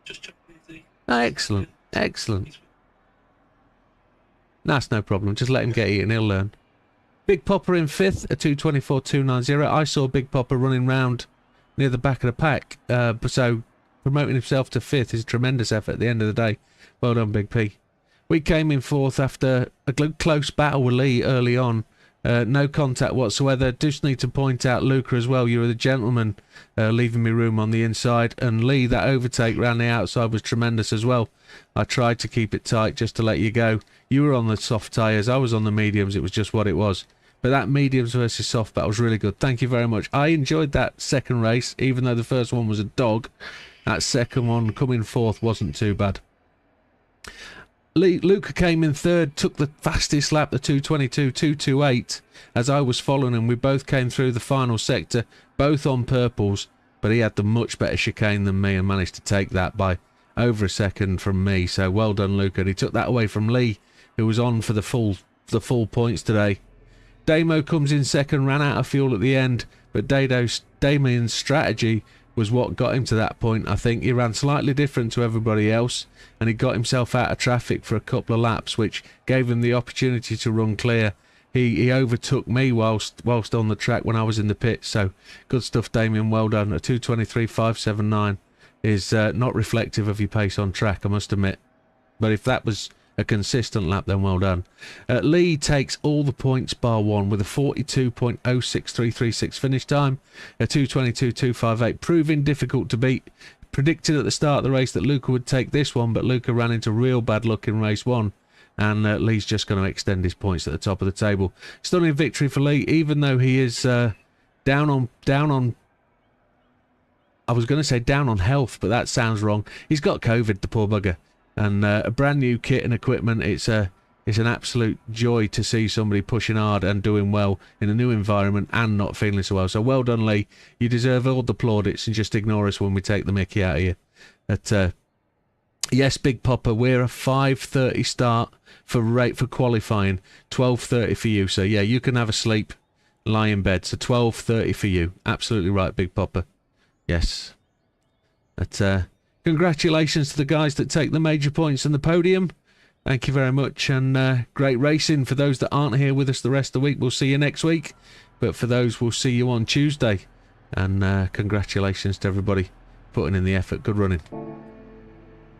Just check the... Oh, excellent. Excellent. That's no problem. Just let him get eaten. He'll learn. Big Popper in 5th, a 2:24.290. I saw Big Popper running round near the back of the pack. So promoting himself to 5th is a tremendous effort at the end of the day. Well done, Big P. We came in 4th after a close battle with Lee early on. No contact whatsoever. Just need to point out, Luca, as well, you were the gentleman leaving me room on the inside. And Lee, that overtake round the outside was tremendous as well. I tried to keep it tight just to let you go. You were on the soft tyres, I was on the mediums. It was just what it was. But that mediums versus soft battle was really good. Thank you very much. I enjoyed that second race, even though the first one was a dog. That second one, coming 4th, wasn't too bad. Luca came in 3rd, took the fastest lap, the 2:22.228, as I was following him. We both came through the final sector, both on purples, but he had the much better chicane than me and managed to take that by over a second from me. So well done, Luca. And he took that away from Lee, who was on for the full the full points today. Damo comes in second, ran out of fuel at the end, but Damien's strategy was what got him to that point. I think he ran slightly different to everybody else, and he got himself out of traffic for a couple of laps, which gave him the opportunity to run clear. He overtook me whilst on the track when I was in the pit, so good stuff, Damien, well done. A 2:23.579 is not reflective of your pace on track, I must admit. But if that was a consistent lap, then well done. Lee takes all the points bar one with a 42.06336 finish time, a 2:22.258, proving difficult to beat. Predicted at the start of the race that Luca would take this one, but Luca ran into real bad luck in race one, and Lee's just going to extend his points at the top of the table. Stunning victory for Lee, even though he is down on. I was going to say down on health, but that sounds wrong. He's got COVID, the poor bugger. And a brand new kit and equipment. It's an absolute joy to see somebody pushing hard and doing well in a new environment and not feeling so well. So well done, Lee. You deserve all the plaudits, and just ignore us when we take the mickey out of you. But yes, Big Popper, we're a 5:30 start for qualifying. 12:30 for you. So yeah, you can have a sleep, lie in bed. So 12:30 for you. Absolutely right, Big Popper. Yes. But congratulations to the guys that take the major points and the podium. Thank you very much, and great racing. For those that aren't here with us the rest of the week, we'll see you next week. But for those, we'll see you on Tuesday. And congratulations to everybody putting in the effort. Good running.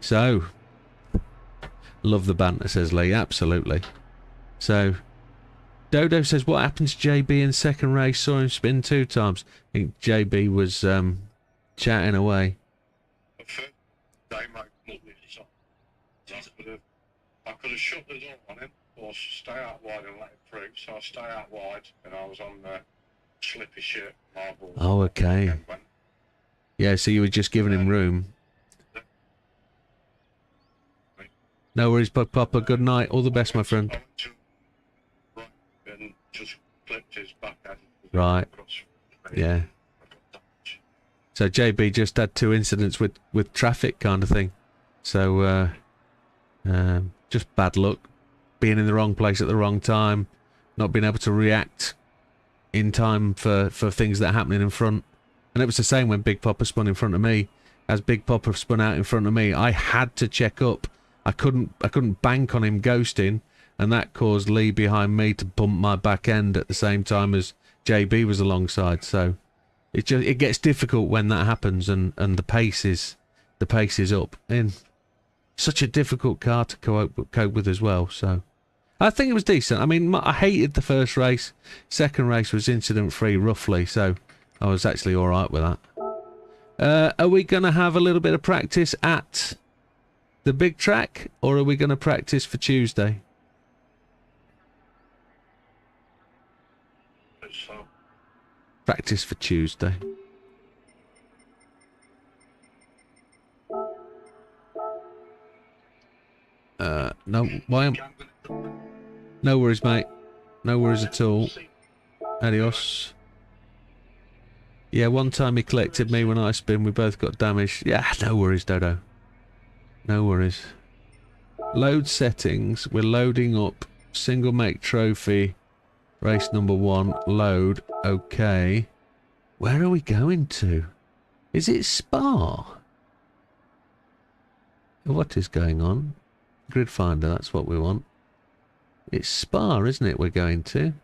So, love the banter, says Lee. Absolutely. So, Dodo says, what happened to JB in second race? Saw him spin 2 times. I think JB was chatting away. I could have shut the door on him or stay out wide and let him through. So I stay out wide, and I was on the slippy shit marble. Oh, okay. Yeah, so you were just giving him room. No worries, Bug Popper. Good night. All the best, my friend. And just clipped his back end. Right. Yeah. So JB just had 2 incidents with traffic kind of thing. So just bad luck, being in the wrong place at the wrong time, not being able to react in time for things that are happening in front. And it was the same when Big Popper spun in front of me. As Big Popper spun out in front of me, I had to check up. I couldn't bank on him ghosting, and that caused Lee behind me to bump my back end at the same time as JB was alongside. So it gets difficult when that happens, and the pace is up in such a difficult car to cope with as well. So I think it was decent. I mean, I hated the first race. Second race was incident free roughly, so I was actually all right with that. Are we going to have a little bit of practice at the big track, or are we going to practice for Tuesday? Practice for Tuesday. No, no worries, mate. No worries at all. Adios. Yeah, one time he collected me when I spin. We both got damaged. Yeah, no worries, Dodo. No worries. Load settings. We're loading up. Single make trophy. Race number 1. Load. Okay. Where are we going to? Is it Spa? What is going on? Grid Finder, that's what we want. It's Spa, isn't it, we're going to?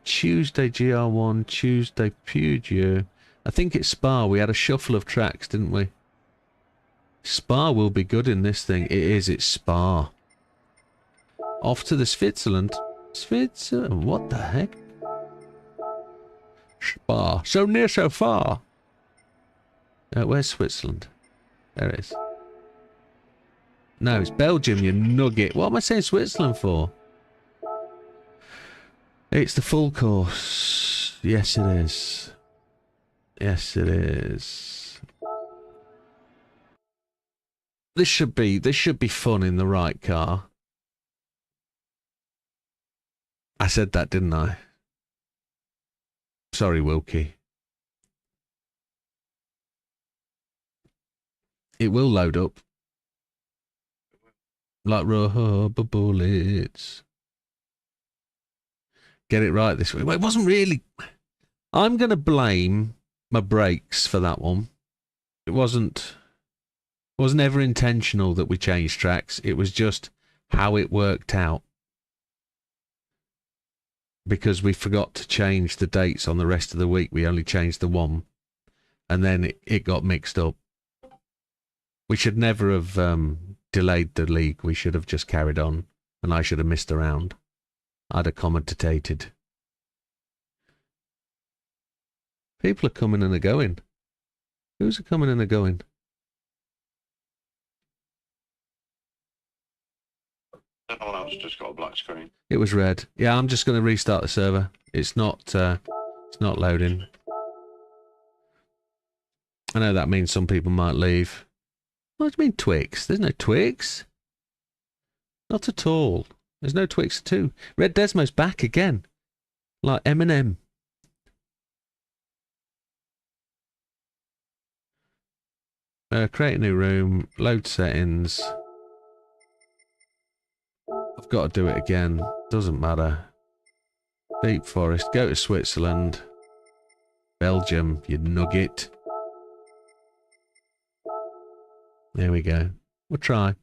Tuesday GR1, Tuesday Puget. I think it's Spa. We had a shuffle of tracks, didn't we? Spa will be good in this thing. It is, it's Spa. Off to the Switzerland. Switzerland? What the heck? Spa. So near, so far. Where's Switzerland? There it is. No, it's Belgium, you nugget. What am I saying Switzerland for? It's the full course. Yes, it is. Yes, it is. This should be fun in the right car. I said that, didn't I? Sorry, Wilkie. It will load up. like rubber bullets. Get it right this week. Well, it wasn't really. I'm going to blame my brakes for that one. It wasn't ever intentional that we changed tracks. It was just how it worked out. Because we forgot to change the dates on the rest of the week. We only changed the one. And then it got mixed up. We should never have delayed the league. We should have just carried on. And I should have missed a round. I'd have commentated. People are coming and are going. Who's a coming and a going? Everyone else just got a black screen. It was red. Yeah, I'm just going to restart the server. It's not loading. I know that means some people might leave. What do you mean Twix? There's no Twix. Not at all. There's no Twix too. Red Desmo's back again. Like Eminem. Create a new room. Load settings. I've got to do it again. Doesn't matter. Deep Forest. Go to Switzerland. Belgium, you nugget. There we go. We'll try.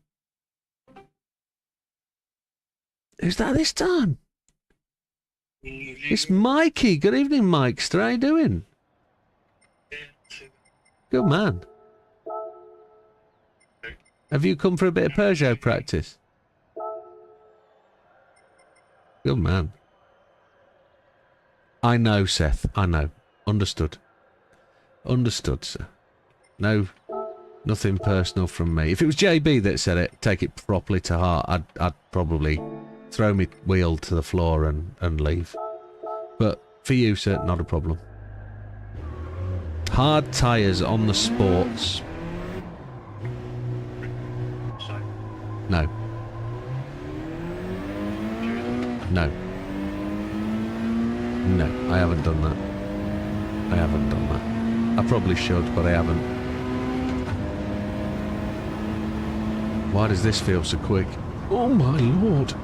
Who's that this time? It's Mikey. Good evening, Mikester. How you doing? Good man. Have you come for a bit of Peugeot practice? Good man. I know, Seth. I know. Understood. Understood, sir. No, nothing personal from me. If it was JB that said it, take it properly to heart. I'd probably throw me wheel to the floor and leave. But for you, sir, not a problem. Hard tyres on the sports. No. No. No, I haven't done that. I haven't done that. I probably should, but I haven't. Why does this feel so quick? Oh my lord.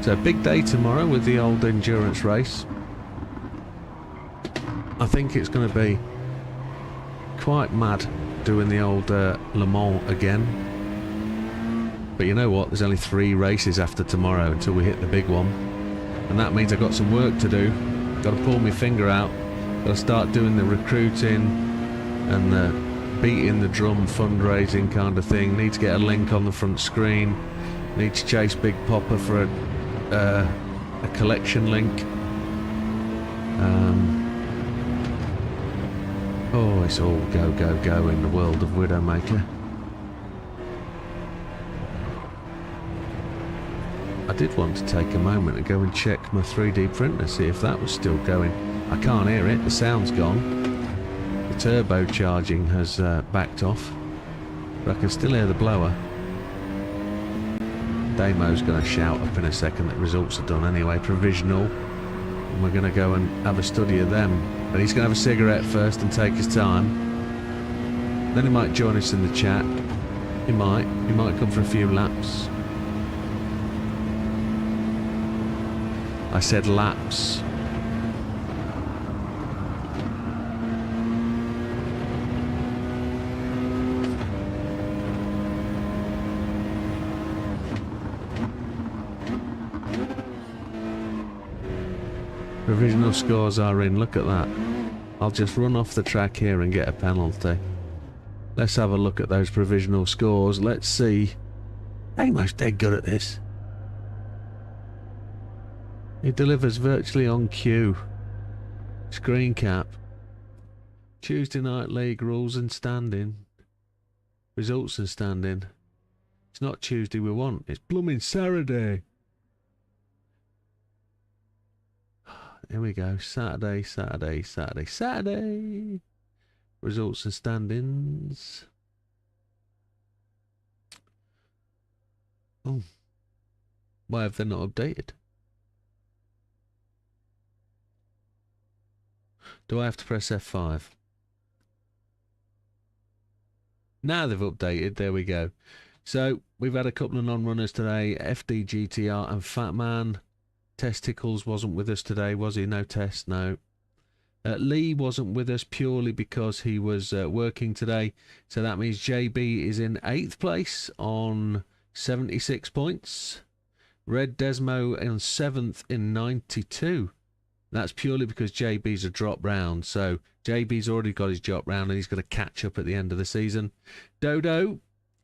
So big day tomorrow with the old endurance race. I think it's going to be quite mad doing the old Le Mans again. But you know what? There's only 3 races after tomorrow until we hit the big one. And that means I've got some work to do. Got to pull my finger out. Got to start doing the recruiting and the beating the drum fundraising kind of thing. Need to get a link on the front screen. Need to chase Big Popper for a collection link. Oh, it's all go, go, go in the world of Widdowmaker. I did want to take a moment to go and check my 3D printer, see if that was still going. I can't hear it, the sound's gone. The turbocharging has backed off, but I can still hear the blower. Damo's going to shout up in a second that results are done anyway, provisional. And we're going to go and have a study of them. But he's going to have a cigarette first and take his time. Then he might join us in the chat. He might come for a few laps. I said laps. Provisional scores are in, look at that. I'll just run off the track here and get a penalty. Let's have a look at those provisional scores. Let's see. Damo's dead good at this. He delivers virtually on cue. Screen cap. Tuesday night league rules and standing. Results and standing. It's not Tuesday we want. It's blooming Saturday. Here we go. Saturday, Saturday, Saturday, Saturday. Results and standings. Oh. Why have they not updated? Do I have to press F5? Now they've updated. There we go. So we've had a couple of non-runners today. FD, GTR and Fatman. Testicles wasn't with us today, was he? No test, no. Lee wasn't with us purely because he was working today. So that means JB is in 8th place on 76 points. Red Desmo in 7th in 92. That's purely because JB's a drop round. So JB's already got his drop round and he's going to catch up at the end of the season. Dodo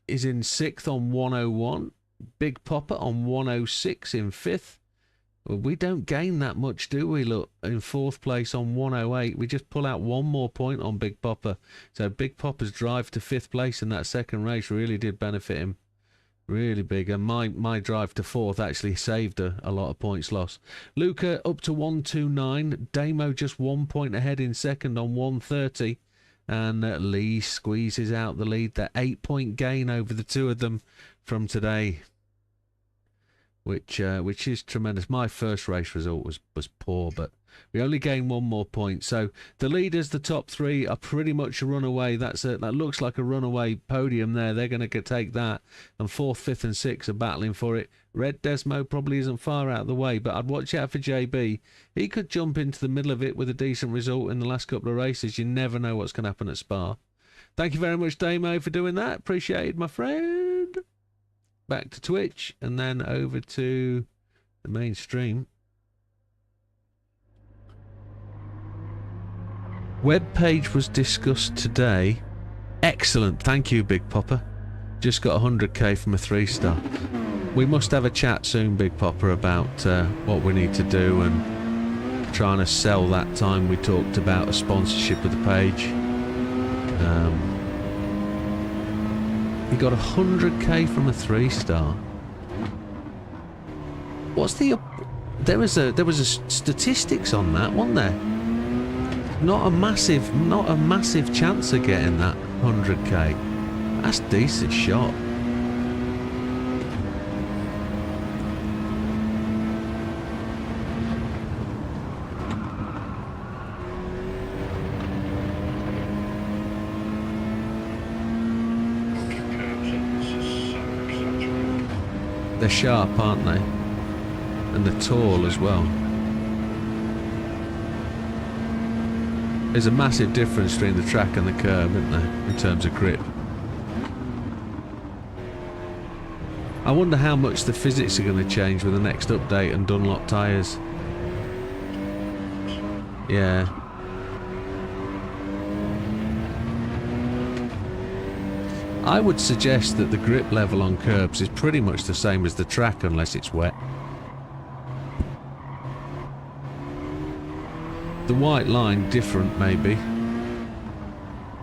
is in 6th on 101. Big Popper on 106 in 5th. Well, we don't gain that much, do we? Look, in 4th place on 108. We just pull out one more point on Big Popper. So Big Popper's drive to 5th place in that second race really did benefit him. Really big. And my drive to 4th actually saved a lot of points lost. Luca up to 129. Damo just 1 point ahead in 2nd on 130. And Lee squeezes out the lead. The 8-point gain over the two of them from today. Which is tremendous. My first race result was poor, but we only gained one more point. So the leaders, the top 3, are pretty much a runaway. That looks like a runaway podium there. They're going to take that. And 4th, 5th and 6th are battling for it. Red Desmo probably isn't far out of the way, but I'd watch out for JB. He could jump into the middle of it with a decent result in the last couple of races. You never know what's going to happen at Spa. Thank you very much, Damo, for doing that. Appreciated, my friend. Back to Twitch and then over to the main stream. Web page was discussed today. Excellent, thank you, Big Popper. Just got 100k from a 3-star. We must have a chat soon, Big Popper, about what we need to do and trying to sell that time we talked about a sponsorship of the page. He got 100k from a 3-star. What's the? There was a statistics on that, wasn't there? Not a massive chance of getting that 100k. That's a decent shot. They're sharp, aren't they? And they're tall as well. There's a massive difference between the track and the curb, isn't there, in terms of grip. I wonder how much the physics are going to change with the next update and Dunlop tyres. Yeah. I would suggest that the grip level on curbs is pretty much the same as the track unless it's wet. The white line different maybe,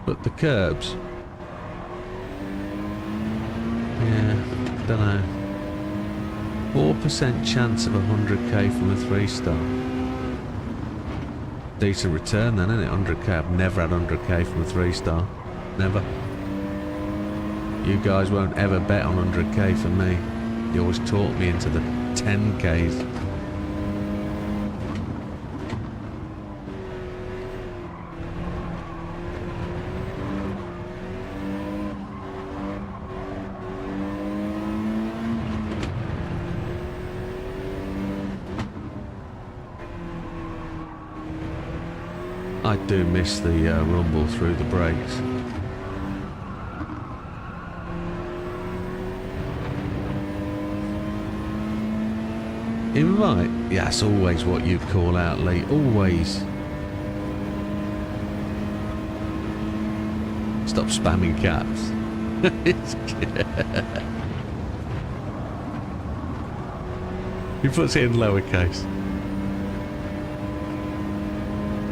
but the curbs, yeah, don't know. 4% chance of 100k from a 3-star. Decent return then, isn't it? 100k. I've never had 100k from a 3-star. Never. You guys won't ever bet on 100k for me. You always talk me into the 10k's. I do miss the rumble through the brakes. Invite? Yeah, that's always what you call out, Lee. Always. Stop spamming caps. He puts it in lowercase.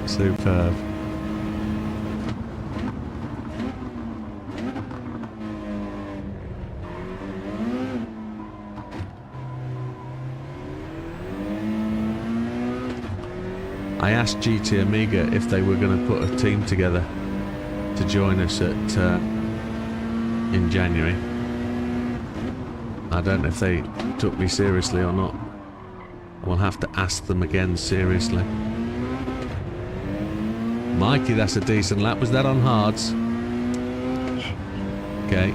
Superb. I asked GT Amiga if they were going to put a team together to join us at in January. I don't know if they took me seriously or not. We'll have to ask them again seriously. Mikey, that's a decent lap. Was that on hards? Okay.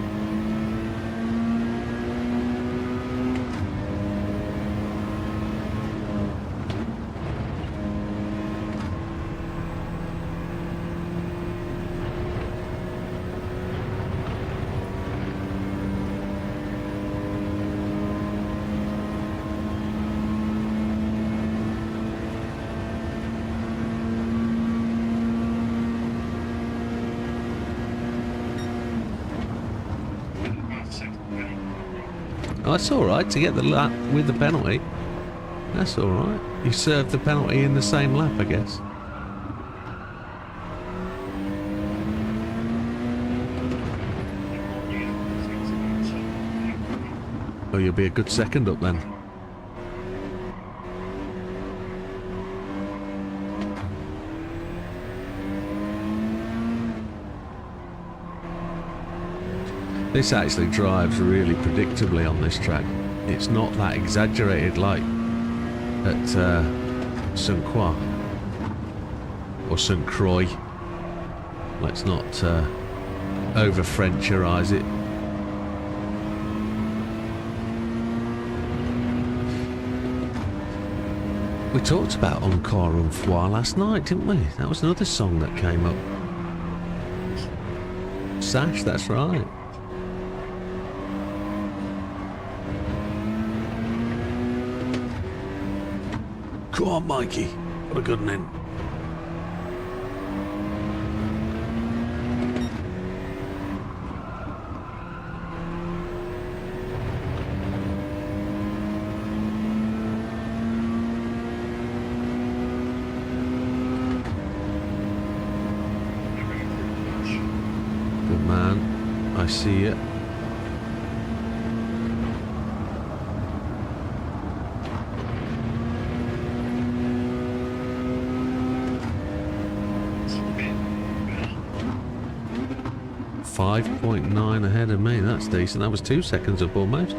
Oh, that's alright to get the lap with the penalty. That's alright. You served the penalty in the same lap, I guess. Oh, you'll be a good second up then. This actually drives really predictably on this track. It's not that exaggerated like at St. Croix or St. Croix. Let's not over-Frencherise it. We talked about Encore une fois last night, didn't we? That was another song that came up. Sash, that's right. Come on, Mikey. Got a good one in. Good man. I see it. .9 ahead of me. That's decent. That was 2 seconds up almost.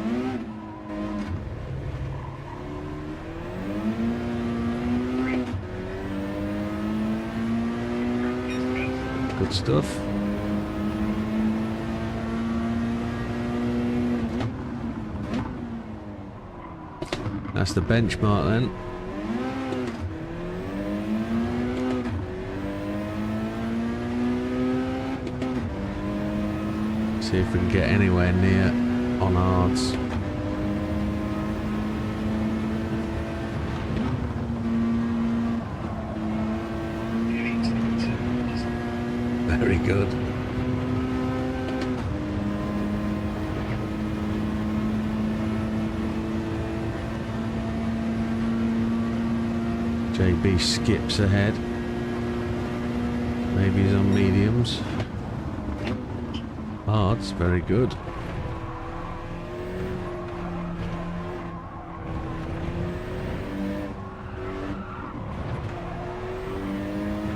Good stuff. That's the benchmark then. See if we can get anywhere near on hards. Very good. JB skips ahead. Maybe he's on mediums. Hards, very good.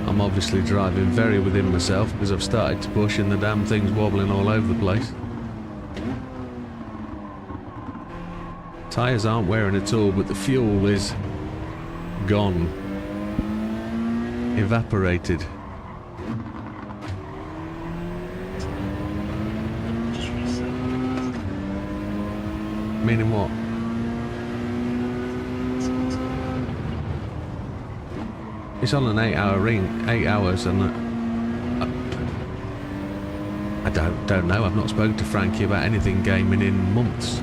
I'm obviously driving very within myself because I've started to push and the damn thing's wobbling all over the place. Tyres aren't wearing at all, but the fuel is gone. Evaporated. Meaning what? It's on an 8-hour ring, 8 hours, and I don't know. I've not spoken to Frankie about anything gaming in months.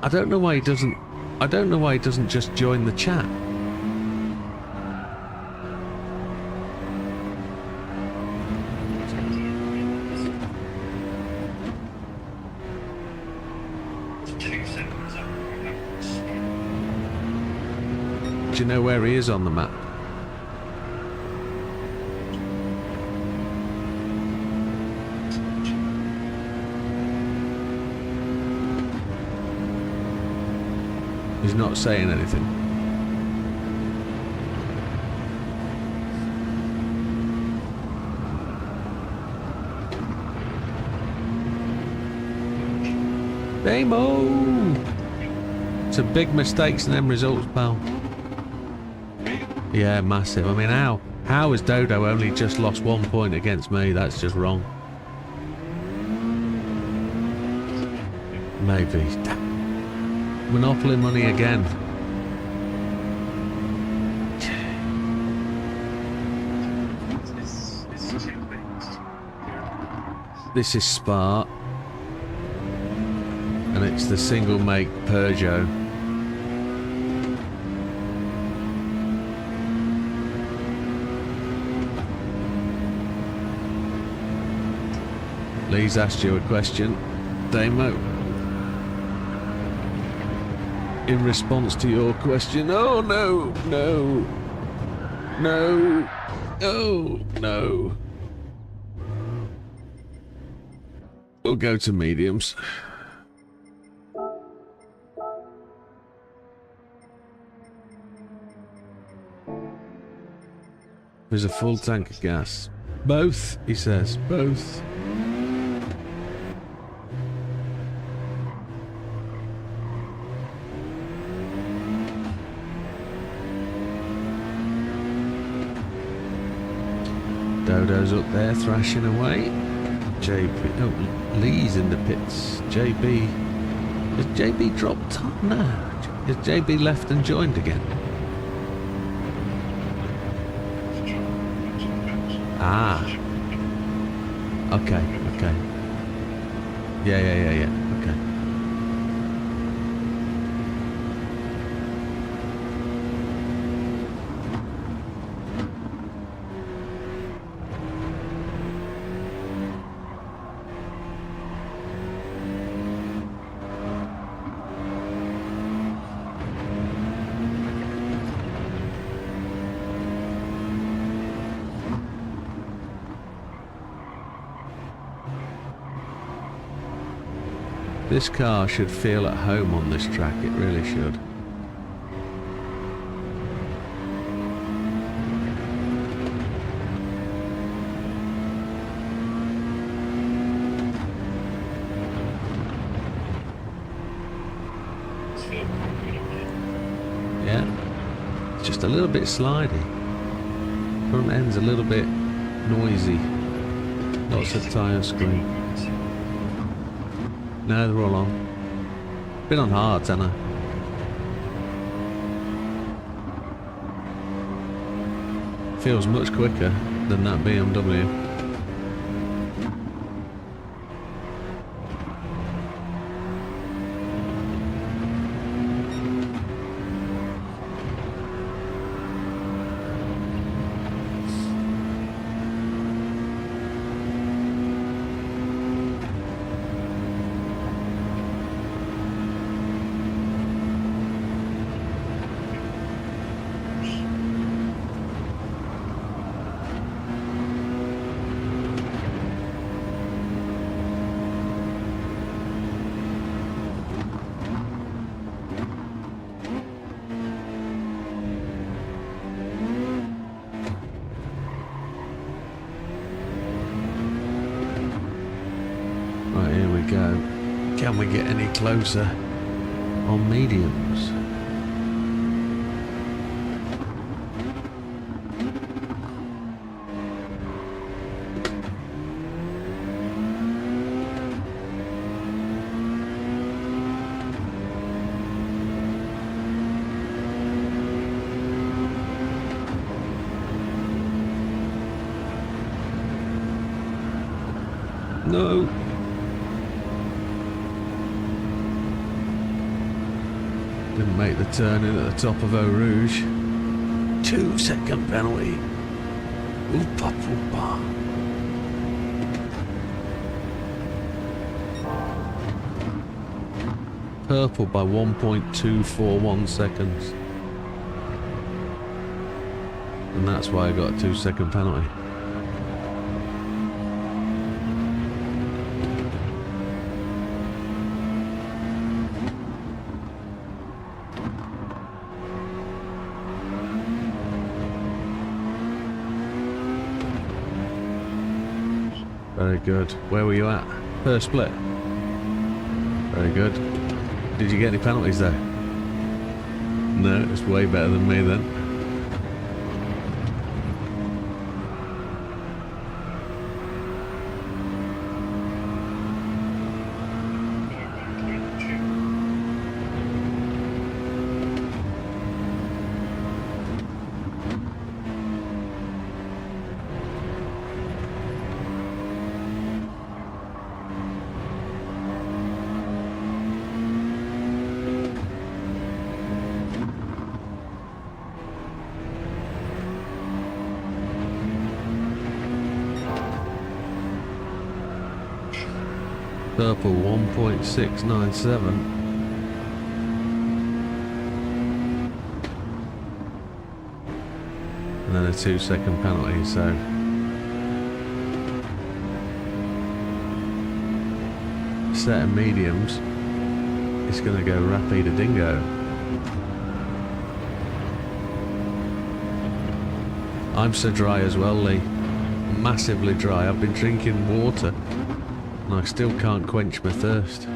I don't know why he doesn't. I don't know why he doesn't just join the chat. Do you know where he is on the map? He's not saying anything. Damo! It's a big mistakes and end results, pal. Yeah, massive. I mean, how has Dodo only just lost 1 point against me? That's just wrong. Maybe. Monopoly money again. This is Spa. And it's the single make Peugeot. Lee's asked you a question, Damo. In response to your question, oh no, no, no, oh no. We'll go to mediums. There's a full tank of gas. Both, he says, both. Dodo's up there thrashing away. JB, oh, Lee's in the pits. JB, has JB dropped? No, has JB left and joined again? Ah. Okay, okay. Yeah. Okay. This car should feel at home on this track, it really should. Yeah, it's just a little bit slidey. Front end's a little bit noisy. Lots of tyre screen. No, they're all on. Been on hard, haven't I? Feels much quicker than that BMW. Right, here we go. Can we get any closer on mediums? No. Didn't make the turn in at the top of Eau Rouge. 2-second penalty. Oopa poopa. Purple by 1.241 seconds. And that's why I got a 2-second penalty. Very good. Where were you at? First split. Very good. Did you get any penalties there? No, it's way better than me then. Purple 1.697. And then a 2-second penalty, so set of mediums, it's going to go Rapida Dingo. I'm so dry as well, Lee. Massively dry. I've been drinking water and I still can't quench my thirst.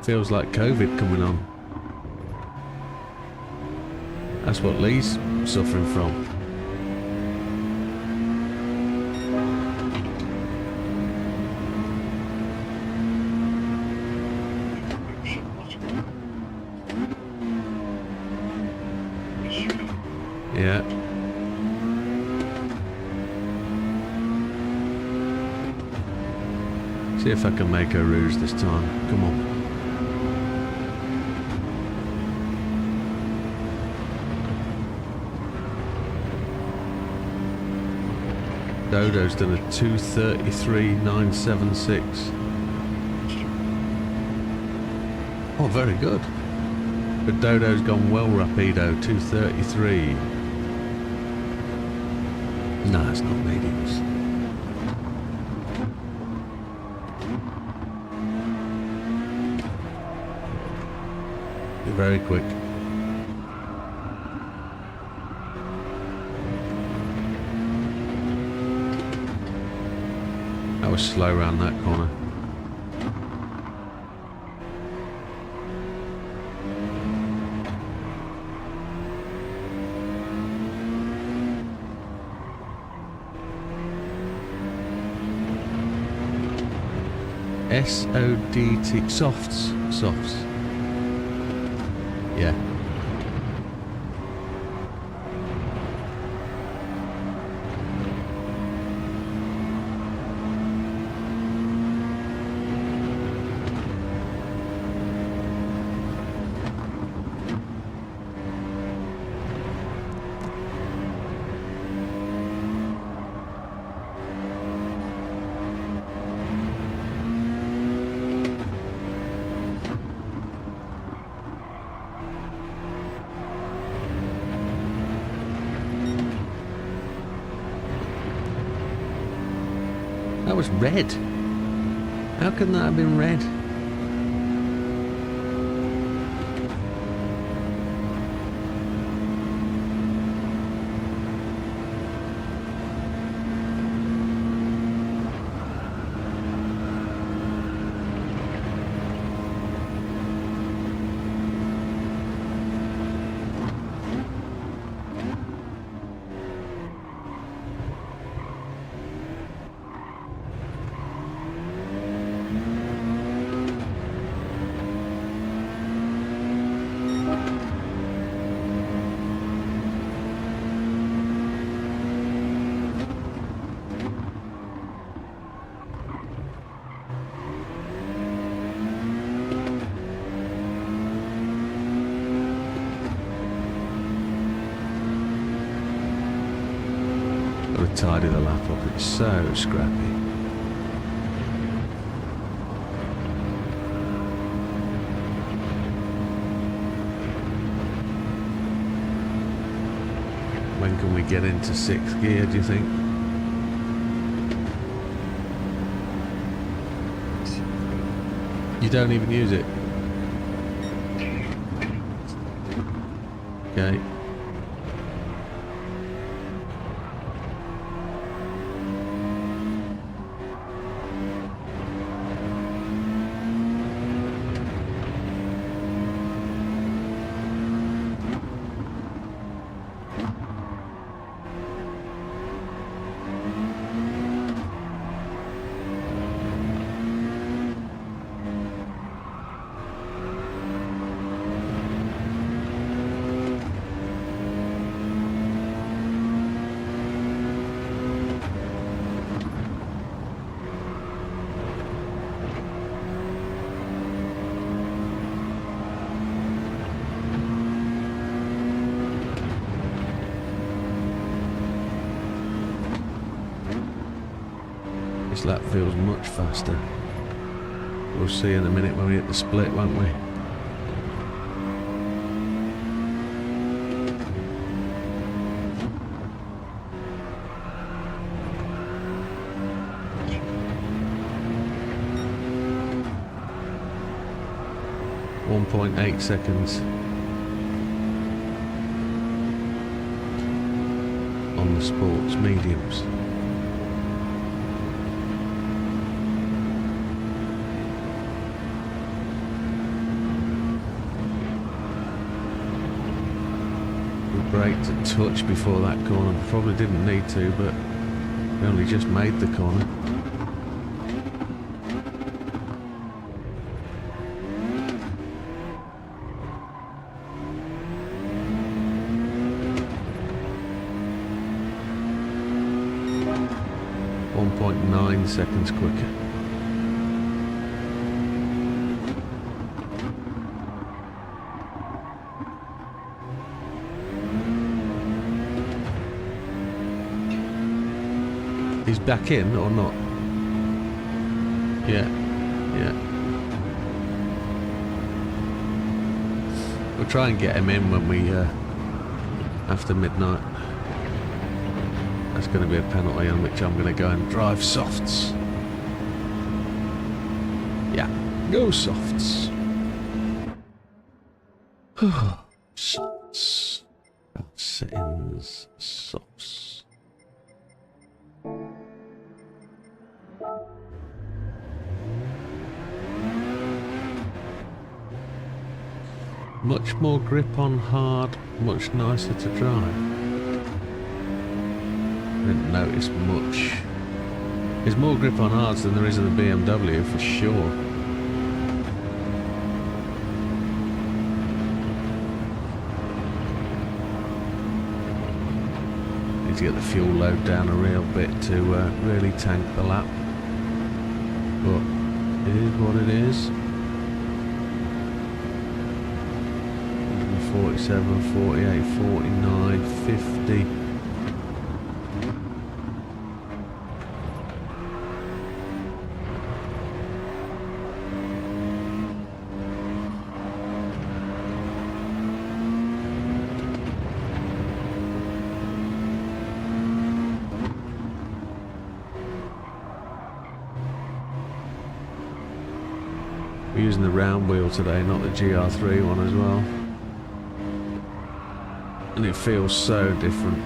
Feels like COVID coming on. That's what Lee's suffering from. Yeah. See if I can make a rouge this time. Come on. Dodo's done a 2:33.976. Oh, very good. But Dodo's gone well rapido, 2:33. Nah, it's not mediums. You're very quick. That was slow around that corner. SODT, softs. Yeah. That was red. How can that have been red? Got to tidy the lap up, it's so scrappy. When can we get into 6th gear, do you think? You don't even use it? Okay. This lap feels much faster. We'll see in a minute when we hit the split, won't we? .8 seconds on the sports mediums. We braked a touch before that corner. Probably didn't need to, but we only just made the corner. .9 seconds quicker. He's back in or not? Yeah, yeah. We'll try and get him in when we after midnight. That's going to be a penalty on which I'm going to go and drive softs. Yeah, go softs. Softs. Settings. Softs. Much more grip on hard, much nicer to drive. Didn't notice much. There's more grip on hards than there is in the BMW for sure. Need to get the fuel load down a real bit to really tank the lap. But it is what it is. 47, 48, 49, 50. We're using the round wheel today, not the GR3 one as well. And it feels so different.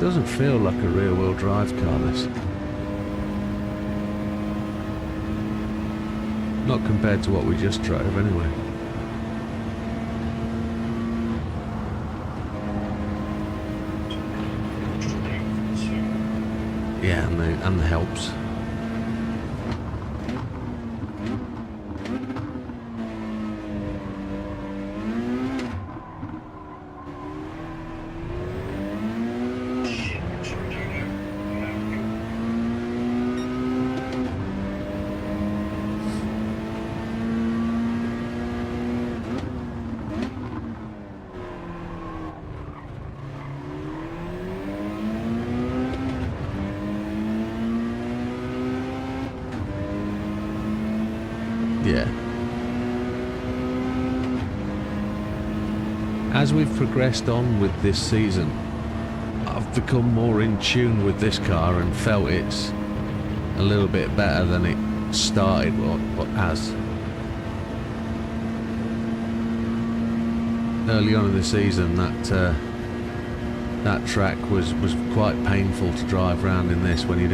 Doesn't feel like a rear-wheel drive car, this. Not compared to what we just drove, anyway. Yeah, and the helps. Yeah. As we've progressed on with this season, I've become more in tune with this car and felt it's a little bit better than it started as. Early on in the season, that that track was quite painful to drive around in this when you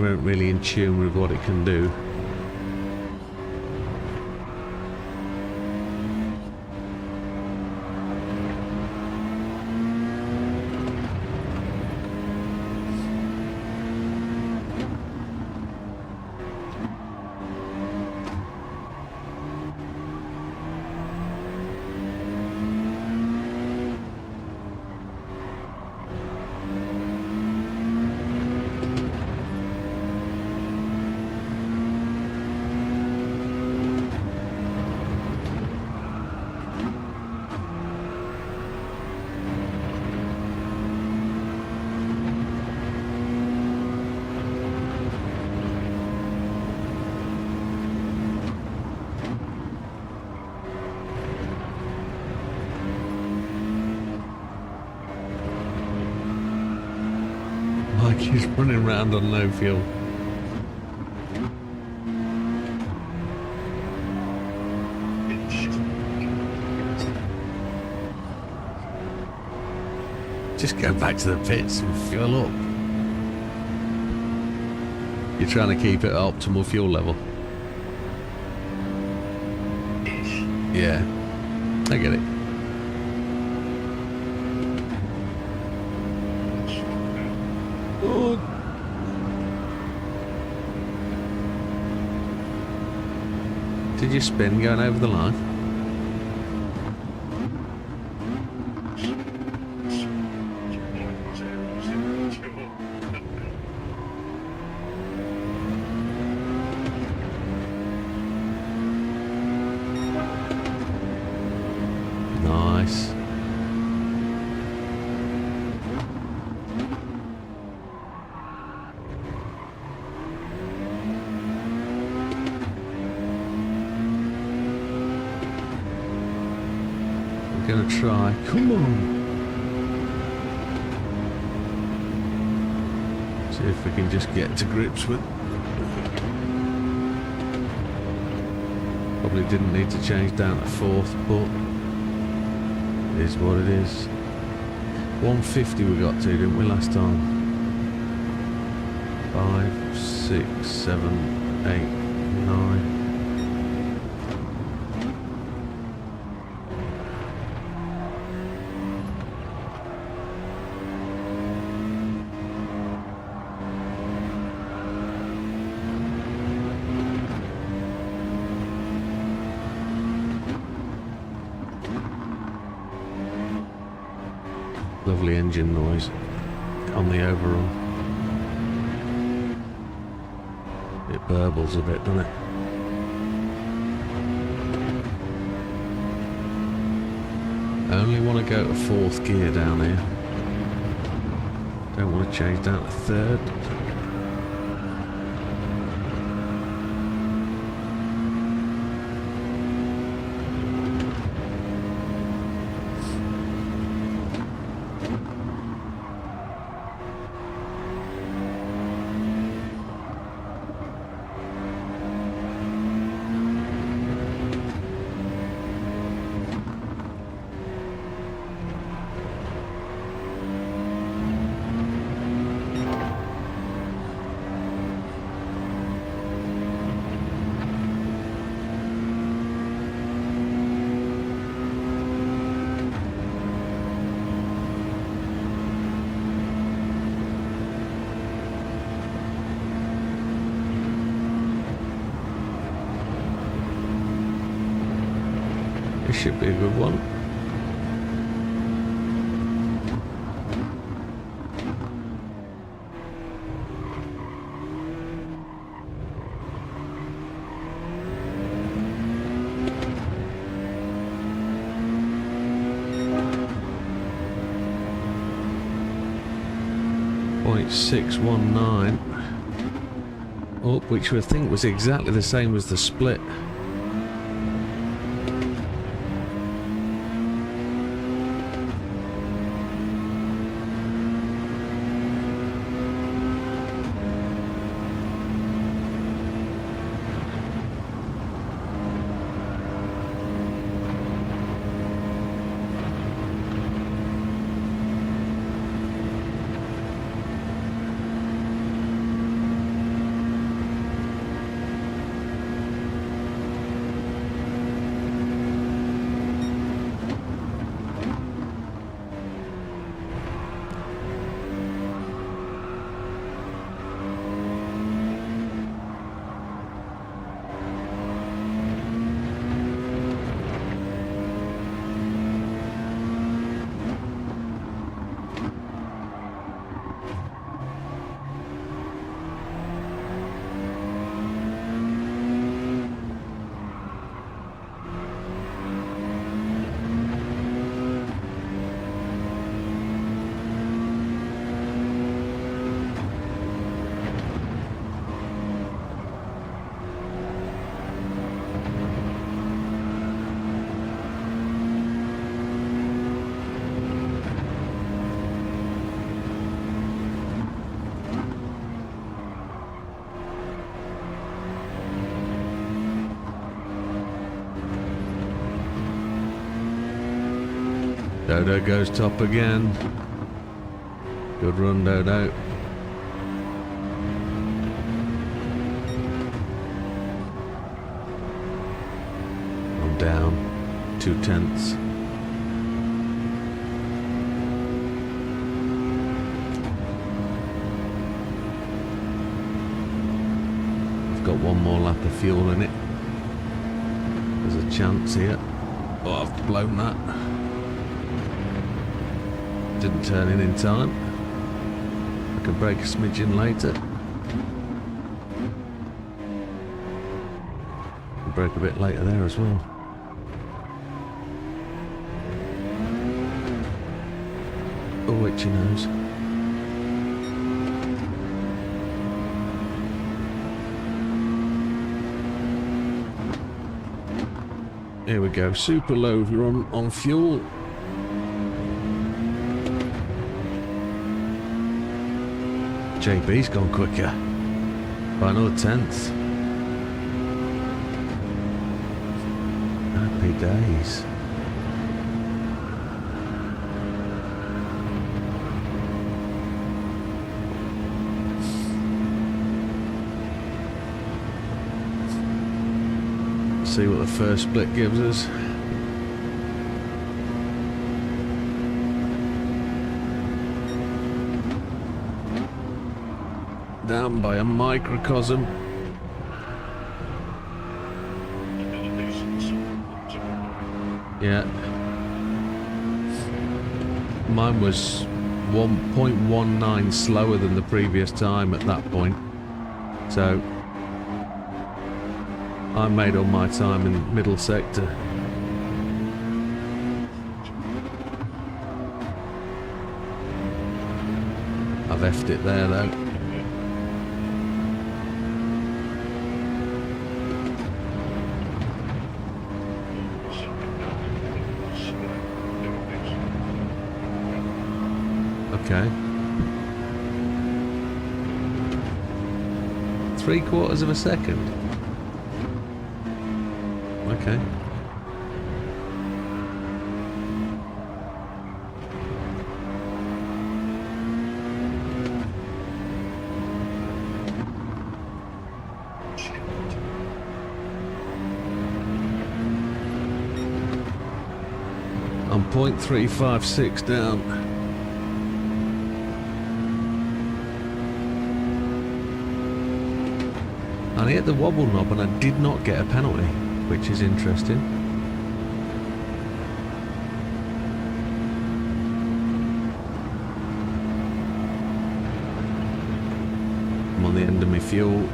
weren't really in tune with what it can do. Like he's running around on no fuel. Just go back to the pits and fuel up. You're trying to keep it at optimal fuel level. Yeah, I get it. Oh. Did you spin going over the line? Nice. We're gonna try. Come on. See if we can just get to grips with. Probably didn't need to change down to fourth, but it is what it is. 150 we got to, didn't we, last time? 5, 6, 7, 8, 9. Lovely engine noise on the overall. It burbles a bit, doesn't it? I only want to go to fourth gear down here. Don't want to change down to third. This should be a good one. .619 up, which I think was exactly the same as the split. Dodo goes top again. Good run, Dodo. I'm down 2/10. I've got one more lap of fuel in it. There's a chance here. Oh, I've blown that. Didn't turn in time. I can brake a smidgen later. Can brake a bit later there as well. Oh, itchy nose. Here we go, super low run on fuel. JB's gone quicker by another 1/10. Happy days. See what the first split gives us. Down by a microcosm. Yeah. Mine was 1.19 slower than the previous time at that point. So I made all my time in the middle sector. I've effed it there though. Okay. 3/4 of a second. Okay. I'm 0.356 down. And I hit the wobble knob and I did not get a penalty, which is interesting. I'm on the end of my fuel.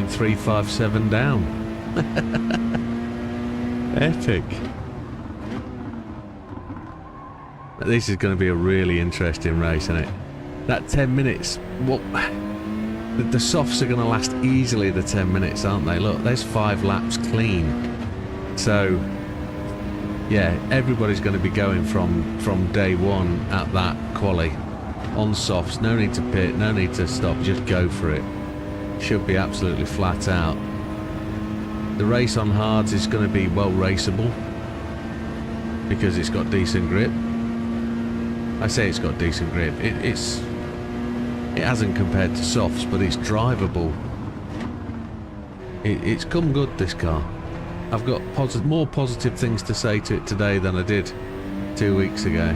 .357 down. Epic. This is going to be a really interesting race, isn't it? That 10 minutes, what? The softs are going to last easily the 10 minutes, aren't they? Look, there's 5 laps clean. So, yeah, everybody's going to be going from day one at that quali on softs. No need to pit, no need to stop, just go for it. Should be absolutely flat out. The race on hards is going to be well raceable because it's got decent grip. I say it's got decent grip. It hasn't compared to softs, but it's drivable. It's come good, this car. I've got more positive things to say to it today than I did 2 weeks ago.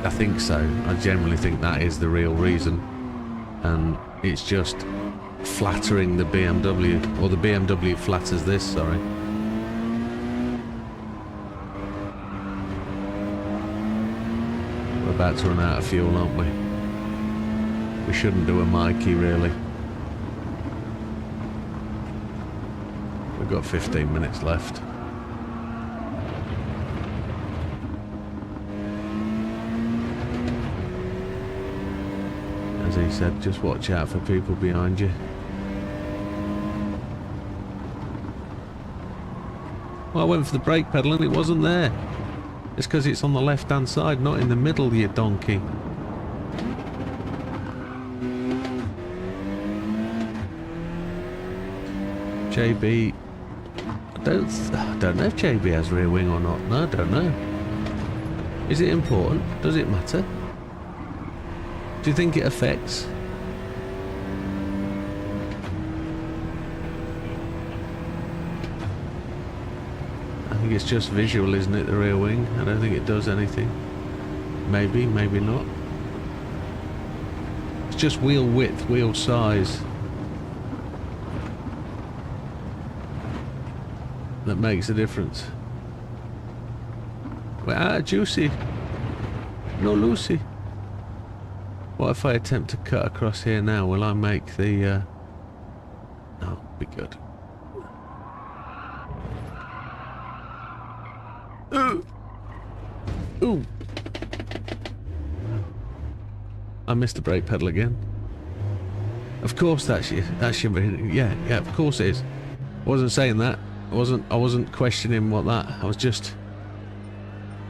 I think so. I generally think that is the real reason, and it's just flattering the BMW, or the BMW flatters this, sorry. We're about to run out of fuel, aren't we? We shouldn't do a Mikey, really. We've got 15 minutes left. As he said, just watch out for people behind you. Well, I went for the brake pedal and it wasn't there. It's because it's on the left-hand side, not in the middle, you donkey. JB... I don't know if JB has rear wing or not. No, I don't know. Is it important? Does it matter? Do you think it affects? I think it's just visual, isn't it, the rear wing? I don't think it does anything. Maybe, maybe not. It's just wheel width, wheel size that makes a difference. Well, Juicy. No, Lucy. What if I attempt to cut across here now? Will I make the... No, be good. Ooh! I missed the brake pedal again. Of course that's your... Yeah, of course it is. I wasn't saying that. I wasn't questioning what that... I was just...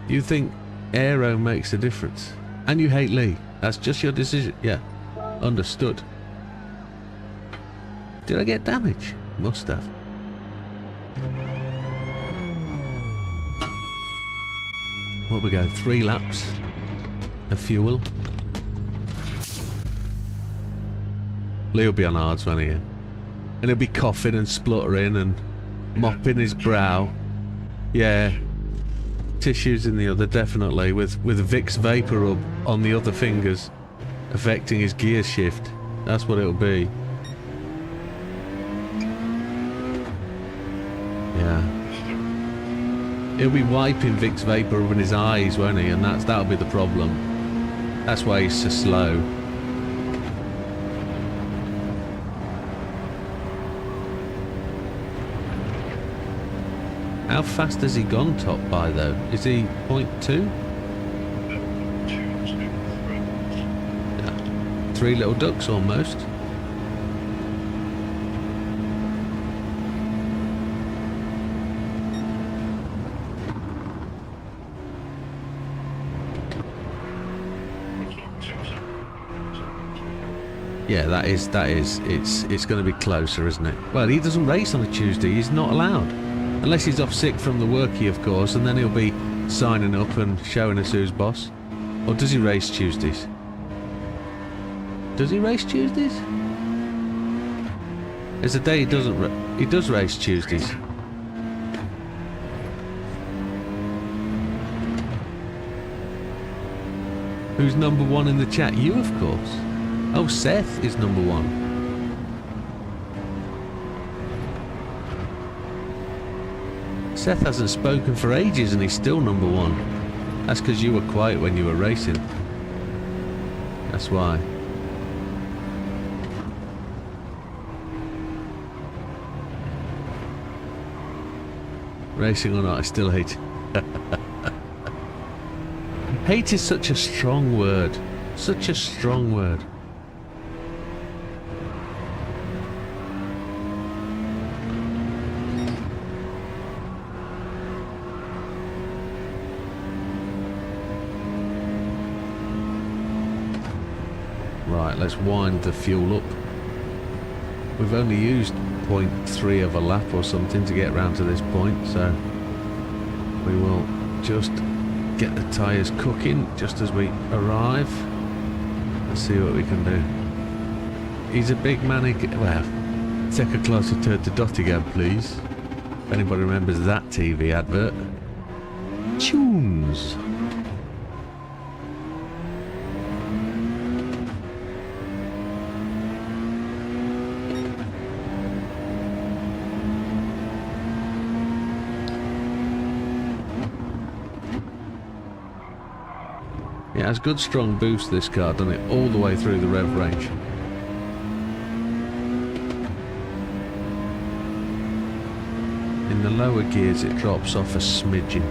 You think aero makes a difference? And you hate Lee. That's just your decision. Yeah. Understood. Did I get damage? Must have. What we go? 3 laps of fuel. Lee will be on hards when he... And he'll be coughing and spluttering and mopping his brow. Yeah. Tissues in the other, definitely, with Vicks Vapor Rub on the other fingers, affecting his gear shift. That's what it'll be. Yeah. He'll be wiping Vicks Vapor Rub in his eyes, won't he? And that'll be the problem. That's why he's so slow. How fast has he gone top by though? Is he 0.2? Yeah. 3 little ducks almost. Yeah, that is. It's going to be closer, isn't it? Well, he doesn't race on a Tuesday. He's not allowed. Unless he's off sick from the workie, of course, and then he'll be signing up and showing us who's boss. Or does he race Tuesdays? Does he race Tuesdays? There's a day he doesn't. He does race Tuesdays. Who's number 1 in the chat? You, of course. Oh, Seth is number 1. Seth hasn't spoken for ages and he's still number 1. That's because you were quiet when you were racing. That's why. Racing or not, I still hate it. Hate is such a strong word. Such a strong word. Right, let's wind the fuel up. We've only used 0.3 of a lap or something to get round to this point, so we will just get the tyres cooking just as we arrive. Let's see what we can do. He's a big man. Well, take a closer to the dot again, please. If anybody remembers that TV advert. Tunes. It has good strong boost, this car, done it all the way through the rev range. In the lower gears it drops off a smidgen.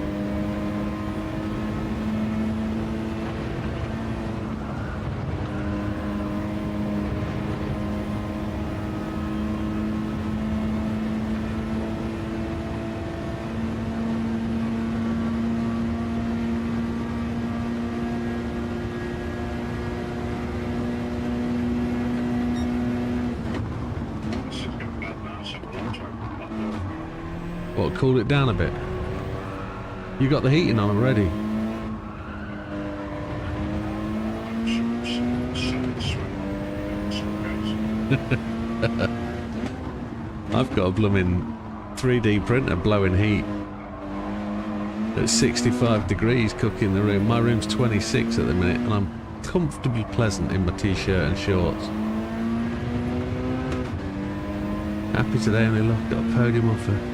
What, cool it down a bit? You got the heating on already? I've got a blooming 3D printer blowing heat at 65 degrees cooking the room. My room's 26 at the minute and I'm comfortably pleasant in my t-shirt and shorts. Happy today, only look, got a podium offer.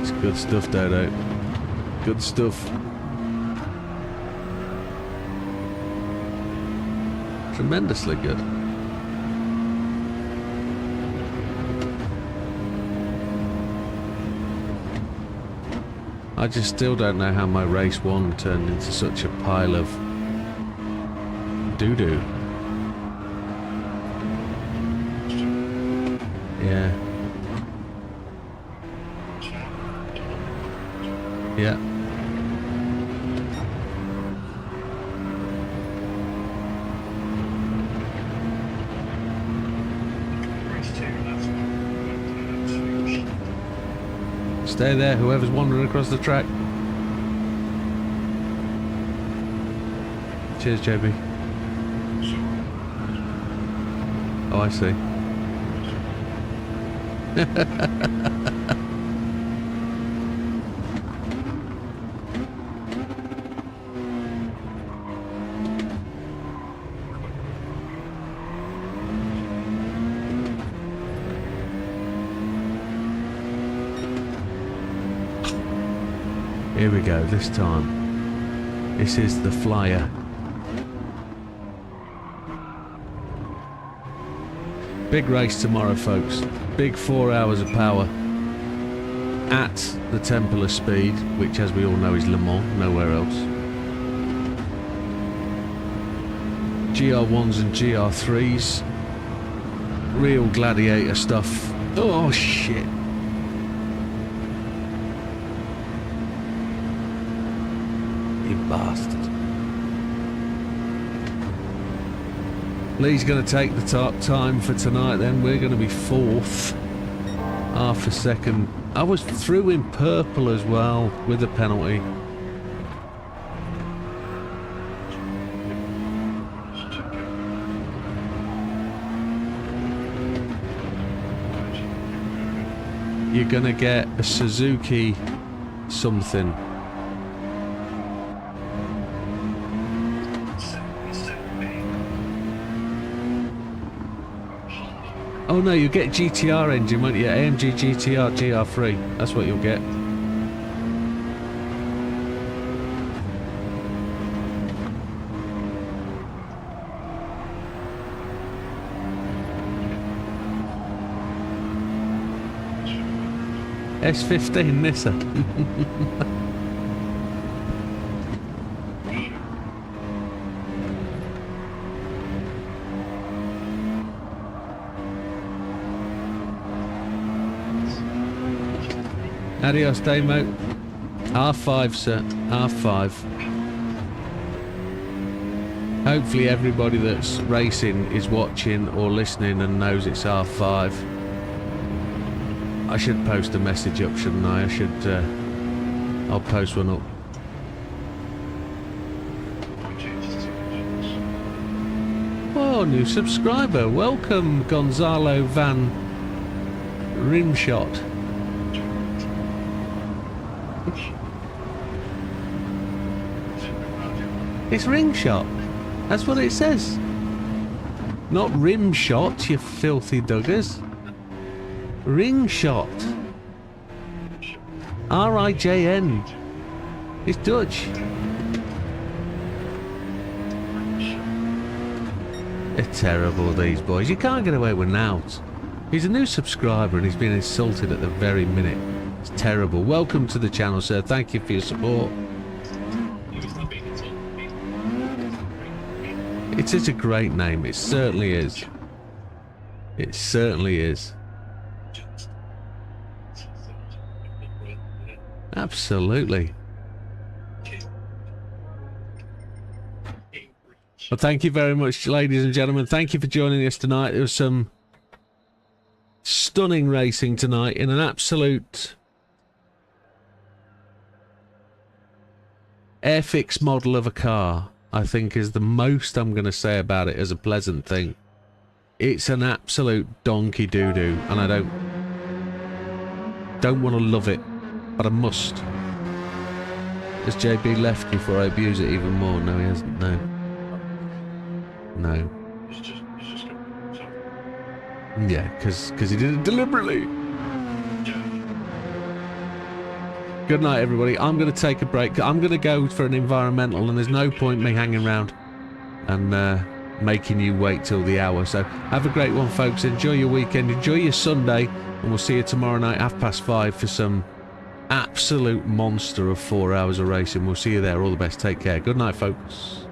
It's good stuff, Dodo. Good stuff. Tremendously good. I just still don't know how my race 1 turned into such a pile of doo-doo. Yeah. Yeah. Stay there, whoever's wandering across the track. Cheers, JB. Oh, I see. Here we go, this time. This is the flyer. Big race tomorrow, folks. Big 4 hours of power at the Temple of Speed, which as we all know is Le Mans, nowhere else. GR1s and GR3s. Real gladiator stuff. Oh shit. You bastard. Lee's going to take the top time for tonight then. We're going to be 4th. Half a second. I was through in purple as well with a penalty. You're going to get a Suzuki something. Oh no, you'll get GTR engine, won't you? AMG GTR GR3. That's what you'll get. S15 Nissan. Adios, Damo. R5, sir. R5. Hopefully everybody that's racing is watching or listening and knows it's R5. I should post a message up, shouldn't I? I'll post one up. Oh, new subscriber. Welcome, Gonzalo Van Rimshot. It's ring shot. That's what it says. Not rim shot, you filthy duggers. Ring shot. R-I-J-N. It's Dutch. They're terrible, these boys. You can't get away with nought. He's a new subscriber and he's been insulted at the very minute. It's terrible. Welcome to the channel, sir. Thank you for your support. It is a great name. It certainly is. It certainly is. Absolutely. Well, thank you very much, ladies and gentlemen. Thank you for joining us tonight. There was some stunning racing tonight in an absolute Airfix model of a car, I think, is the most I'm going to say about it as a pleasant thing. It's an absolute donkey doo-doo, and I don't want to love it, but I must. Has JB left before I abuse it even more? No, he hasn't. No. No. It's just good. So, Yeah, because he did it deliberately. yeah. Good night, everybody. I'm going to take a break. I'm going to go for an environmental, and there's no point me hanging around and making you wait till the hour. So have a great one, folks. Enjoy your weekend. Enjoy your Sunday, and we'll see you tomorrow night, 5:30, for some absolute monster of 4 hours of racing. We'll see you there. All the best. Take care. Good night, folks.